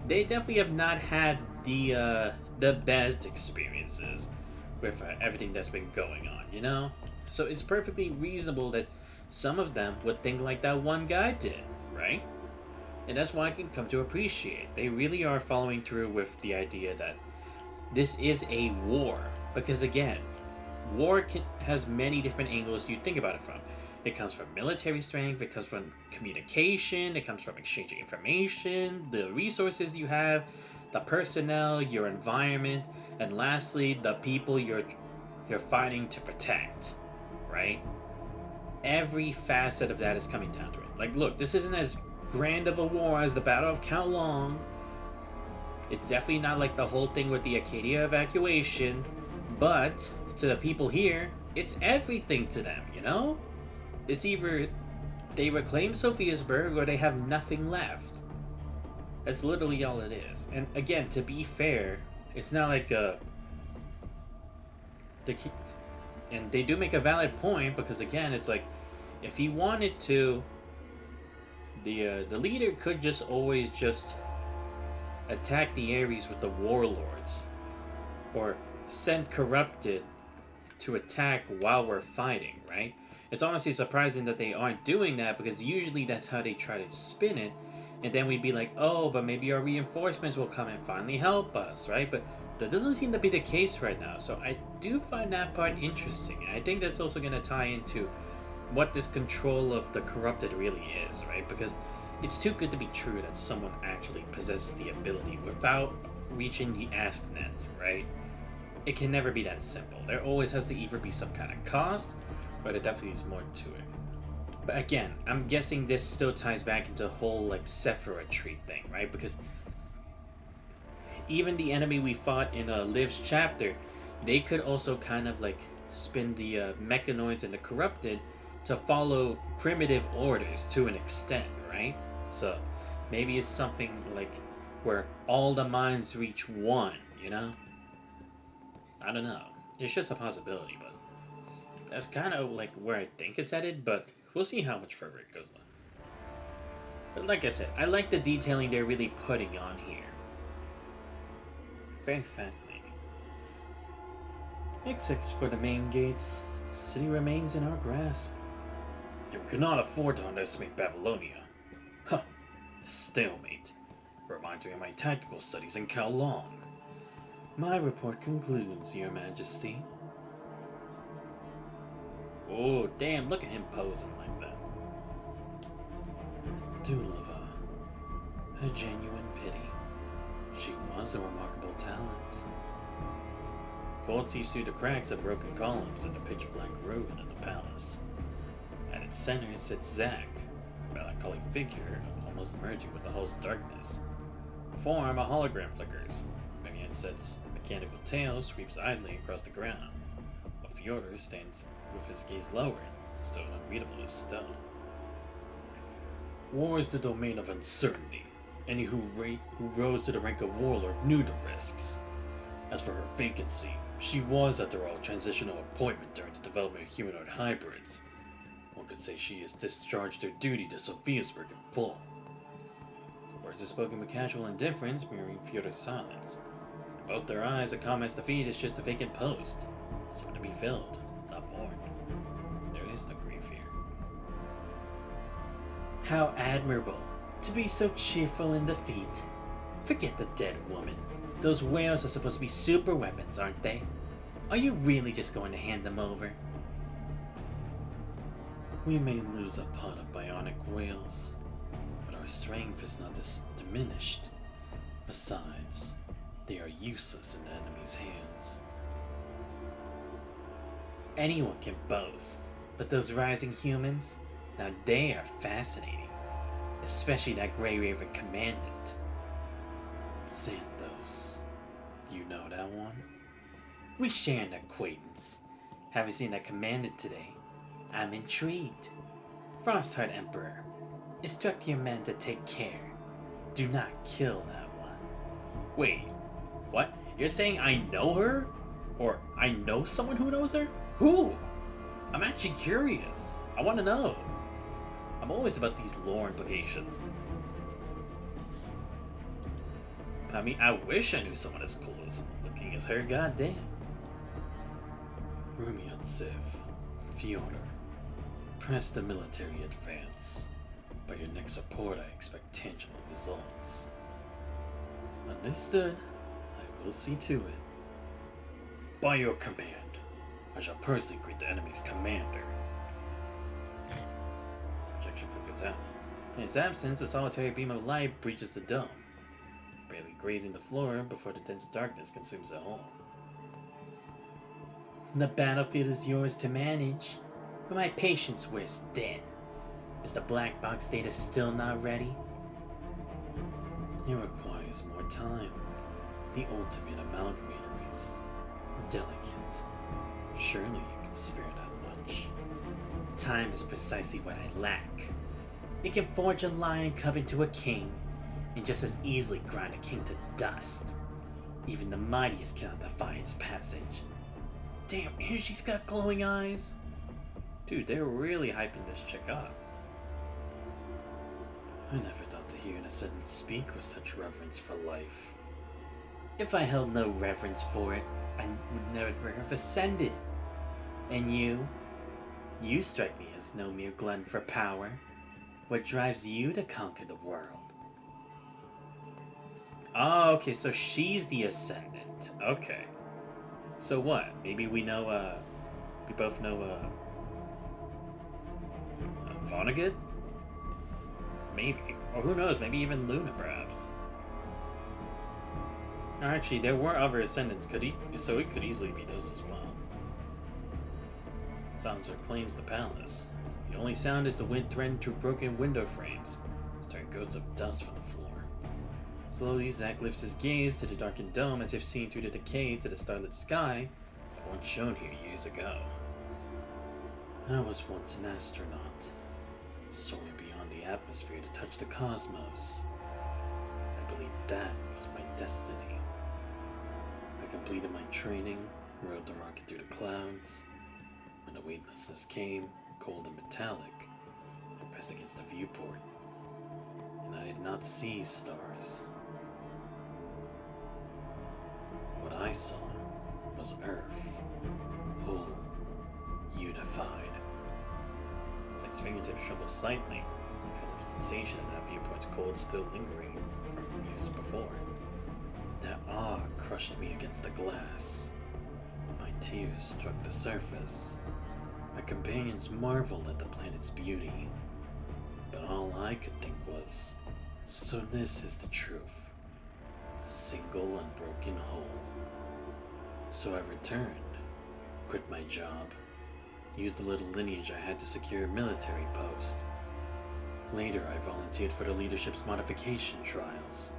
they definitely have not had the best experiences with everything that's been going on, you know? So it's perfectly reasonable that some of them would think like that one guy did, right? And that's why I can come to appreciate. They really are following through with the idea that this is a war. Because again, war has many different angles you think about it from. It comes from military strength, it comes from communication, it comes from exchanging information, the resources you have, the personnel, your environment, and lastly, the people you're fighting to protect, right? Every facet of that is coming down to it. Like, look, this isn't as grand of a war as the Battle of Kowloon. It's definitely not like the whole thing with the Acadia evacuation, but to the people here, it's everything to them, you know? It's either they reclaim Sophiasburg or they have nothing left. That's literally all it is. And again, to be fair, it's not like and they do make a valid point, because again, it's like, if he wanted to, the leader could just always just attack the Ares with the warlords, or send corrupted to attack while we're fighting, right? It's honestly surprising that they aren't doing that, because usually that's how they try to spin it, And then we'd be like, oh, but maybe our reinforcements will come and finally help us, right? But that doesn't seem to be the case right now. So I do find that part interesting. And I think that's also going to tie into what this control of the corrupted really is, right? Because it's too good to be true that someone actually possesses the ability without reaching the Asknet, right? It can never be that simple. There always has to either be some kind of cost, or there definitely is more to it. But again, I'm guessing this still ties back into the whole like Sephira tree thing, right? Because even the enemy we fought in Liv's chapter, they could also kind of like spin the mechanoids and the corrupted to follow primitive orders to an extent, right? So maybe it's something like where all the minds reach one, you know? I don't know. It's just a possibility, but that's kind of like where I think it's headed, but we'll see how much further it goes on. But like I said, I like the detailing they're really putting on here. Very fascinating. Except for the main gates, the city remains in our grasp. You cannot afford to underestimate Babylonia. Huh. The stalemate. Reminds me of my tactical studies in Kowloon. My report concludes, Your Majesty. Oh, damn, look at him posing like that. Dulova. A genuine pity. She was a remarkable talent. Cold seeps through the cracks of broken columns in the pitch-black ruin of the palace. At its center sits Zack, a melancholy figure almost merging with the host's darkness. Before him, a hologram flickers. Mimienset's mechanical tail sweeps idly across the ground, while Fjordur stands with his gaze lowered, still unreadable as stone. War is the domain of uncertainty. Any who rose to the rank of warlord knew the risks. As for her vacancy, she was, after all, a transitional appointment during the development of humanoid hybrids. One could say she has discharged her duty to Sophiasburg in full. Words are spoken with casual indifference, mirroring Fjordur's silence. About their eyes, a comment's defeat is just a vacant post. Something to be filled, not mourned. There is no grief here. How admirable to be so cheerful in defeat. Forget the dead woman. Those whales are supposed to be super weapons, aren't they? Are you really just going to hand them over? We may lose a pod of bionic whales, but our strength is not diminished. Besides, they are useless in the enemy's hands. Anyone can boast, but those rising humans, now they are fascinating. Especially that Grey Raven commandant. Xanthos. You know that one? We share an acquaintance. Having seen that commandant today, I'm intrigued. Frostheart Emperor, instruct your men to take care. Do not kill that one. Wait, what? You're saying I know her? Or I know someone who knows her? Who? I'm actually curious. I want to know. I'm always about these lore implications. I mean, I wish I knew someone as cool as looking as her, goddamn. Rumyantsev, Fjordur, press the military advance. By your next report, I expect tangible results. Understood. I will see to it. By your command, I shall personally greet the enemy's commander. Projection flickers out. In its absence, a solitary beam of light breaches the dome, barely grazing the floor before the dense darkness consumes the whole. The battlefield is yours to manage, but my patience wears thin. Is the black box data still not ready? It requires more time. The ultimate amalgamator is delicate. Surely you can spare that much. Time is precisely what I lack. It can forge a lion cub into a king, and just as easily grind a king to dust. Even the mightiest cannot defy its passage. Damn, and she's got glowing eyes. Dude, they're really hyping this chick up. I never thought to hear an ascendant speak with such reverence for life. If I held no reverence for it, I would never have ascended. And you? You strike me as no mere glutton for power. What drives you to conquer the world? Oh, okay, so she's the Ascendant. Okay. So what? Maybe we know, we both know, Vonnegut? Maybe. Or who knows, maybe even Luna, perhaps. Or actually, there were other Ascendants, so it could easily be those as well. Sounds reclaims the palace. The only sound is the wind threatened through broken window frames, stirring ghosts of dust from the floor. Slowly, Zack lifts his gaze to the darkened dome as if seen through the decay to the starlit sky that once shone here years ago. I was once an astronaut, soaring beyond the atmosphere to touch the cosmos. I believed that was my destiny. I completed my training, rode the rocket through the clouds. When the weightlessness came, cold and metallic, I pressed against the viewport, and I did not see stars. What I saw was Earth, whole, unified. Zack's fingertips trembled slightly, the phantom sensation of that viewport's cold still lingering from years before. That awe crushed me against the glass. My tears struck the surface. My companions marveled at the planet's beauty, but all I could think was, so this is the truth. A single unbroken whole. So I returned, quit my job, used the little lineage I had to secure a military post. Later I volunteered for the leadership's modification trials.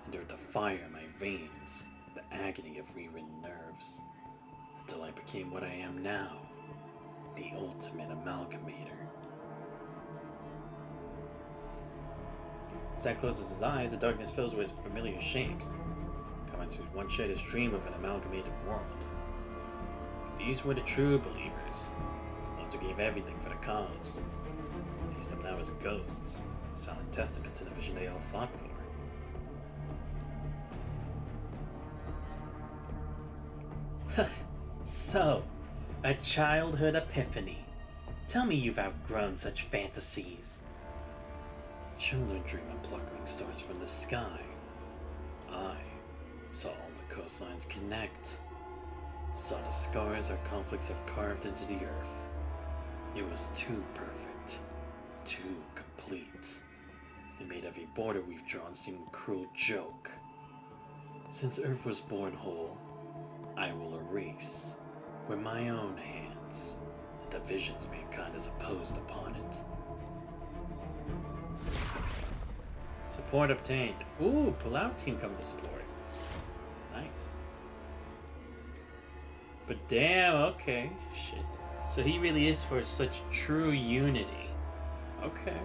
Endured the fire in my veins, the agony of rewritten nerves, until I became what I am now, the ultimate amalgamator. Zack closes his eyes, the darkness fills with familiar shapes. Comments who once shared his dream of an amalgamated world. These were the true believers, the ones who gave everything for the cause. Sees them now as ghosts, a silent testament to the vision they all fought for. So, a childhood epiphany. Tell me you've outgrown such fantasies. Children dream of plucking stars from the sky. I saw all the coastlines connect. Saw the scars our conflicts have carved into the earth. It was too perfect. Too complete. It made every border we've drawn seem a cruel joke. Since Earth was born whole, I will erase, with my own hands, the divisions mankind has opposed upon it. Support obtained. Ooh, pull-out team coming to support. Nice. But damn, okay. Shit. So he really is for such true unity. Okay.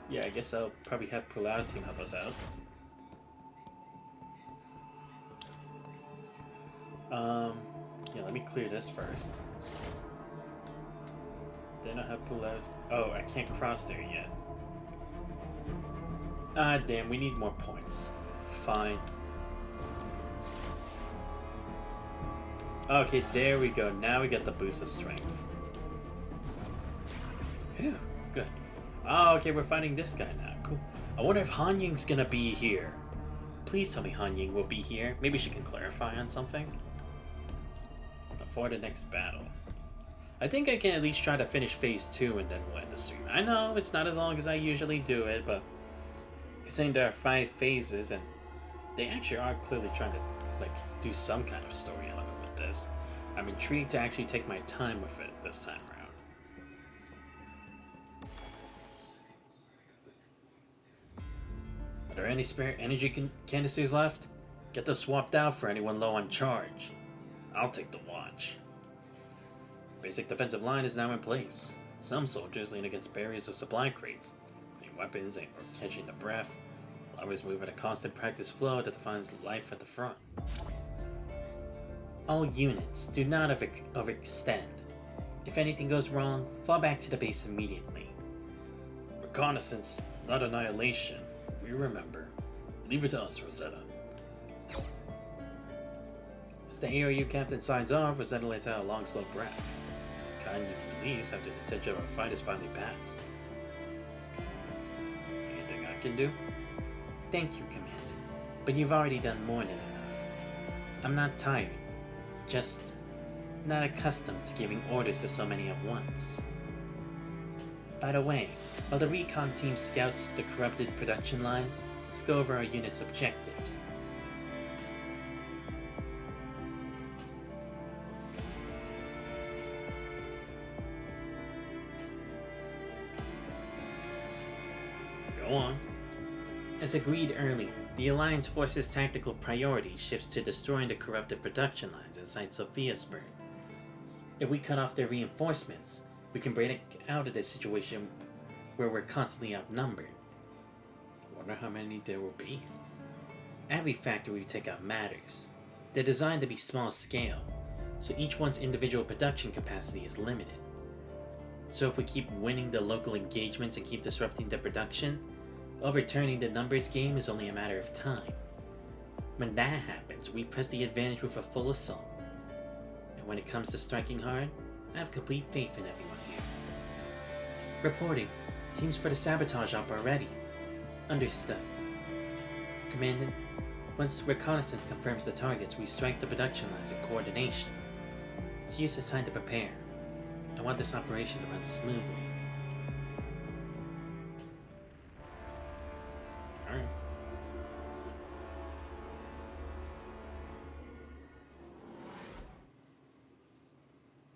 Yeah, I guess I'll probably have pull-out's team help us out. Yeah, let me clear this first. Then I have pull-outs. Oh, I can't cross there yet. Ah, damn, we need more points. Fine. Okay, there we go. Now we get the boost of strength. Phew, good. Oh, okay, we're fighting this guy now. Cool. I wonder if Han Ying's gonna be here. Please tell me Han Ying will be here. Maybe she can clarify on something. Before the next battle. I think I can at least try to finish phase 2 and then we'll end the stream. I know it's not as long as I usually do it, but considering there are 5 phases and they actually are clearly trying to like do some kind of story element with this, I'm intrigued to actually take my time with it this time around. Are there any spare energy canisters left? Get those swapped out for anyone low on charge. I'll take the watch. Basic defensive line is now in place. Some soldiers lean against barriers of supply crates, clean weapons or catching the breath, while others move at a constant practice flow that defines life at the front. All units do not overextend. If anything goes wrong, fall back to the base immediately. Reconnaissance, not annihilation. We remember. Leave it to us, Rosetta. As the ARU captain signs off, Rosetta lets out a long, slow breath. Kind of release after the tension of our fight is finally passed. Anything I can do? Thank you, Commander. But you've already done more than enough. I'm not tired, just not accustomed to giving orders to so many at once. By the way, while the recon team scouts the corrupted production lines, let's go over our unit's objectives. Go on. As agreed earlier, the Alliance Force's tactical priority shifts to destroying the corrupted production lines inside Sophiasburg. If we cut off their reinforcements, we can break out of this situation where we're constantly outnumbered. I wonder how many there will be. Every factory we take out matters. They're designed to be small scale, so each one's individual production capacity is limited. So if we keep winning the local engagements and keep disrupting the production, overturning the numbers game is only a matter of time. When that happens, we press the advantage with a full assault. And when it comes to striking hard, I have complete faith in everyone here. Reporting. Teams for the sabotage op are ready. Understood. Commandant, once reconnaissance confirms the targets, we strike the production lines in coordination. Let's use this time to prepare. I want this operation to run smoothly. Alright.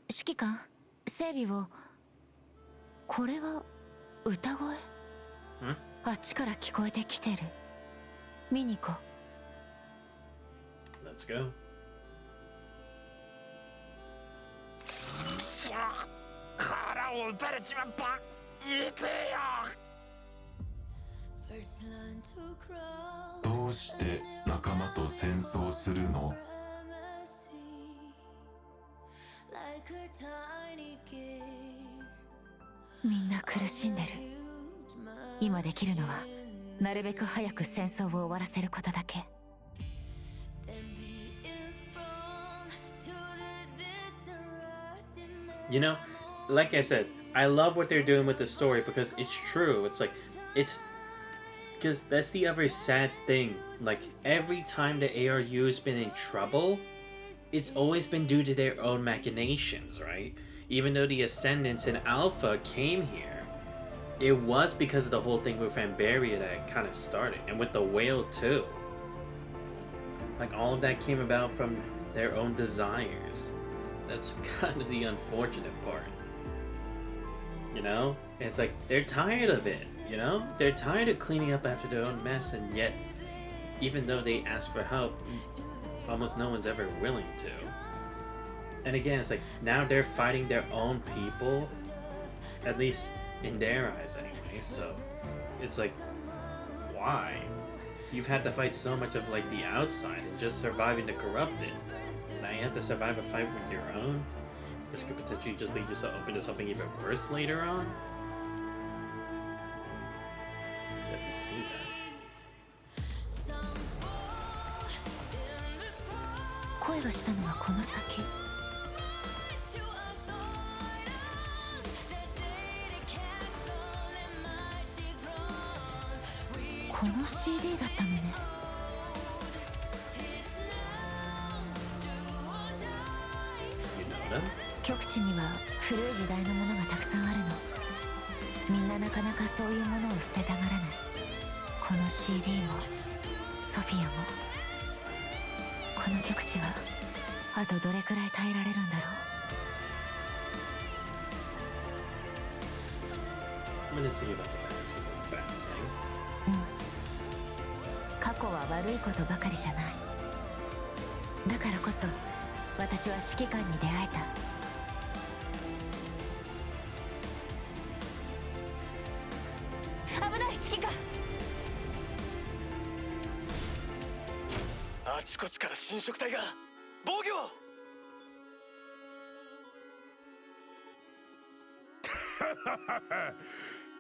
Shiki-kan, 整備を。これは歌声？あっちから聞こえてきてる。見に行こう。Let's go. 腹を打たれちまった。痛えよ。どうして仲間と戦争するの？みんな苦しんでる。今できるのはなるべく早く戦争を終わらせることだけ。You know, like I said, I love what they're doing with the story because it's true. It's like, it's because that's the other sad thing. Like, every time the ARU has been in trouble, it's always been due to their own machinations, right? Even though the Ascendants and Alpha came here, it was because of the whole thing with Amberia that it kind of started. And with the whale, too. Like, all of that came about from their own desires. That's kind of the unfortunate part. You know? It's like, they're tired of it, you know? They're tired of cleaning up after their own mess, and yet, even though they ask for help, almost no one's ever willing to. And again, it's like, now they're fighting their own people, at least in their eyes anyway, so it's like, why? You've had to fight so much of like the outside and just surviving the corrupted. Now you have to survive a fight with your own, which could potentially just lead yourself open to something even worse later on. Definitely see that. 声がしたのはこの先。この CD だったのね。極地には古い時代のものがたくさんあるの。みんななかなかそういうものを捨てたがらない。この CD もソフィアも。この極地はあとどれくらい耐えられるんだろう。過去は悪いことばかりじゃない。だからこそ私は指揮官に出会えた。危ない、指揮官。あちこちから侵食体が防御。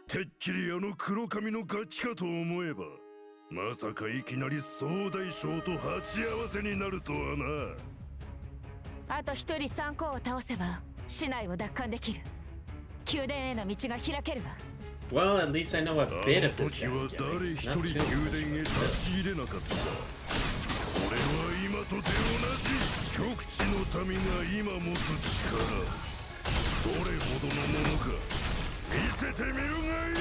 てっきりあの黒髪のガキかと思えば、まさかいきなり総大将と鉢合わせになるとはな。あと一人3個を倒せば市内を奪還できる。宮殿への道が開けるわ。Well, at least I know a あ bit の of this 時は guy's 誰 gimmicks. 一 Not 人 too 宮殿へ much. 立ち入れなかった俺は今とて同じ極地の民が今持つ力どれほどのものか見せてみるがいい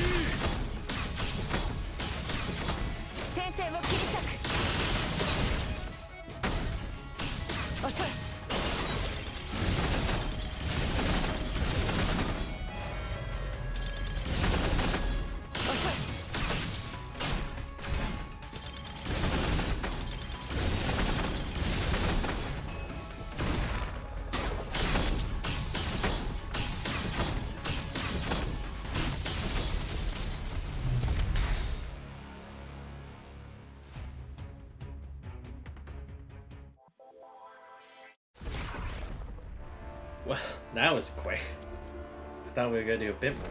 先生を切り裂く。遅い。Well, that was quick. I thought we were gonna do a bit more.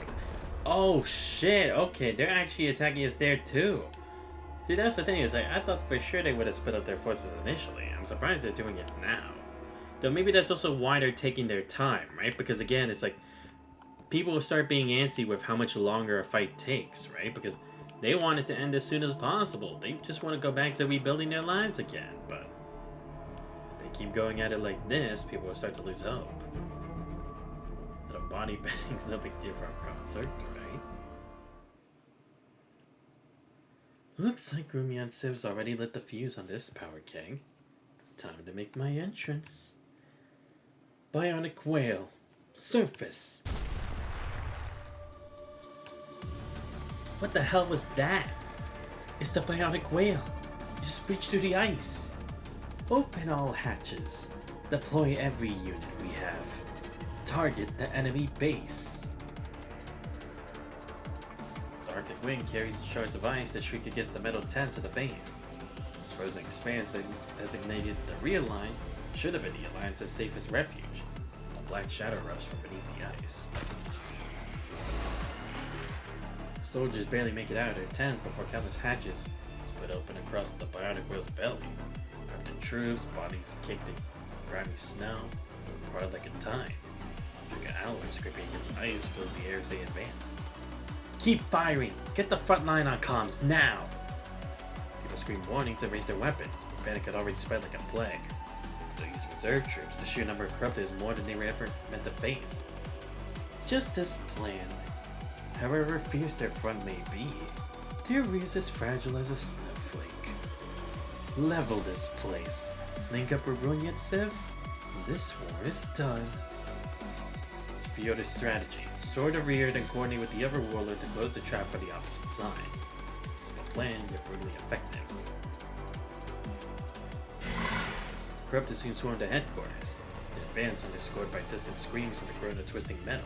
Oh shit, okay, they're actually attacking us there too. See, that's the thing, is like, I thought for sure they would have split up their forces initially. I'm surprised they're doing it now. Though maybe that's also why they're taking their time, right? Because again, it's like, people will start being antsy with how much longer a fight takes, right? Because they want it to end as soon as possible. They just want to go back to rebuilding their lives again, but if they keep going at it like this, people will start to lose hope. Little body bending's no big deal for a concert, right? Looks like Rumian Civ's already lit the fuse on this power keg. Time to make my entrance. Bionic Whale. Surface. What the hell was that? It's the Bionic Whale. It just breached through the ice. Open all hatches. Deploy every unit we have. Target the enemy base. The Arctic Wind carries shards of ice that shriek against the metal tents of the base. This frozen expanse designated the rear line should have been the Alliance's safest refuge. A black shadow erupts from beneath the ice. Soldiers barely make it out of their tents before countless hatches split open across the Bionic Whale's belly. Corrupted troops, bodies caked in grimy snow, parted like a tide. Sugar alloy scraping against ice fills the air as they advance. Keep firing! Get the front line on comms now! People scream warnings and raise their weapons, but panic had already spread like a plague. For these reserve troops, the sheer number of corrupted is more than they were ever meant to face. Just as planned. However fierce their front may be, their rear's as fragile as a snowflake. Level this place. Link up with Runyetsev. This war is done. It's Fyoda's strategy. Destroy the rear, then coordinate with the other warlord to close the trap for the opposite side. Simple plan, yet brutally effective. Corrupted soon swarmed to headquarters. The advance underscored by distant screams and the groan of twisting metal.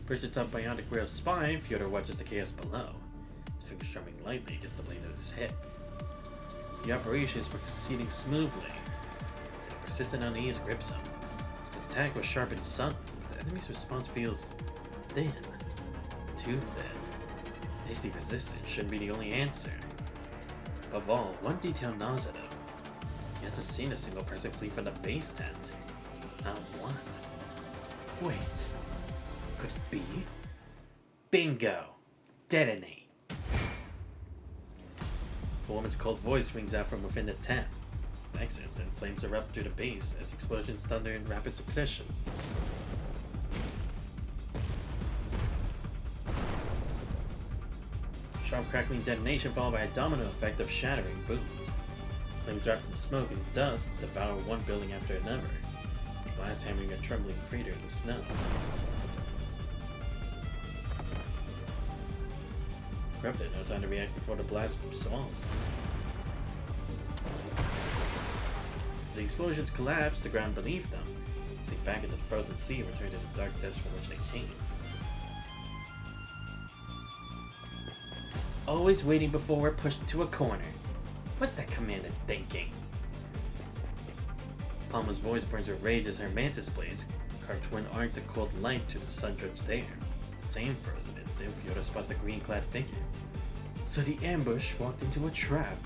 Perched atop Bionic Whale's spine, Fyodor watches the chaos below, his fingers strumming lightly against the blade of his hip. The operation is proceeding smoothly, and a persistent unease grips him. His attack was sharp and sudden, but the enemy's response feels thin. Too thin. Hasty resistance shouldn't be the only answer. Above all, one detail gnaws at him. He hasn't seen a single person flee from the base tent. Not one. Wait. Could it be? Bingo! Detonate! A woman's cold voice rings out from within the tent. Next instant, flames erupt through the base as explosions thunder in rapid succession. Sharp crackling detonation followed by a domino effect of shattering booms. Flames wrapped in smoke and dust devour one building after another, blast hammering a trembling crater in the snow. Corrupted, no time to react before the blast swallows. As the explosions collapse, the ground beneath them sink back into the frozen sea and return to the dark depths from which they came. Always waiting before we're pushed into a corner. What's that commander thinking? Palma's voice burns with rage as her mantis blades carve twin arcs of cold light through the sun-drenched air. Same frozen instant, Fyodor spots the green-clad figure. So the ambush walked into a trap.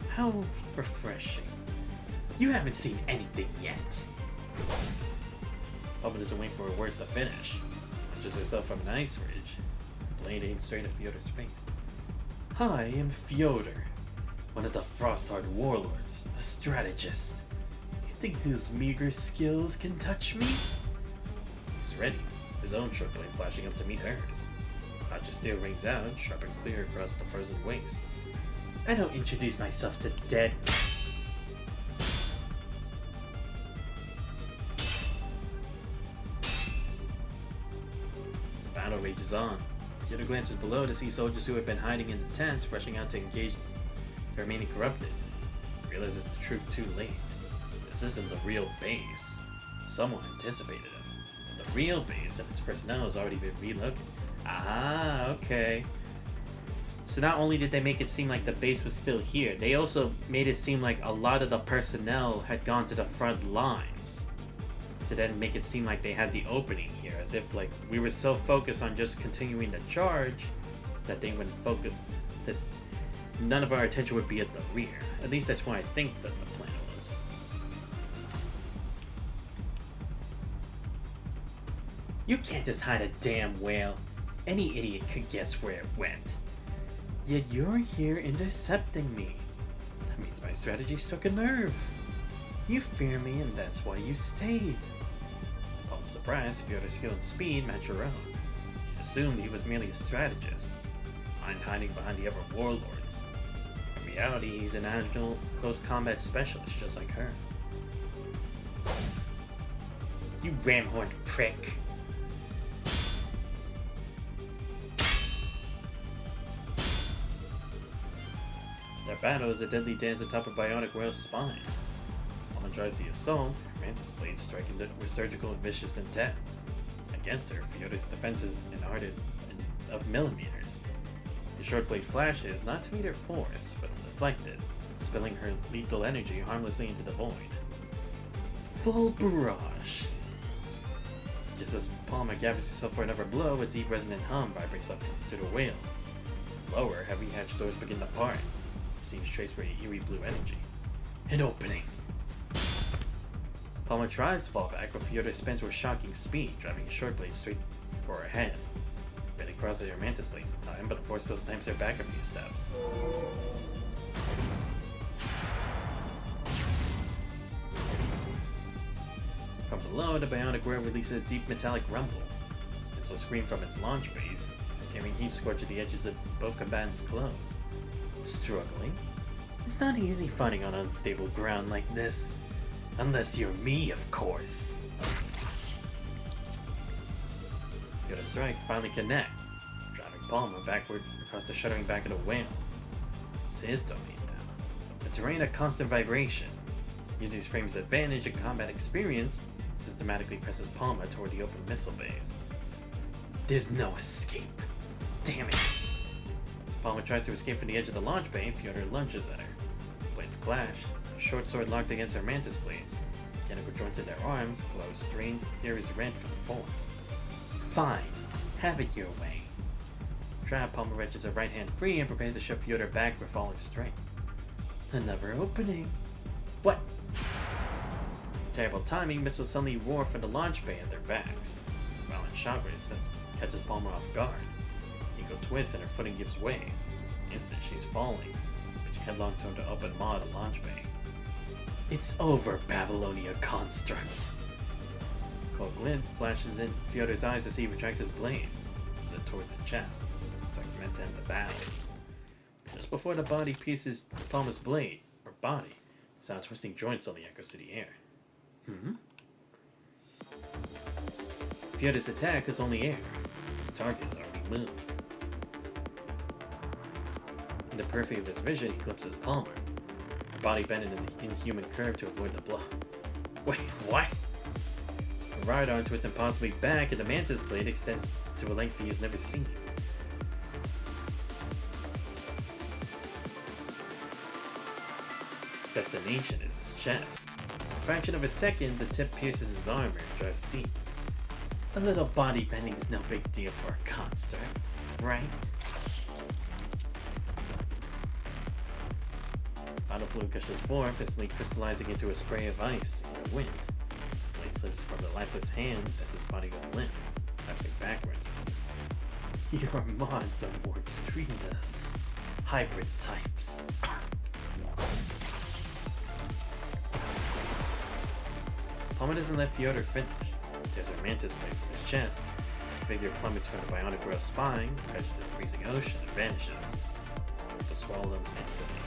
How refreshing. You haven't seen anything yet. Palma doesn't wait for her words to finish. launches herself from an ice ridge, blade aimed straight at Fyodor's face. I am Fyodor, one of the Frostheart warlords, the strategist. You think those meager skills can touch me? He's ready, his own short blade flashing up to meet hers. Clutch of steel rings out, sharp and clear across the frozen waist. I don't introduce myself to dead. The battle rages on. Fyodor glances below to see soldiers who have been hiding in the tents rushing out to engage the remaining corrupted. Realizes the truth too late. This isn't the real base. Someone anticipated him. The real base and its personnel has already been relocated. Ah, okay. So not only did they make it seem like the base was still here, they also made it seem like a lot of the personnel had gone to the front lines to then make it seem like they had the opening here, as if like we were so focused on just continuing the charge that they wouldn't focus, that none of our attention would be at the rear. At least that's what I think that the plan was. You can't just hide a damn whale. Any idiot could guess where it went. Yet you're here intercepting me. That means my strategy struck a nerve. You fear me and that's why you stayed. Paul was surprised Fyodor's skill and speed matched her own. She assumed he was merely a strategist, mind hiding behind the other warlords. In reality, he's an agile, close combat specialist just like her. You ram-horned prick. Their battle is a deadly dance atop a bionic whale's spine. One tries the assault, Mantis blades striking with surgical and vicious intent. Against her, Fyodor's defense is inarted of millimeters. His short blade flashes not to meet her force, but to deflect it, spilling her lethal energy harmlessly into the void. Full barrage! Just as Palmer gathers herself for another blow, a deep resonant hum vibrates up to the whale. Lower, heavy hatch doors begin to part. Seems traced with eerie blue energy. An opening. Palmer tries to fall back, but Fyodor spins with shocking speed, driving his short blade straight for her head. Barely crosses her mantis blades in time, but the force still stamps her back a few steps. From below, the bionic whale releases a deep metallic rumble. Missiles scream from its launch base, searing heat scorching the edges of both combatants' clothes. Struggling? It's not easy fighting on unstable ground like this. Unless you're me, of course. Got a strike finally connect, driving Palmer backward across the shuddering back of the whale. This is his domain now. A terrain of constant vibration. Using his frame's advantage and combat experience, systematically presses Palmer toward the open missile bays. There's no escape. Damn it. As Palmer tries to escape from the edge of the launch bay, Fyodor lunges at her. Blades clash, a short sword locked against her mantis blades. Mechanical joints in their arms glow strained, areas red from the force. Fine, have it your way. Trapped, Palmer wrenches her right hand free and prepares to shove Fyodor back with all her strength. Another opening. What? Terrible timing, missiles suddenly roar from the launch bay at their backs. Violent shockwaves catches Palmer off guard. Eco twists and her footing gives way. Instant, she's falling, pitching headlong toward the open maw of the launch bay. It's over, Babylonia construct. Cold glint flashes in Fyodor's eyes as he retracts his blade, pulls it towards the chest, starting meant to end the battle. Just before the body pierces Palmer's blade, or body, sound twisting joints suddenly echoes through the air. Fyodor's attack is only air. His target is already moved. In the periphery of his vision, he glimpses Palmer, her body bent in an inhuman curve to avoid the blow. Wait, what? The ride arm twists impossibly back, and the mantis blade extends to a length he has never seen. Destination is his chest. A fraction of a second, the tip pierces his armor and drives deep. A little body bending is no big deal for a construct, right? Vital fluid gushes forth, instantly crystallizing into a spray of ice in the wind. The blade slips from the lifeless hand as his body goes limp. Lapsing backwards. Your mods are more extremeness. Hybrid types. Palmer doesn't let Fyodor finish. There's a mantis blade from his chest. The figure plummets from the bionic whale's spine, crashes to the freezing ocean, and vanishes. But swallows instantly.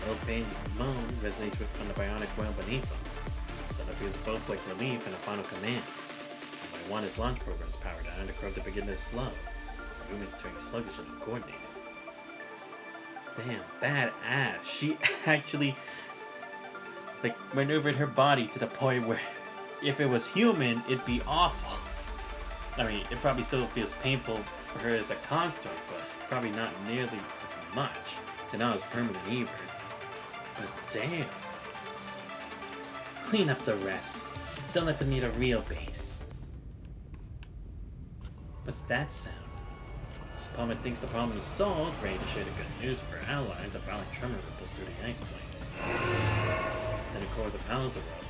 Low pain moan resonates from the bionic whale beneath him. Sunder feels both like relief and a final command. By one, his launch program is powered down and the curve to begin to slow. The movements turning sluggish and uncoordinated. Damn, badass. She actually like maneuvered her body to the point where if it was human, it'd be awful. I mean, it probably still feels painful for her as a construct, but probably not nearly as much. And now it's permanent either. But damn. Clean up the rest. Don't let them need a real base. What's that sound? As Palmer thinks the problem is solved, ready to share the good news with her allies, a violent tremor ripples through the ice plains. Then it cores of howls erupt.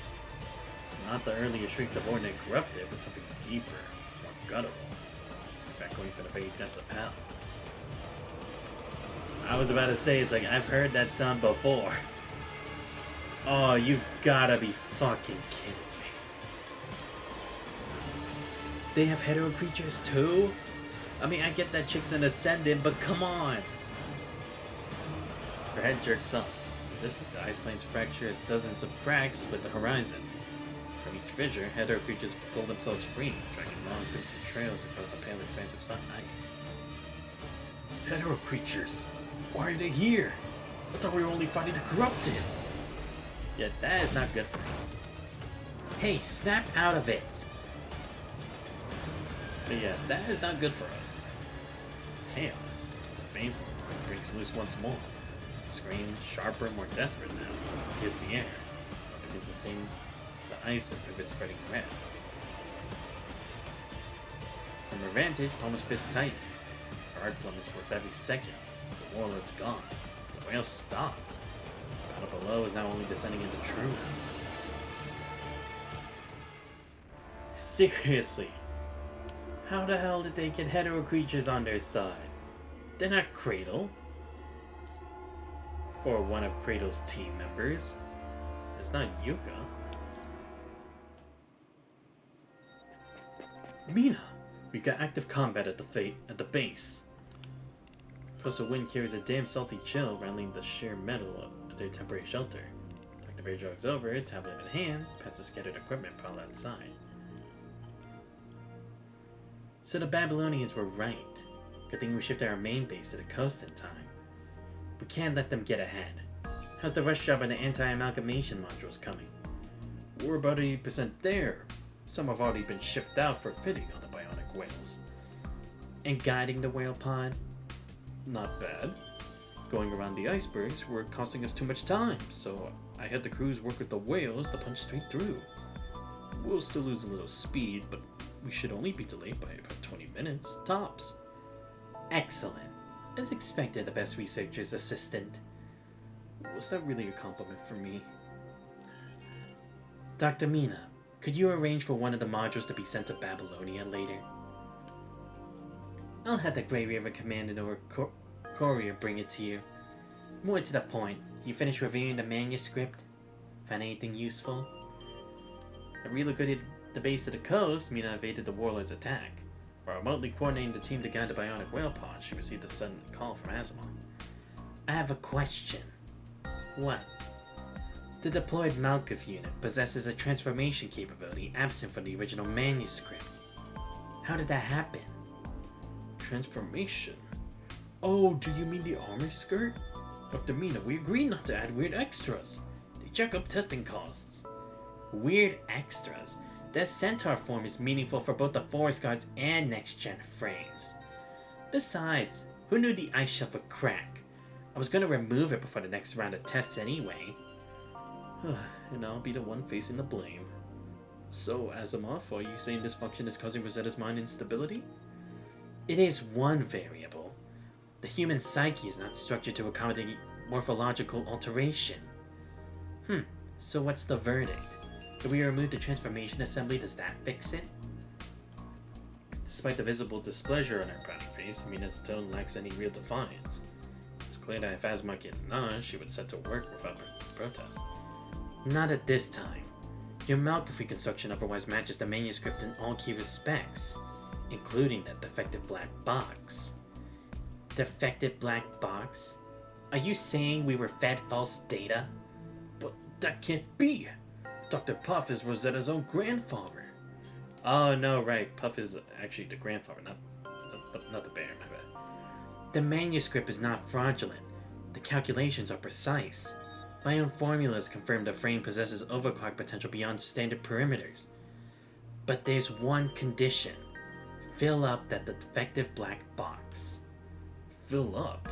Not the earlier shrieks of ordinary corrupted, but something deeper, more guttural. It's in fact going for the very depths of hell. I was about to say, it's like, I've heard that sound before. Oh, you've gotta be fucking kidding me. They have hetero creatures too? I mean, I get that chick's an ascendant, but come on! Her head jerks up. This the ice plains fracture as dozens of cracks split the horizon. From each fissure, hetero creatures pull themselves free, dragging long crimson trails across the pale expanse of sun ice. Hetero creatures? Why are they here? I thought we were only fighting the corrupted. Yeah, that is not good for us. Hey, snap out of it! But yeah, that is not good for us. Chaos, the baneful, breaks loose once more. Screams, sharper, more desperate now, hits the air. It begins to sting the ice and pivots spreading red. From her vantage, Palmer's fist tightened. Her heart plummets for every second. The warlord's gone. The whale stopped. The battle below is now only descending into truth. Seriously. How the hell did they get hetero creatures on their side? They're not Cradle. Or one of Cradle's team members. It's not Yuka. Mina! We've got active combat at the base. Coastal wind carries a damn salty chill, rattling the sheer metal of their temporary shelter. Dr. Bear jogs over, tablet in hand, past the scattered equipment piled outside. So the Babylonians were right. Good thing we shifted our main base to the coast in time. We can't let them get ahead. How's the rush job on the anti-amalgamation modules coming? We're about 80% there. Some have already been shipped out for fitting on the bionic whales. And guiding the whale pod? Not bad. Going around the icebergs were costing us too much time, so I had the crews work with the whales to punch straight through. We'll still lose a little speed, but we should only be delayed by about 20 minutes, tops. Excellent. As expected, the best researcher's assistant. Was that really a compliment for me? Dr. Mina, could you arrange for one of the modules to be sent to Babylonia later? I'll have the Grey River Commandant or courier bring it to you. More to the point, you finished reviewing the manuscript? Found anything useful? I relocated the base to the coast. Mina evaded the warlord's attack. While remotely coordinating the team to guide the bionic whale pod, she received a sudden call from Asimov. I have a question. What? The deployed Malkuth unit possesses a transformation capability absent from the original manuscript. How did that happen? Transformation? Oh, do you mean the armor skirt? Dr. Mina, we agreed not to add weird extras. They jack up testing costs. Weird extras? That centaur form is meaningful for both the Forest Guards and next-gen frames. Besides, who knew the ice shelf would crack? I was going to remove it before the next round of tests anyway. And I'll be the one facing the blame. So, Asimov, are you saying this function is causing Rosetta's mind instability? It is one variable. The human psyche is not structured to accommodate morphological alteration. So what's the verdict? If we remove the transformation assembly, does that fix it? Despite the visible displeasure on her pouting face, Mina's tone lacks any real defiance. It's clear that if Asma get none, she would set to work without protest. Not at this time. Your Malkuth reconstruction otherwise matches the manuscript in all key respects, including that defective black box. Defective black box? Are you saying we were fed false data? But that can't be! Dr. Puff is Rosetta's own grandfather. Oh no, right. Puff is actually the grandfather, not the bear, my bad. The manuscript is not fraudulent. The calculations are precise. My own formulas confirm the frame possesses overclock potential beyond standard perimeters. But there's one condition. Fill up that defective black box. Fill up?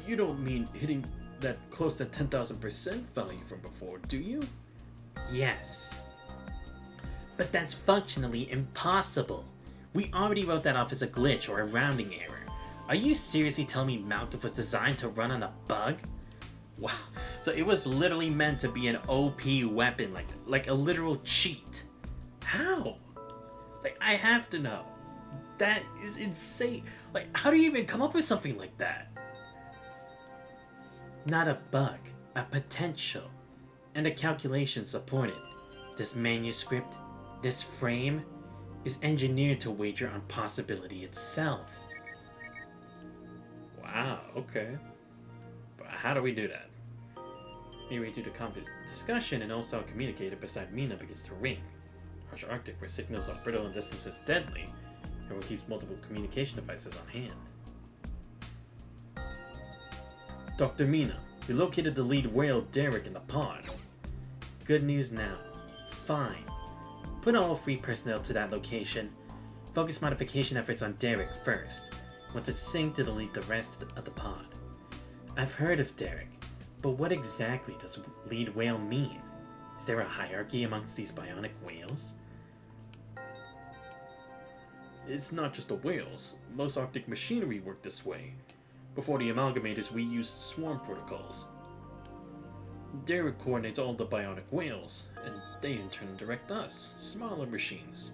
You don't mean hitting that close to 10,000% value from before, do you? Yes. But that's functionally impossible. We already wrote that off as a glitch or a rounding error. Are you seriously telling me Malkuth was designed to run on a bug? Wow, so it was literally meant to be an OP weapon, like a literal cheat. How? Like, I have to know. That is insane. Like, how do you even come up with something like that? Not a bug, a potential. And the calculations support it. This manuscript, this frame, is engineered to wager on possibility itself. Wow, okay. But how do we do that? Maybe due to conflict discussion, an all-star communicator beside Mina begins to ring. Harsh Arctic, where signals are brittle and distances deadly, and who keeps multiple communication devices on hand. Dr. Mina, we located the lead whale Derek in the pod. Good news now. Fine. Put all free personnel to that location. Focus modification efforts on Derek first. Once it's synced, it'll lead the rest of the pod. I've heard of Derek, but what exactly does lead whale mean? Is there a hierarchy amongst these bionic whales? It's not just the whales. Most Arctic machinery work this way. Before the amalgamators, we used swarm protocols. Derek coordinates all the bionic whales, and they in turn direct us, smaller machines.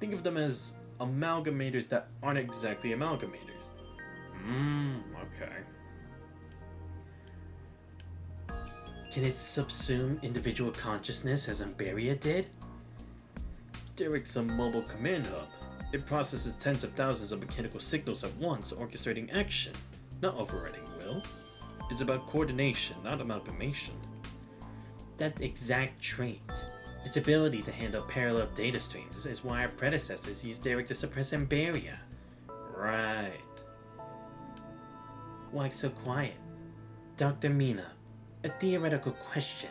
Think of them as amalgamators that aren't exactly amalgamators. Okay. Can it subsume individual consciousness as Umberia did? Derek's a mobile command hub. It processes tens of thousands of mechanical signals at once, orchestrating action, not overriding will. It's about coordination, not amalgamation. That exact trait, its ability to handle parallel data streams, is why our predecessors used Derek to suppress Umberia. Right. Why so quiet? Dr. Mina, a theoretical question.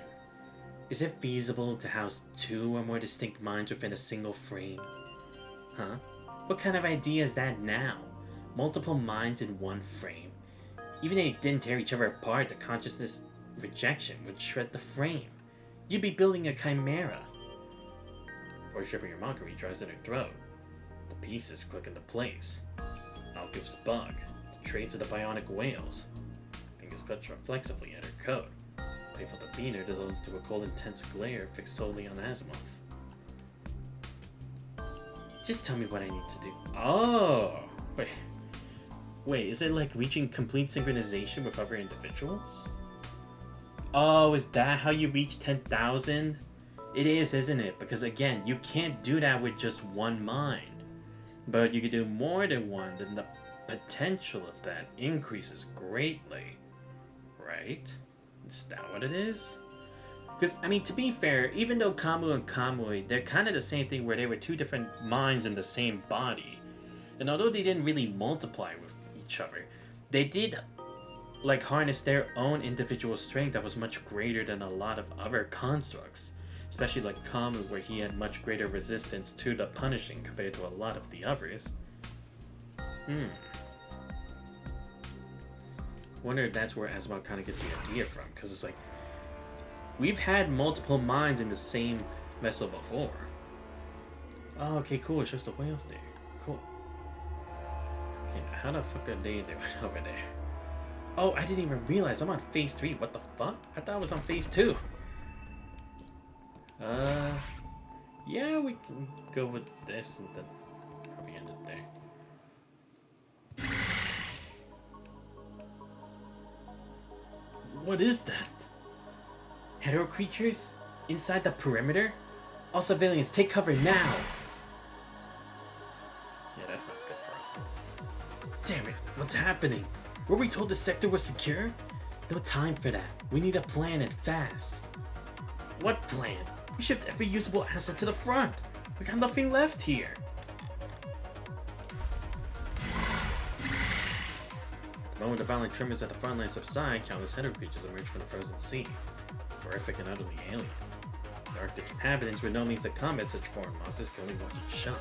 Is it feasible to house two or more distinct minds within a single frame? Huh? What kind of idea is that now? Multiple minds in one frame? Even if they didn't tear each other apart, the consciousness rejection would shred the frame. You'd be building a chimera. Before stripping your mockery dries in her throat. The pieces click into place. Malkuth's bug. The traits of the bionic whales. Fingers clutch reflexively at her coat. Playful demeanor dissolves into a cold, intense glare fixed solely on Asimov. Just tell me what I need to do. Oh! Wait, is it like reaching complete synchronization with other individuals? Oh, is that how you reach 10,000? It is, isn't it? Because again, you can't do that with just one mind. But you can do more than one, then the potential of that increases greatly. Right? Is that what it is? Because, I mean, to be fair, even though Kamu and Kamui, they're kind of the same thing where they were two different minds in the same body. And although they didn't really multiply with each other, they did, like, harness their own individual strength that was much greater than a lot of other constructs. Especially like Kamu, where he had much greater resistance to the punishing compared to a lot of the others. Wonder if that's where Asimov kind of gets the idea from, because it's like, we've had multiple minds in the same vessel before. Oh, okay, cool. It's just the whales there. Cool. Okay, how the fuck are they doing over there? Oh, I didn't even realize I'm on phase 3. What the fuck? I thought I was on phase 2. Yeah, we can go with this and then probably end it there. What is that? Hetero creatures? Inside the perimeter? All civilians, take cover now! Yeah, that's not good for us. Damn it, what's happening? Were we told the sector was secure? No time for that. We need a plan and fast. What plan? We shipped every usable asset to the front. We got nothing left here. The moment the violent tremors at the front line subside, countless hetero creatures emerge from the frozen sea. Horrific and utterly alien. The Arctic inhabitants were no means to combat such foreign monsters can only watch it shot.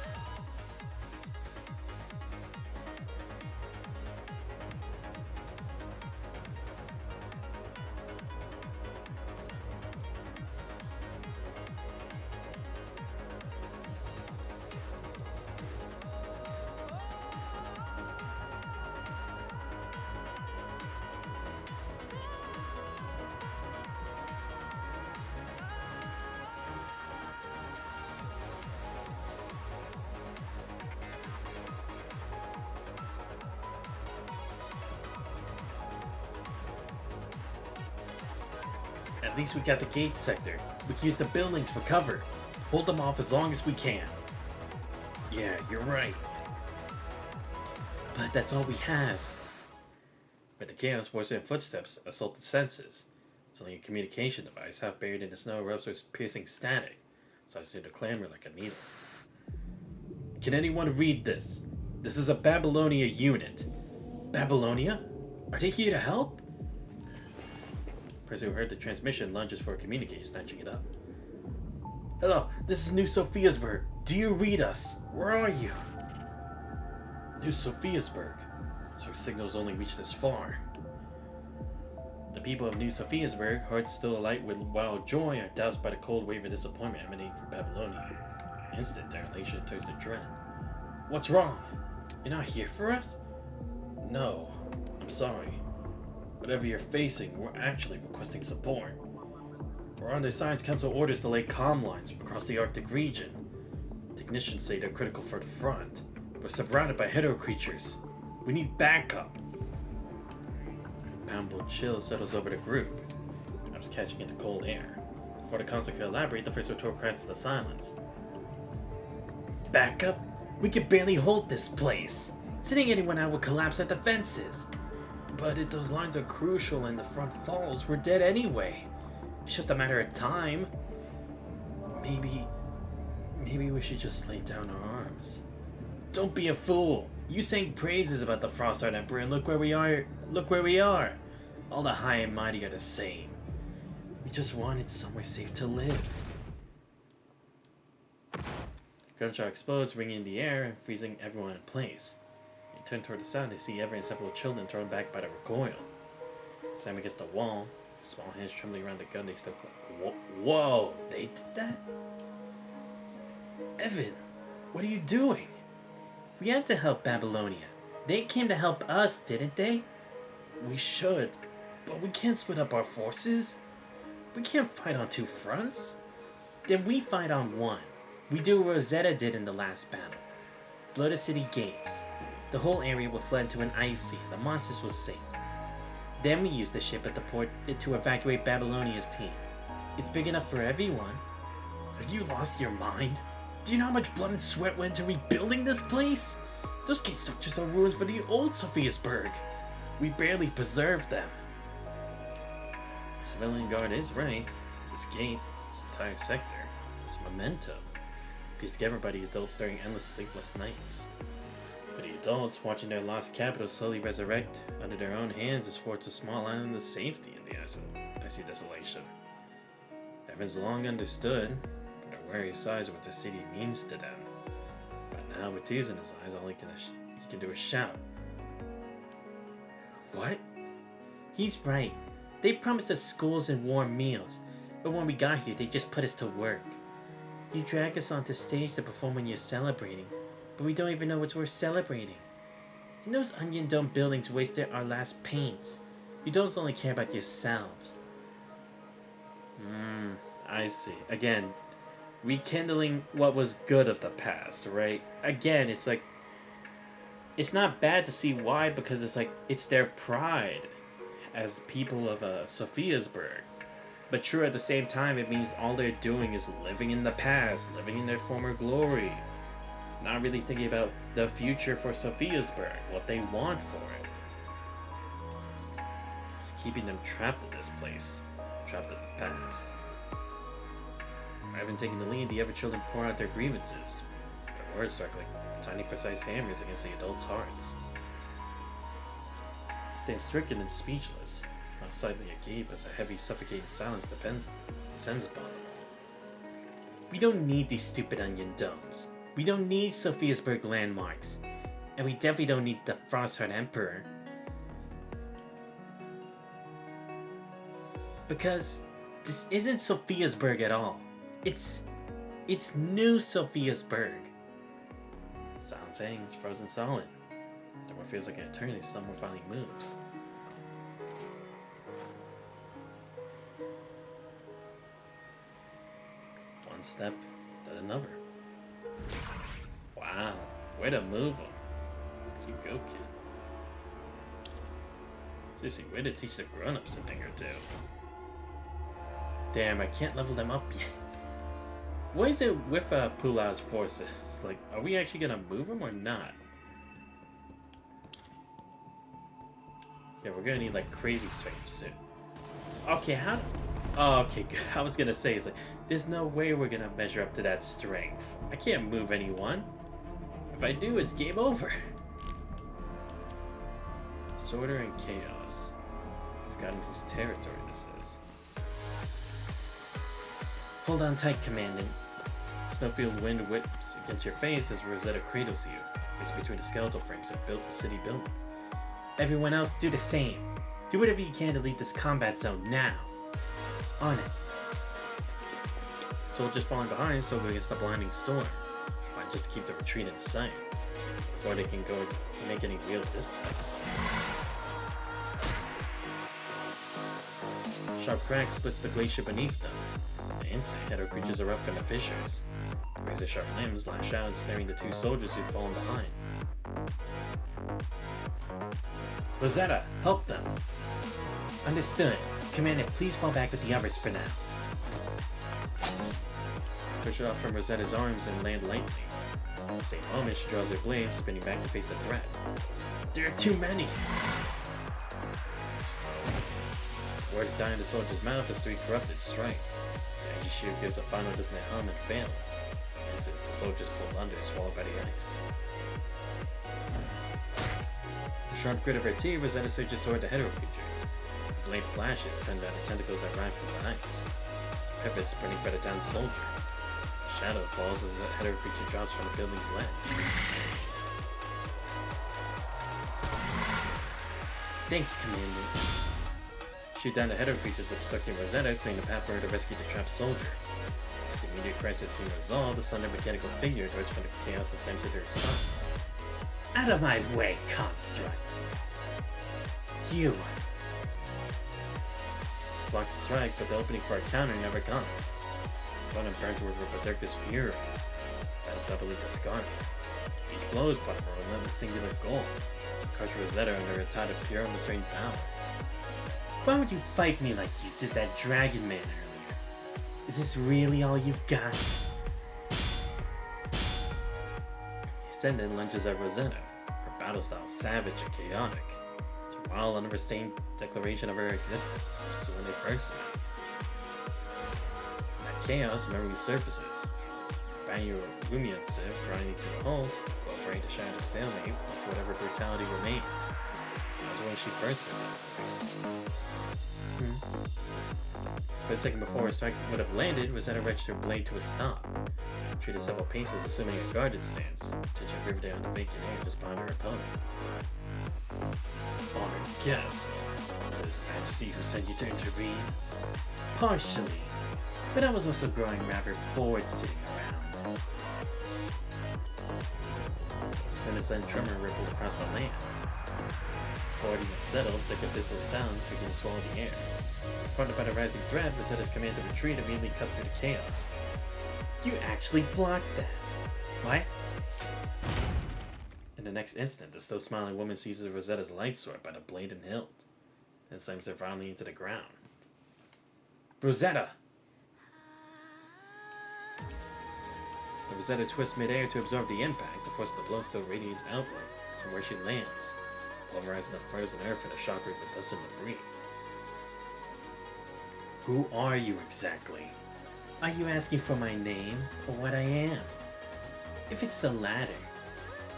At least we got the gate sector. We can use the buildings for cover. Hold them off as long as we can. Yeah, you're right. But that's all we have. But the chaos force and footsteps assault the senses. It's only a communication device half buried in the snow erupts with piercing static, so I seem to clamor like a needle. Can anyone read this? This is a Babylonia unit. Babylonia? Are they here to help? The person who heard the transmission lunges for a communicator, snatching it up. Hello, this is New Sophiasburg. Do you read us? Where are you? New Sophiasburg. So signals only reach this far. The people of New Sophiasburg, hearts still alight with wild joy, are doused by the cold wave of disappointment emanating from Babylonia. Instant, their elation turns to dread. What's wrong? You're not here for us? No, I'm sorry. Whatever you're facing, we're actually requesting support. We're under Science Council orders to lay comm lines across the Arctic region. Technicians say they're critical for the front. We're surrounded by hetero creatures. We need backup. A poundable chill settles over the group. I was catching in the cold air. Before the council could elaborate, the first retort cracks the silence. Backup? We can barely hold this place. Sending anyone out would collapse our defenses. But if those lines are crucial and the front falls, we're dead anyway. It's just a matter of time. Maybe we should just lay down our arms. Don't be a fool. You sang praises about the Frostart Emperor and look where we are. Look where we are. All the high and mighty are the same. We just wanted somewhere safe to live. A gunshot explodes, ringing in the air and freezing everyone in place. Turn toward the sound, they see Ever and several children thrown back by the recoil. Slam against the wall, small hands trembling around the gun, they still Whoa, they did that? Evan, what are you doing? We had to help Babylonia. They came to help us, didn't they? We should, but we can't split up our forces. We can't fight on two fronts. Then we fight on one. We do what Rosetta did in the last battle. Blow the city gates. The whole area will flood into an ice sea. The monsters will sink. Then we use the ship at the port to evacuate Babylonia's team. It's big enough for everyone. Have you lost your mind? Do you know how much blood and sweat went into rebuilding this place? Those gate structures are ruins for the old Sophiasburg. We barely preserved them. The civilian guard is right. This gate, this entire sector, this memento, pieced together by the adults during endless sleepless nights. For the adults, watching their lost capital slowly resurrect under their own hands is forged a small island of safety in the icy desolation. Everyone's long understood, from their wary size, what the city means to them. But now, with tears in his eyes, all he can do is shout. What? He's right. They promised us schools and warm meals, but when we got here, they just put us to work. You drag us onto stage to perform when you're celebrating, but we don't even know what's worth celebrating. And those onion dome buildings wasted our last paints. You don't only care about yourselves. I see. Again, rekindling what was good of the past, right? Again, it's like, it's not bad to see why, because it's like, it's their pride as people of Sophiasburg. But true, at the same time, it means all they're doing is living in the past, living in their former glory. Not really thinking about the future for Sophiasburg, what they want for it. Just keeping them trapped in this place, trapped in the past. Rather than taking the lead, the other children pour out their grievances. Their words strike like tiny, precise hammers against the adults' hearts. They stand stricken and speechless, not slightly agape as a heavy, suffocating silence descends upon them all. We don't need these stupid onion domes. We don't need Sophiasburg landmarks. And we definitely don't need the Frostheart Emperor. Because this isn't Sophiasburg at all. It's new Sophiasburg. Silent saying is frozen solid. There what feels like an eternity, someone finally moves. One step, then another. Wow, way to move him. You go, kid. Seriously, way to teach the grown-ups a thing or two. Damn, I can't level them up yet. What is it with Pula's forces? Like, are we actually gonna move them or not? Yeah, we're gonna need like crazy strength soon. Okay, how? Oh, okay, good. I was gonna say, it's like, there's no way we're gonna measure up to that strength. I can't move anyone. If I do, it's game over. Disorder and chaos. I've forgotten whose territory this is. Hold on tight, Commandant. Snowfield wind whips against your face as Rosetta cradles you. It's between the skeletal frames of city buildings. Everyone else, do the same. Do whatever you can to leave this combat zone now. On it. Soldiers falling behind struggle against the blinding storm. Why just to keep the retreat in sight before they can go make any real distance. Sharp crack splits the glacier beneath them. The insect header creatures erupt from the fissures. Razor sharp limbs lash out, snaring the two soldiers who'd fallen behind. Rosetta, help them! Understood. Commandant, please fall back with the others for now. Push it off from Rosetta's arms and land lightly. At the same moment, she draws her blade, spinning back to face the threat. There are too many! Words die in the soldier's mouth as three corrupted strike. The edgy shield gives a final dissonant hum and fails. Instantly, the soldiers pulled under, swallowed by the ice. The sharp grit of her teeth, Rosetta surges toward the hetero creatures. The blade flashes, pinned down the tentacles that ride from the ice. Pivots, sprinting for the downed soldier. A shadow falls as the hetero creature drops from the building's ledge. Thanks, Commander. Shoot down the hetero creatures obstructing Rosetta, clearing the path for her to rescue the trapped soldier. As the immediate crisis seemed resolved, the slender mechanical figure emerged from the chaos that slams into her side. Out of my way, construct! You! Blocks the strike, but the opening for a counter never comes. One burns towards her berserker's fury. That is heavily discarded. Each blow is part of a relentless singular goal. Crush Rosetta under a tide of pure unrestrained power. Why would you fight me like you did that dragon man earlier? Is this really all you've got? The Ascendant lunges at Rosetta, her battle style savage and chaotic. It's a wild, unrestrained declaration of her existence, just when they first met. In that chaos, memory surfaces. Banyu Rumiatsu grinding to a halt, but afraid to shatter the stalemate with whatever brutality remained. That was when she first met that place. But a second before her strike would have landed, Rosetta wrenched her blade to a stop. Retreated several paces, assuming a guarded stance, touching Riverdale into vacant air just behind her opponent. Honored guest, says Majesty who sent you to intervene. Partially, but I was also growing rather bored sitting around. Then a sudden tremor rippled across the land. Before it even settled, thick abyssal sounds began to swallow the air. Confronted by the rising threat, Rosetta's command to retreat immediately cut through the chaos. You actually blocked that. What? In the next instant, the still smiling woman seizes Rosetta's light sword by the blade and hilt and slams her violently into the ground. Rosetta! Rosetta twists midair to absorb the impact. The force of the blow still radiates outward from where she lands, pulverizing the frozen earth in a shockwave of dust and debris. Who are you exactly? Are you asking for my name or what I am? If it's the latter,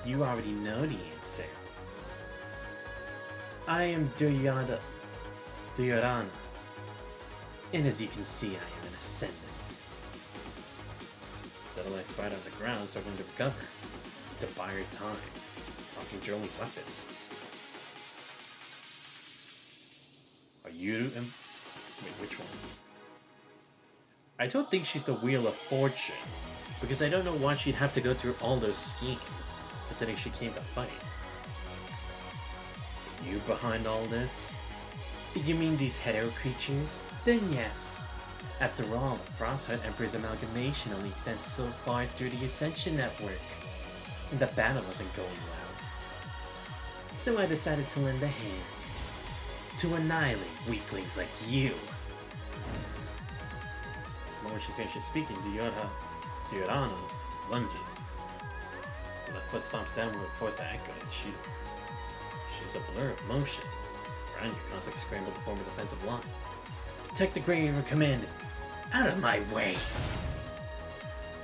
you already know the answer. I am Duryodhana, and as you can see, I am an ascendant. Satellite spied on the ground, struggling to recover, to buy her time, talking to your only weapon. Are you? Wait, which one? I don't think she's the Wheel of Fortune, because I don't know why she'd have to go through all those schemes, considering she came to fight. Are you behind all this? You mean these hetero creatures? Then yes. After all, the Frostheart Emperor's amalgamation only extends so far through the Ascension Network, and the battle wasn't going well. So I decided to lend a hand, to annihilate weaklings like you. The moment she finishes speaking, Duryodhana lunges. The left foot stomps downward with force that echoes. She's a blur of motion. Around you, constantly scramble to form a defensive line. Protect the grave of commandant. Out of my way!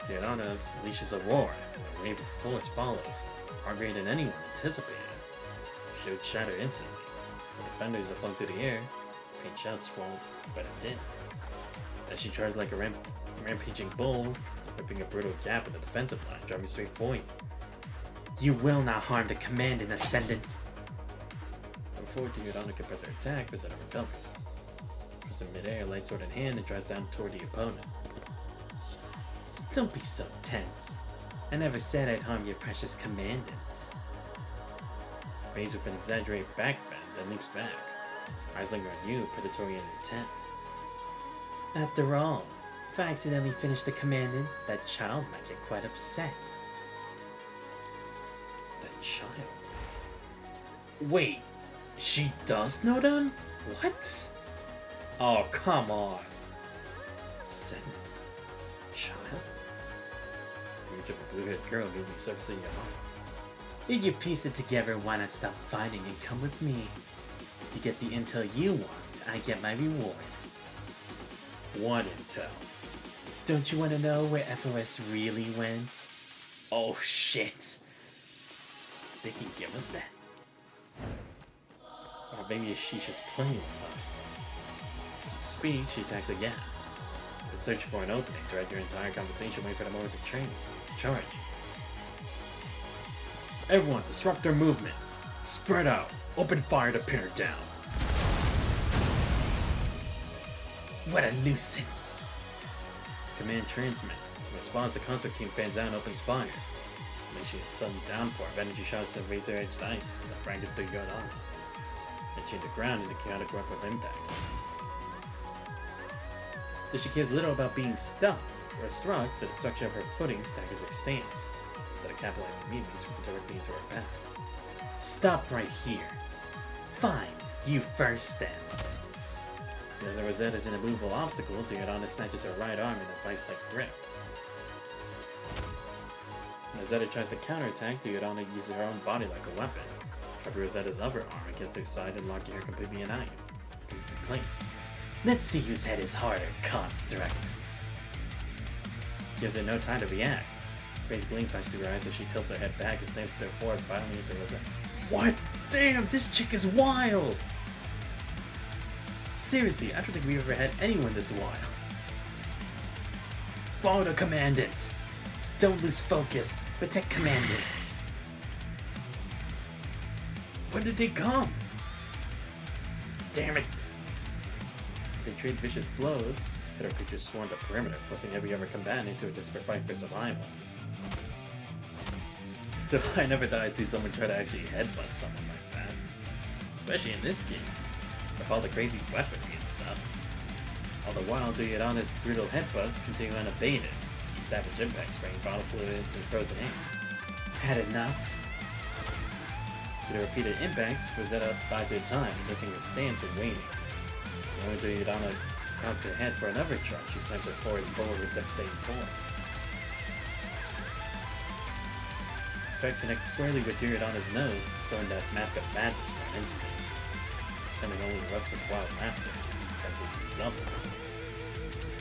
Duryodhana unleashes a roar. A wave of force follows, far greater than anyone anticipated. She would shatter instantly. The defenders are flung through the air. Paint shouts swirl, but it didn't. As she charged like a rampaging bull, ripping a brutal gap in the defensive line, driving straight for you. You will not harm the commandant, Ascendant! Before Duryodhana can press her attack, Rosetta recovers. Press in midair, light sword in hand, and drives down toward the opponent. Don't be so tense. I never said I'd harm your precious commandant. Phased with an exaggerated backbend, then leaps back. Eyes linger on you, predatory and intent. After all, if I accidentally finish the commandant, that child might get quite upset. That child? Wait, she does know them? What? Oh, come on. Ascendant? Child? The image of a blue-haired girl newly surfacing your mind. If you pieced it together, why not stop fighting and come with me? You get the intel you want, I get my reward. What intel? Don't you want to know where FOS really went? Oh shit. They can give us that. Or maybe she's just playing with us. Speak, she attacks again. Been searching for an opening, throughout your entire conversation, wait for the moment to charge. Everyone, disrupt their movement. Spread out. Open fire to pin her down. What a nuisance. Command transmits. In response, the Concert Team fans out and opens fire, unleashing a sudden downpour of energy shots of razor-edged ice that brackets the Duryodhana, reaching the ground in a chaotic web of impacts. Though she cares little about being stuck or struck, the destruction of her footing staggers her stance. Instead of capitalizing immediately, sweeping directly into her path. Stop right here. Fine, you first then. As Rosetta is an immovable obstacle, Duryodhana snatches her right arm in a vice-like grip. Rosetta tries to counterattack, Duryodhana uses her own body like a weapon, trapping Rosetta's other arm against her side and locking her completely in place. Let's see whose head is harder, construct. Gives her no time to react. Crazy gleam flashes through her eyes as she tilts her head back and slams her forward violently into Rosetta. What? Damn, this chick is wild! Seriously, I don't think we've ever had anyone this wild. Follow the Commandant! Don't lose focus. Protect Commandant. When did they come? Damn it! As they trade vicious blows, Hetero creatures swarm the perimeter, forcing every other combatant into a desperate fight for survival. Still, I never thought I'd see someone try to actually headbutt someone like that. Especially in this game, with all the crazy weaponry and stuff. All the while, Duryodhana's brutal headbutts continue unabated, Savage impact spraying bottle fluid into frozen air. Had enough? With the repeated impacts, Rosetta bides her time, missing her stance and waiting. When Duryodhana cocks her head for another charge, she slams her forward with devastating force. Strike connects squarely with Duryodhana's nose, distorting that mask of madness for an instant. Sending only erupts into wild laughter, frenzied double.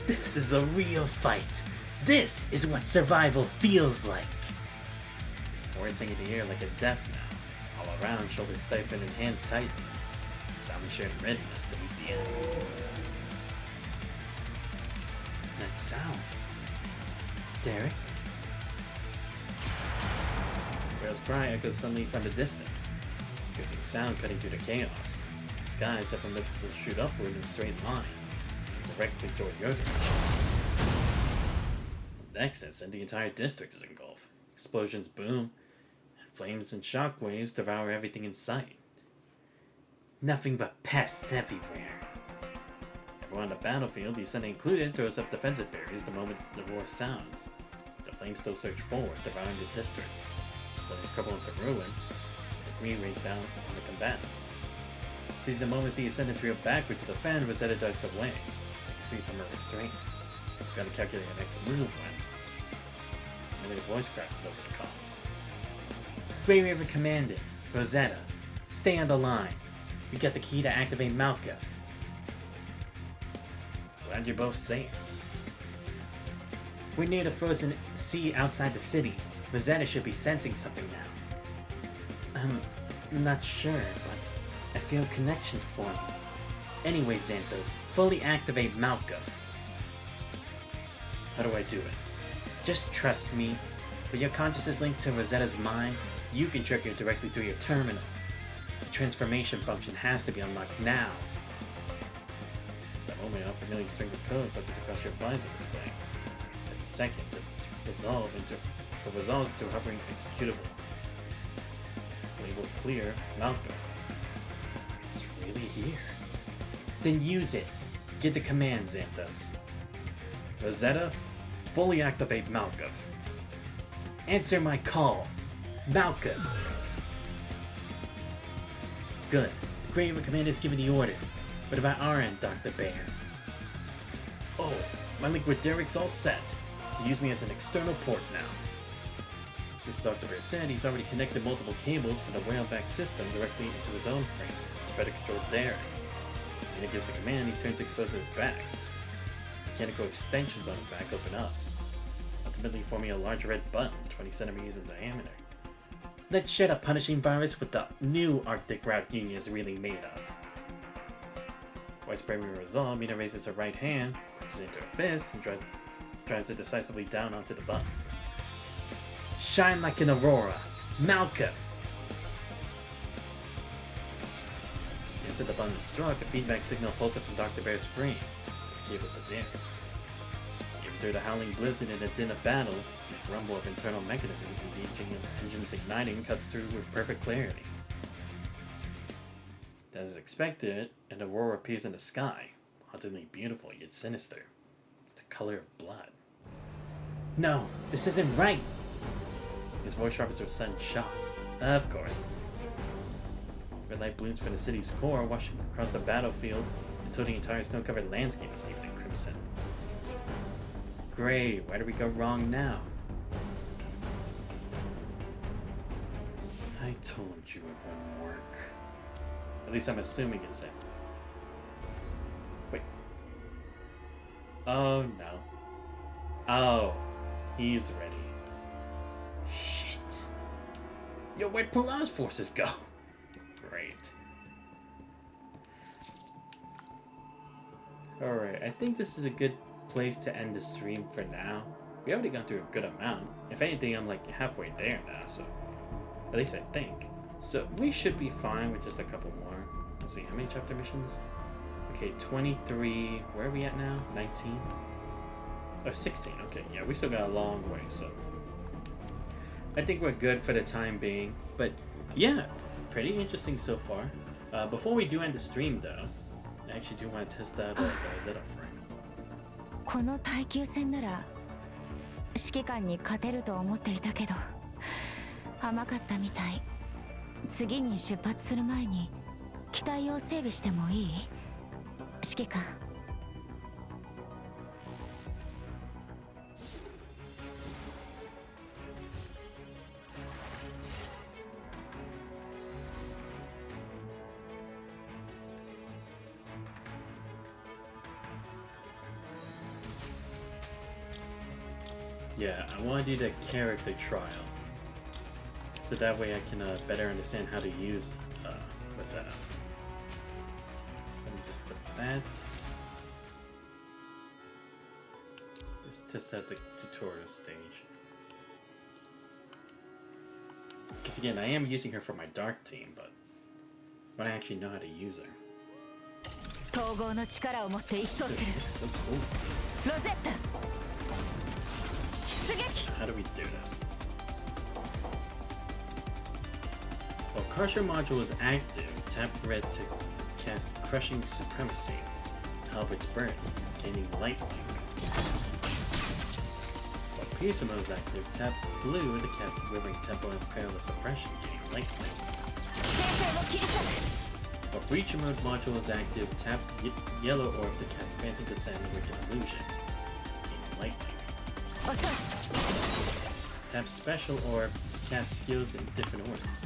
This is a real fight! This is what survival feels like! Words hang in the air like a death knell. All around, shoulders stiffen and hands tighten. Simon shared readiness to meet the end. That sound. Derek? The girl's cry echoes suddenly from the distance. Piercing sound cutting through the chaos. The sky set from lips to shoot upward in a straight line, directly toward your direction. In next instant, the entire district is engulfed. Explosions boom, and flames and shockwaves devour everything in sight. Nothing but pests everywhere. Everyone on the battlefield, the ascendant included, throws up defensive barriers the moment the roar sounds. The flames still surge forward, devouring the district. Buildings crumble into ruin. The green rains down on the combatants. Seizing the moments the ascendants reel backward to defend, Rosetta ducks away, free from her restraint. Gotta calculate her next move when a voice crackles over the comms. Grey River Commandant, Rosetta, stay on the line. We got the key to activate Malkuth. Glad you're both safe. We're near the frozen sea outside the city. Rosetta should be sensing something now. I'm not sure, but I feel a connection forming. Anyway, Xanthos, fully activate Malkuth. How do I do it? Just trust me. With your consciousness linked to Rosetta's mind, you can trigger it directly through your terminal. The transformation function has to be unlocked now. That moment, a familiar string of code flickers across your visor display. In seconds, it resolves into a hovering executable. It's labeled clear, Malkuth. It's really here. Then use it. Get the command, Xanthos. Rosetta, fully activate Malkuth. Answer my call. Malkuth. Good. The Grey River Command has given the order. What about our end, Dr. Bear? Oh, my link with Derek's all set. You can use me as an external port now. As Dr. Bear said, he's already connected multiple cables from the whaleback system directly into his own frame to better control Derek. When he gives the command, he turns to expose his back. Mechanical extensions on his back open up, ultimately forming a large red button 20 centimeters in diameter. Let's share the punishing virus with the new Arctic Route Union is really made of. Vice Premier Resolve, Mina raises her right hand, puts it into her fist, and drives it decisively down onto the button. Shine like an aurora, Malkuth! Instant the button is struck, a feedback signal pulses from Dr. Bear's frame. Cables to Derek. Even through the howling blizzard and a din of battle, the rumble of internal mechanisms and the engines igniting cuts through with perfect clarity. As expected, an aurora appears in the sky, hauntingly beautiful yet sinister. It's the color of blood. No, this isn't right! His voice sharpens with a sudden shock. Of course. Red light blooms from the city's core, washing across the battlefield until the entire snow-covered landscape is steeped in crimson. Gray, why did we go wrong now? I told you it wouldn't work. At least I'm assuming it's it. Wait. Oh no. Oh, he's ready. Shit. Yo, where'd Pilar's forces go? Great. Alright, I think this is a good place to end the stream for now. We already got through a good amount. If anything, I'm like halfway there now, so at least I think. So we should be fine with just a couple more. Let's see, how many chapter missions? Okay, 23. Where are we at now? 19? Oh, 16. Okay, yeah, we still got a long way, so I think we're good for the time being. But yeah, pretty interesting so far. Before we do end the stream, though, I actually do want to test out the Rosetta frame. この耐久戦なら指揮官に勝てると思っていたけど甘かったみたい。次に出発する前に機体を整備してもいい？指揮官。Yeah, I want to do the character trial. So that way I can better understand how to use, what's that? So let me just put that. Just test out the tutorial stage. Because again, I am using her for my dark team, but when I actually know how to use her. 統合の力を持って一掃する。 So cool. ロゼッタ。 How do we do this? While Crusher module is active, tap red to cast Crushing Supremacy. Halbert's Burn, gaining Light Link. While Piercer mode is active, tap blue to cast Withering Tempo and Perilous Suppression, gaining Light Link. While Breacher mode module is active, tap yellow orb to cast Phantom Descent and Wicked Illusion, gaining Light Link. Tap special orb to cast skills in different orders.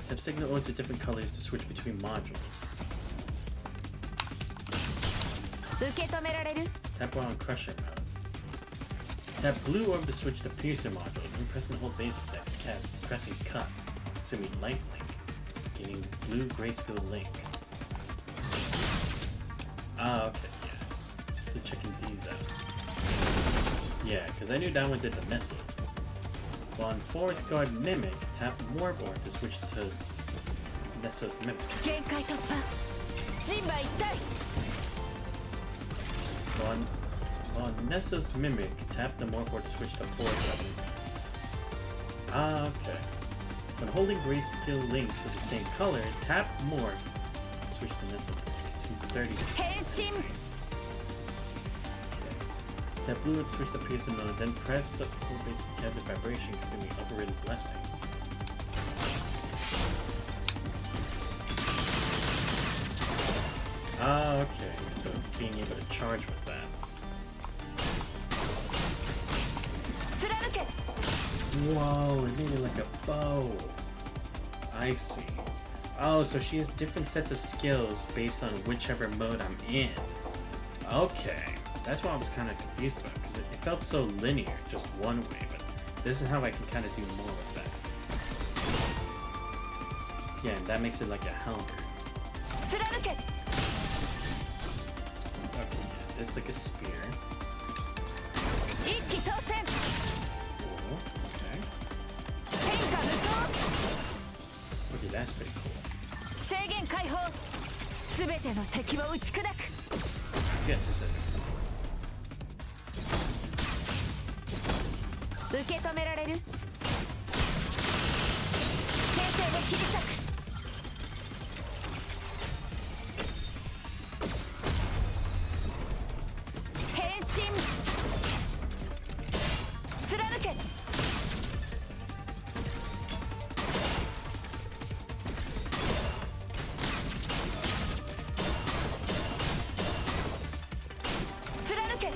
Tap signal orbs of different colors to switch between modules. Tap one on Crusher mode. Tap blue orb to switch to Piercer module. Then press and hold basic deck to cast Pressing Cut, assuming Light Link, gaining blue Grayscale Link. Ah, okay. So checking these out. Yeah, because I knew that one did the missiles. While on Forest Guard Mimic, tap Morborn to switch to Nessos Mimic. While on Nessos Mimic, tap the Morborn to switch to Forest Guard Mimic. Ah, okay. When holding Grayscale links of the same color, tap Morph to switch to Nessos Mimic. It's 30 to Tap blue to switch to Piercer mode, then press the basic cast of vibration, consuming overridden blessing. Ah, okay, so being able to charge with that. Whoa, it made it like a bow. I see. Oh, so she has different sets of skills based on whichever mode I'm in. Okay. That's why I was kind of confused about, because it felt so linear, just one way, but this is how I can kind of do more with that. Yeah, and that makes it like a helmet. Okay, yeah, this is like a spear. Cool, okay. Okay, that's pretty cool. Yeah, this is 受け止められる？先生の切り裂く。変身。貫け。貫け。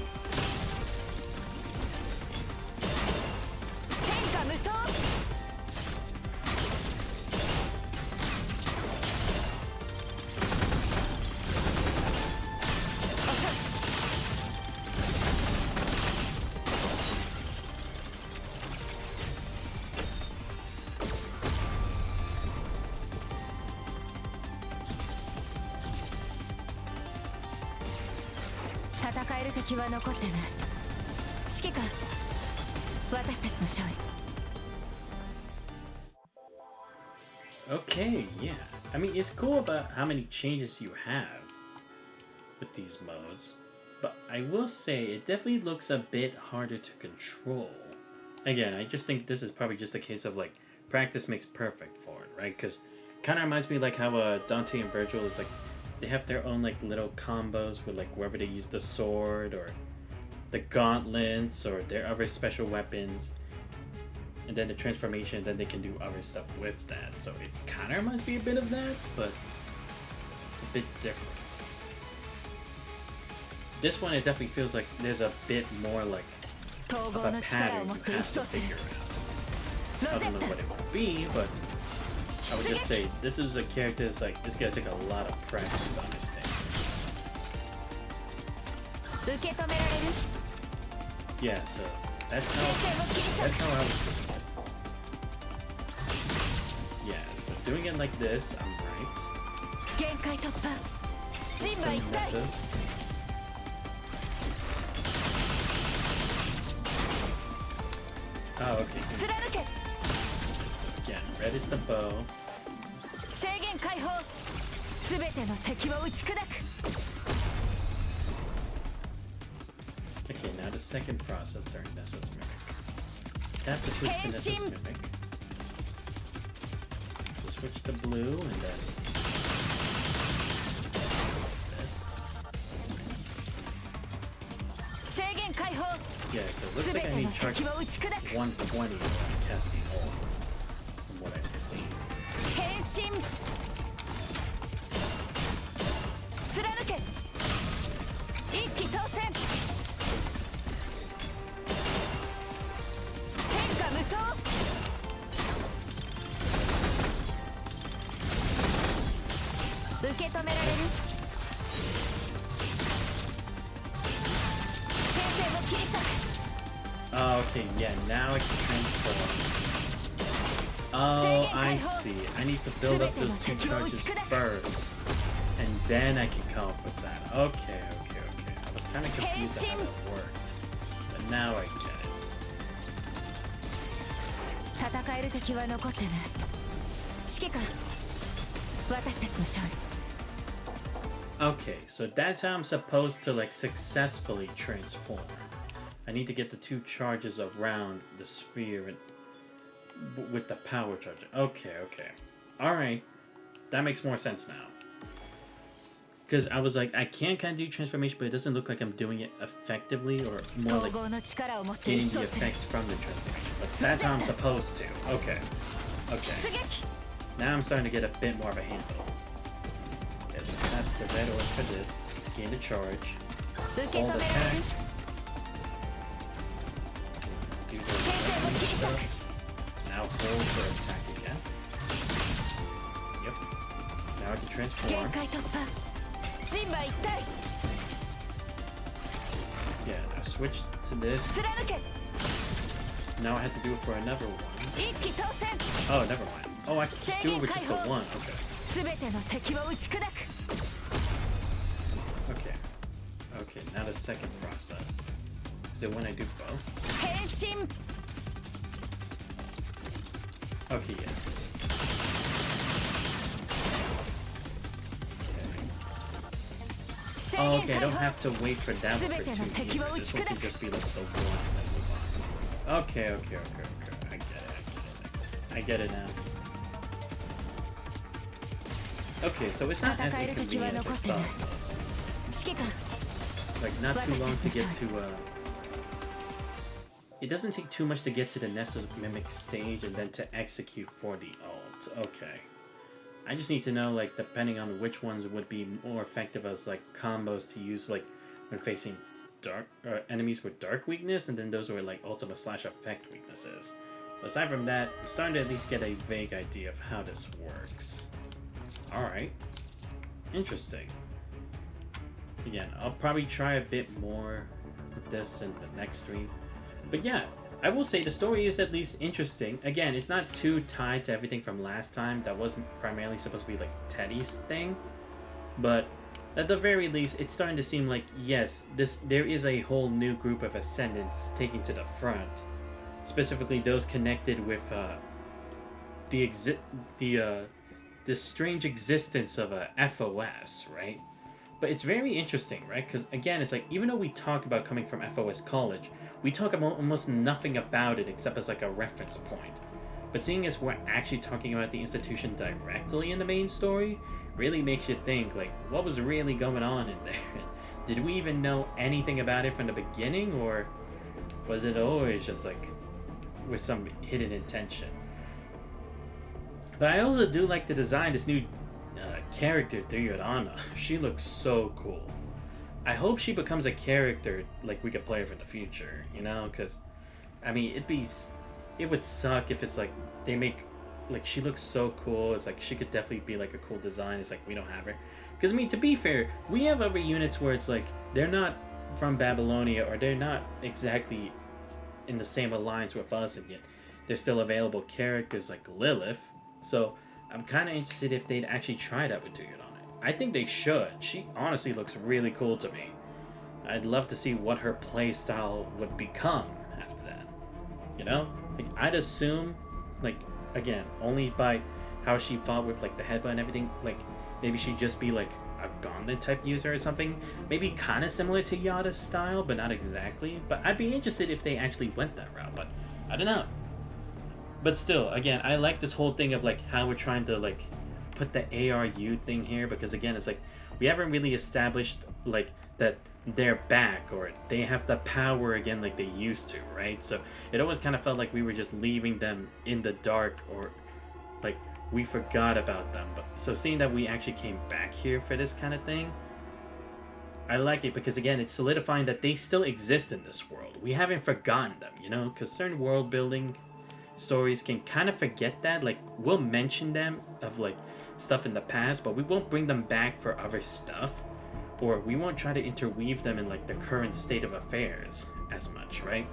戦える敵は残ってない。指揮官、私たちの勝利。 Okay, yeah. I mean, it's cool about how many changes you have with these modes, but I will say it definitely looks a bit harder to control. Again, I just think this is probably just a case of like practice makes perfect for it, right? Because kind of reminds me like how Dante and Virgil is like they have their own like little combos with like wherever they use the sword or the gauntlets or their other special weapons, and then the transformation, then they can do other stuff with that. So it kind of reminds me a bit of that, but it's a bit different. This one, it definitely feels like there's a bit more like of a pattern you have to figure out. I don't know what it would be, but I would just say this is a character that's like, it's gonna take a lot of practice to understand. Yeah, so that's how I was doing it. Yeah, so doing it like this, I'm right. Some misses. Oh, okay. So again, red is the bow. Okay, now the second process during Nessa's Mimic. Tap to switch to Nessa's Mimic. So switch to blue and then this. Yeah, so it looks like I need to charge 120 when casting ult, from what I've seen. Oh, okay, yeah, now I can transform. Oh, I see. I need to build up those 2 charges first, and then I can come up with that. Okay. I was kind of confused at how that worked, but now I get it. Okay, so that's how I'm supposed to like successfully transform. I need to get the 2 charges around the sphere and with the power charger. Okay. Alright. That makes more sense now. Because I was like, I can kind of do transformation, but it doesn't look like I'm doing it effectively, or more like getting the effects from the transformation. But that's how I'm supposed to. Okay. Now I'm starting to get a bit more of a handle. Okay, so tap the red orb for this. Gain the charge. Hold attack. Do the stuff. Now hold for attack again. Yep. Now I can transform. Yeah, now switch to this. Now I have to do it for another one. Oh, never mind. Oh, I can just do it with just the one. Okay, now the second process. Is it when I do both? Okay, yes. Oh, okay, I don't have to wait for that one for 2 either. This one can just be like the one and then move on. Okay. I get it now. Okay, so it's not as inconvenient as I thought it was. Like, not too long to get to, it doesn't take too much to get to the Nessa's Mimic stage and then to execute for the ult. Okay. I just need to know, like, depending on which ones would be more effective as, like, combos to use, like, when facing dark enemies with dark weakness, and then those were, like, ultimate / effect weaknesses. But aside from that, I'm starting to at least get a vague idea of how this works. Alright. Interesting. Again, I'll probably try a bit more with this in the next stream. But yeah, I will say the story is at least interesting. Again, it's not too tied to everything from last time. That was primarily supposed to be like Teddy's thing. But at the very least, it's starting to seem like, yes, there is a whole new group of Ascendants taking to the front. Specifically those connected with the strange existence of a FOS, right? But it's very interesting, right? Because again, it's like, even though we talk about coming from FOS College, we talk about almost nothing about it except as like a reference point. But seeing as we're actually talking about the institution directly in the main story, really makes you think, like, what was really going on in there? did we even know anything about it from the beginning, or was it always just like with some hidden intention? But I also do like the design. This new character, Diorana, she looks so cool. I hope she becomes a character like we could play her in the future, you know? Because, I mean, it would suck if it's like they make, like, she looks so cool. It's like she could definitely be like a cool design. It's like we don't have her. Because, I mean, to be fair, we have other units where it's like they're not from Babylonia, or they're not exactly in the same alliance with us, and yet they're still available characters like Lilith. So I'm kind of interested if they'd actually try that with Diorana. I think they should. She honestly looks really cool to me. I'd love to see what her playstyle would become after that. You know? Like, I'd assume, like, again, only by how she fought with, like, the headbutt and everything, like, maybe she'd just be, like, a gauntlet type user or something. Maybe kind of similar to Yada's style, but not exactly. But I'd be interested if they actually went that route, but I don't know. But still, again, I like this whole thing of, like, how we're trying to, like, put the ARU thing here, because again, it's like we haven't really established like that they're back or they have the power again like they used to, right? So it always kind of felt like we were just leaving them in the dark, or like we forgot about them. But so seeing that we actually came back here for this kind of thing, I like it, because again, it's solidifying that they still exist in this world. We haven't forgotten them, you know, because certain world building stories can kind of forget that. Like, we'll mention them of like stuff in the past, but we won't bring them back for other stuff, or we won't try to interweave them in like the current state of affairs as much, right?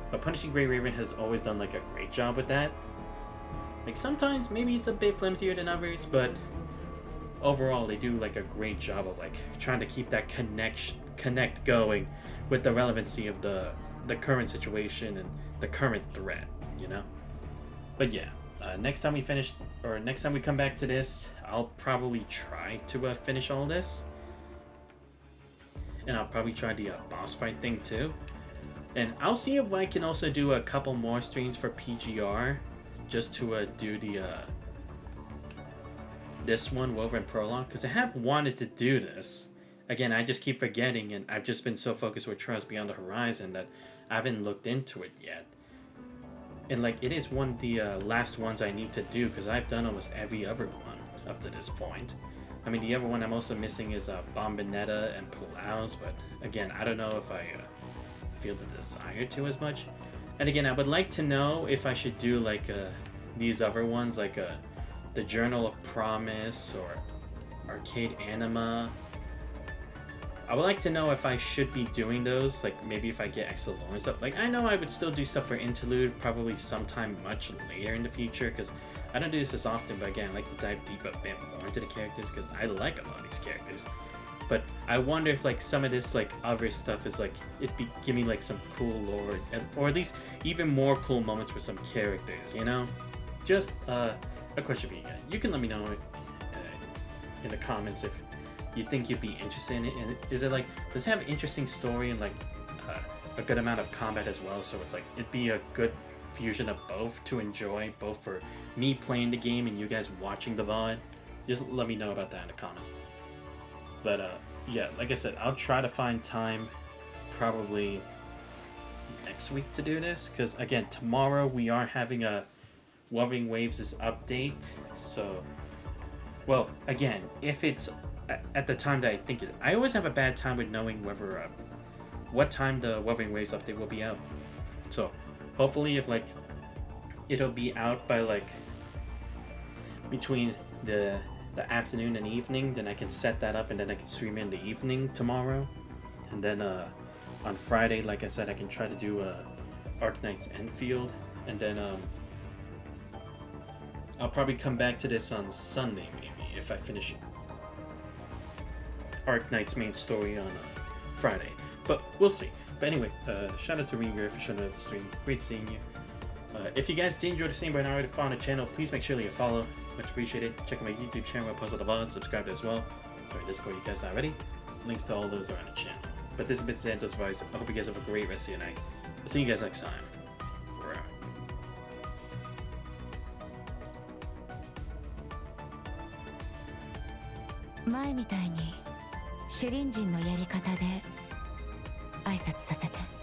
But Punishing Grey Raven has always done like a great job with that. Like, sometimes maybe it's a bit flimsier than others, but overall they do like a great job of like trying to keep that connect going with the relevancy of the current situation and the current threat, you know? But yeah, next time we come back to this, I'll probably try to finish all this. And I'll probably try the boss fight thing too. And I'll see if I can also do a couple more streams for PGR, just to do the this one, Wolverine Prologue, because I have wanted to do this. Again, I just keep forgetting, and I've just been so focused with Trials Beyond the Horizon that I haven't looked into it yet. And like, it is one of the last ones I need to do, because I've done almost every other one up to this point. I mean, the other one I'm also missing is Bombinetta and Pulaus, but again, I don't know if I feel the desire to as much. And again, I would like to know if I should do like these other ones, like the Journal of Promise or Arcade Anima. I would like to know if I should be doing those, like maybe if I get extra lore and stuff. Like, I know I would still do stuff for Interlude probably sometime much later in the future, because I don't do this as often, but again, I like to dive deep a bit more into the characters, because I like a lot of these characters. But I wonder if like some of this like other stuff is like, it'd be give me like some cool lore, or at least even more cool moments with some characters, you know? Just a question for you guys. You can let me know in the comments if you think you'd be interested in it, and is it like, does it have an interesting story and like a good amount of combat as well, so it's like it'd be a good fusion of both to enjoy, both for me playing the game and you guys watching the VOD? Just let me know about that in the comments. But yeah, like I said, I'll try to find time probably next week to do this, because again, tomorrow we are having a Wuthering Waves' update. So, well, again, if it's at the time that I think it, I always have a bad time with knowing whether what time the Wuthering Waves update will be out. So hopefully, if like it'll be out by like between the afternoon and evening, then I can set that up and then I can stream in the evening tomorrow. And then on Friday, like I said, I can try to do Arknight's Enfield, and then I'll probably come back to this on Sunday maybe if I finish Arknight's main story on Friday, but we'll see. But anyway, shout out to Ringer for showing up the stream. Great seeing you. If you guys did enjoy the stream but not already found the channel, please make sure to follow. Much appreciated. Check out my YouTube channel where I post all the VODs. Subscribe as well. Join Discord, you guys not already. Links to all those are on the channel. But this has been Santos Vice. I hope you guys have a great rest of your night. I'll see you guys next time. We're out. シュリン人のやり方で挨拶させて。